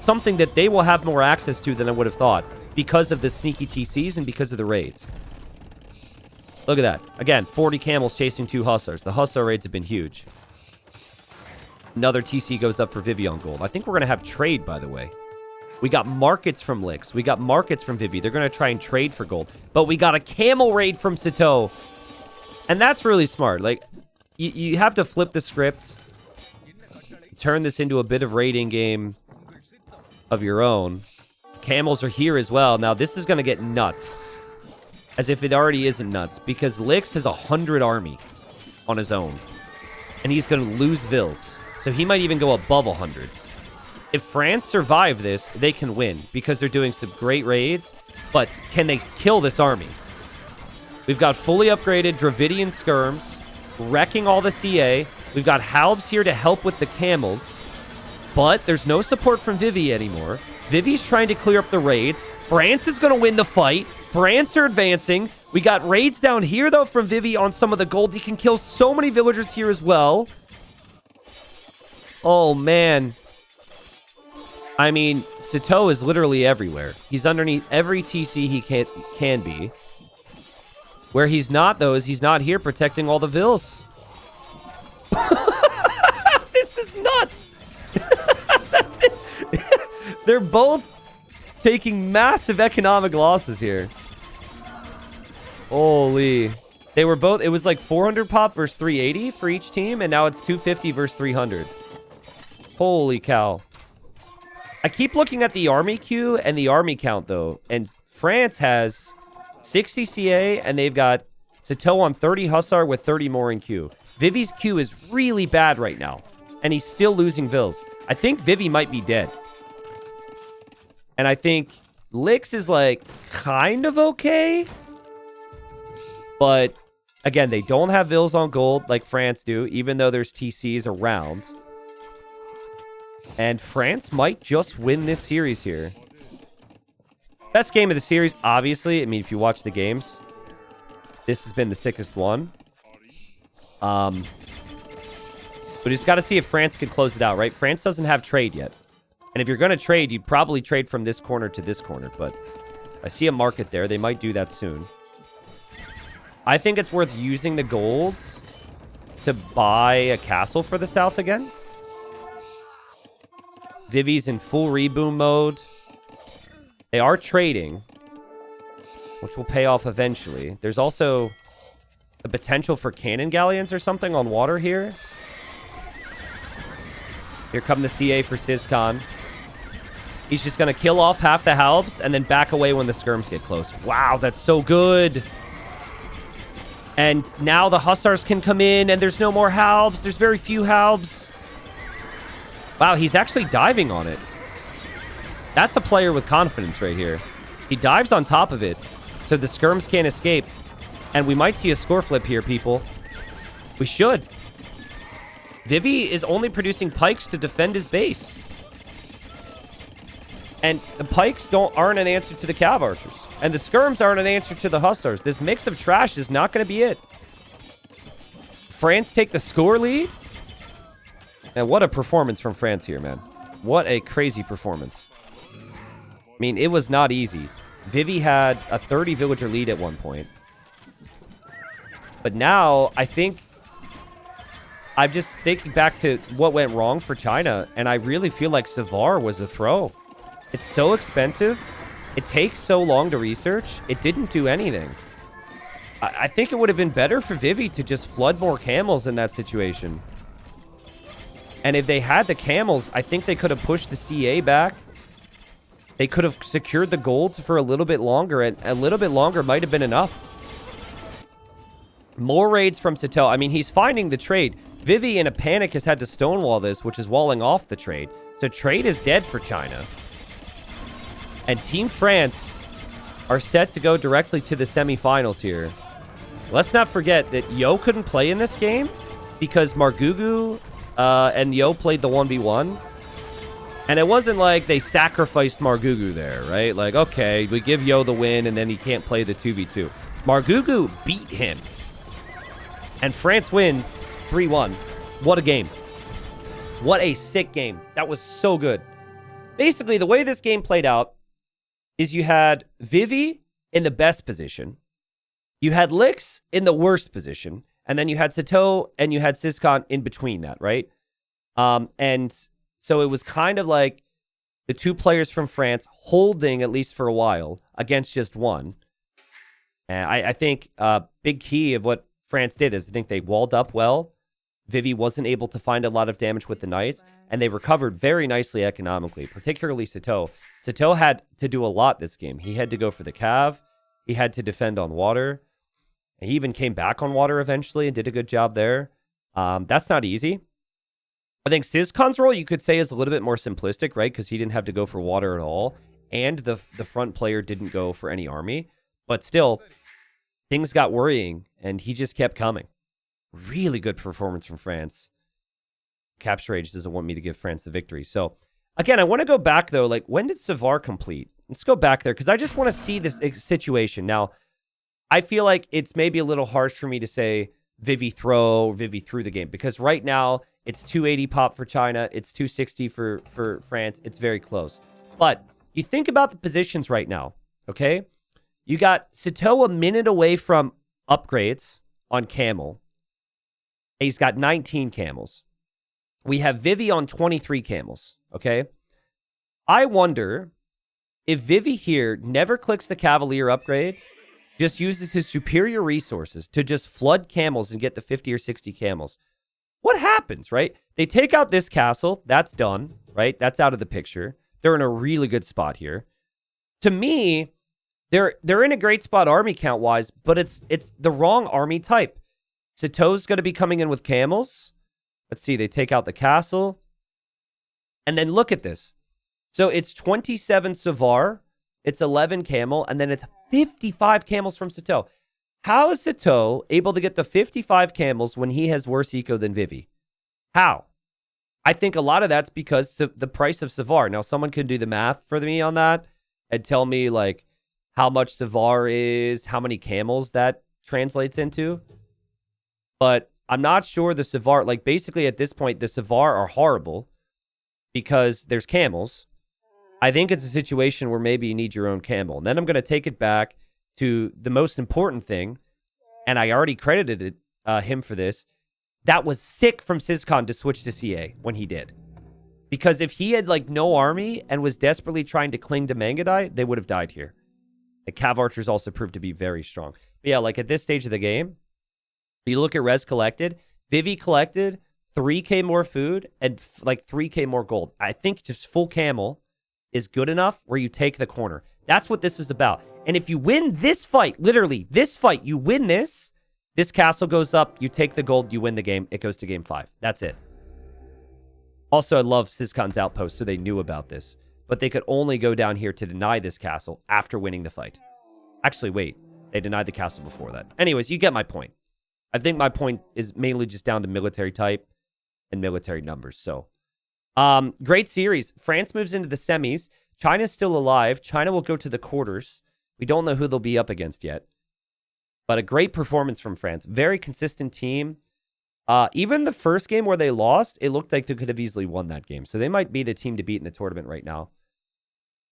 something that they will have more access to than I would have thought because of the sneaky TCs and because of the raids. Look at that. Again, 40 camels chasing 2 Hussars. The Hussar raids have been huge. Another TC goes up for Vivi on gold. I think we're going to have trade, by the way. We got markets from Lix. We got markets from Vivi. They're going to try and trade for gold. But we got a camel raid from Sato. And that's really smart. Like, you have to flip the script. Turn this into a bit of raiding game of your own. Camels are here as well. Now, this is going to get nuts. As if it already isn't nuts. Because Lix has 100 army on his own. And he's going to lose Vils. So he might even go above 100. If France survive this, they can win because they're doing some great raids. But can they kill this army? We've got fully upgraded Dravidian skirms, wrecking all the CA. We've got Halbs here to help with the camels. But there's no support from Vivi anymore. Vivi's trying to clear up the raids. France is going to win the fight. France are advancing. We got raids down here, though, from Vivi on some of the gold. He can kill so many villagers here as well. Oh, man. I mean, Sato is literally everywhere. He's underneath every TC he can be. Where he's not, though, is he's not here protecting all the Vils. This is nuts. They're both taking massive economic losses here. Holy. They were both... It was like 400 pop versus 380 for each team, and now it's 250 versus 300. Holy cow. I keep looking at the army queue and the army count, though. And France has 60 CA, and they've got Sato on 30 Hussar with 30 more in queue. Vivi's queue is really bad right now, and he's still losing Vils. I think Vivi might be dead. And I think Lix is, like, kind of okay. But, again, they don't have Vils on gold like France do, even though there's TCs around. And France might just win this series here. Best game of the series, obviously. I mean, if you watch the games, this has been the sickest one. But you just got to see if France can close it out, right? France doesn't have trade yet. And if you're going to trade, you'd probably trade from this corner to this corner. But I see a market there. They might do that soon. I think it's worth using the golds to buy a castle for the south again. Vivi's in full reboom mode. They are trading, which will pay off eventually. There's also the potential for cannon galleons or something on water here. Here come the CA for Sizcon. He's just going to kill off half the Halbs and then back away when the skirms get close. Wow, that's so good. And now the Hussars can come in and there's no more Halbs. There's very few Halbs. Wow, he's actually diving on it. That's a player with confidence right here. He dives on top of it so the skirms can't escape. And we might see a score flip here, people. We should. Vivi is only producing pikes to defend his base. And the pikes aren't an answer to the cav archers. And the skirms aren't an answer to the Hussars. This mix of trash is not going to be it. France take the score lead. And what a performance from France here, man. What a crazy performance. I mean, it was not easy. Vivi had a 30 villager lead at one point. But now, I think... I'm just thinking back to what went wrong for China, and I really feel like Savar was a throw. It's so expensive. It takes so long to research. It didn't do anything. I think it would have been better for Vivi to just flood more camels in that situation. And if they had the camels, I think they could have pushed the CA back. They could have secured the golds for a little bit longer, and a little bit longer might have been enough. More raids from Sato. I mean, he's finding the trade. Vivi, in a panic, has had to stonewall this, which is walling off the trade. So trade is dead for China. And Team France are set to go directly to the semifinals here. Let's not forget that Yo couldn't play in this game because Margugu and Yo played the 1v1. And it wasn't like they sacrificed Margugu there, right? Like, okay, we give Yo the win and then he can't play the 2v2. Margugu beat him. And France wins 3-1. What a game. What a sick game. That was so good. Basically, the way this game played out is you had Vivi in the best position. You had Lix in the worst position. And then you had Sato and you had Siscon in between that, right? And so it was kind of like the two players from France holding, at least for a while, against just one. And I think a big key of what France did is I think they walled up well. Vivi wasn't able to find a lot of damage with the Knights, and they recovered very nicely economically, particularly Sato. Sato had to do a lot this game. He had to go for the Cav. He had to defend on water. He even came back on water eventually and did a good job there. That's not easy. I think Siscon's role, you could say, is a little bit more simplistic, right? Because he didn't have to go for water at all, and the front player didn't go for any army. But still, things got worrying, and he just kept coming. Really good performance from France. Capture Age doesn't want me to give France the victory. So, again, I want to go back, though. Like, when did Savar complete? Let's go back there, because I just want to see this situation. Now, I feel like it's maybe a little harsh for me to say Vivi throw, Vivi threw the game, because right now, it's 280 pop for China. It's 260 for France. It's very close. But you think about the positions right now, okay? You got Sato a minute away from upgrades on Camel. He's got 19 camels. We have Vivi on 23 camels, okay? I wonder if Vivi here never clicks the Cavalier upgrade, just uses his superior resources to just flood camels and get the 50 or 60 camels. What happens, right? They take out this castle. That's done, right? That's out of the picture. They're in a really good spot here. To me, they're in a great spot army count-wise, but it's the wrong army type. Sato's going to be coming in with camels. Let's see. They take out the castle. And then look at this. So it's 27 Savar. It's 11 camel. And then it's 55 camels from Sato. How is Sato able to get the 55 camels when he has worse eco than Vivi? How? I think a lot of that's because the price of Savar. Now, someone can do the math for me on that and tell me, like, how much Savar is, how many camels that translates into. But I'm not sure the Savar, like, basically at this point, the Savar are horrible because there's camels. I think it's a situation where maybe you need your own camel. And then I'm going to take it back to the most important thing, and I already credited him for this. That was sick from Siscon to switch to CA when he did. Because if he had, like, no army and was desperately trying to cling to Mangadai, they would have died here. The Cav Archers also proved to be very strong. But yeah, like, at this stage of the game, you look at res collected, Vivi collected 3k more food and like 3k more gold. I think just full camel is good enough where you take the corner. That's what this is about. And if you win this fight, literally this fight, you win this castle goes up, you take the gold, you win the game, it goes to game 5. That's it. Also, I love Siscon's outpost, so they knew about this. But they could only go down here to deny this castle after winning the fight. Actually, wait. They denied the castle before that. Anyways, you get my point. I think my point is mainly just down to military type and military numbers. So, great series. France moves into the semis. China's still alive. China will go to the quarters. We don't know who they'll be up against yet. But a great performance from France. Very consistent team. Even the first game where they lost, it looked like they could have easily won that game. So they might be the team to beat in the tournament right now.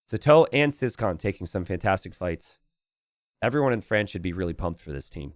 Sato and Siscon taking some fantastic fights. Everyone in France should be really pumped for this team.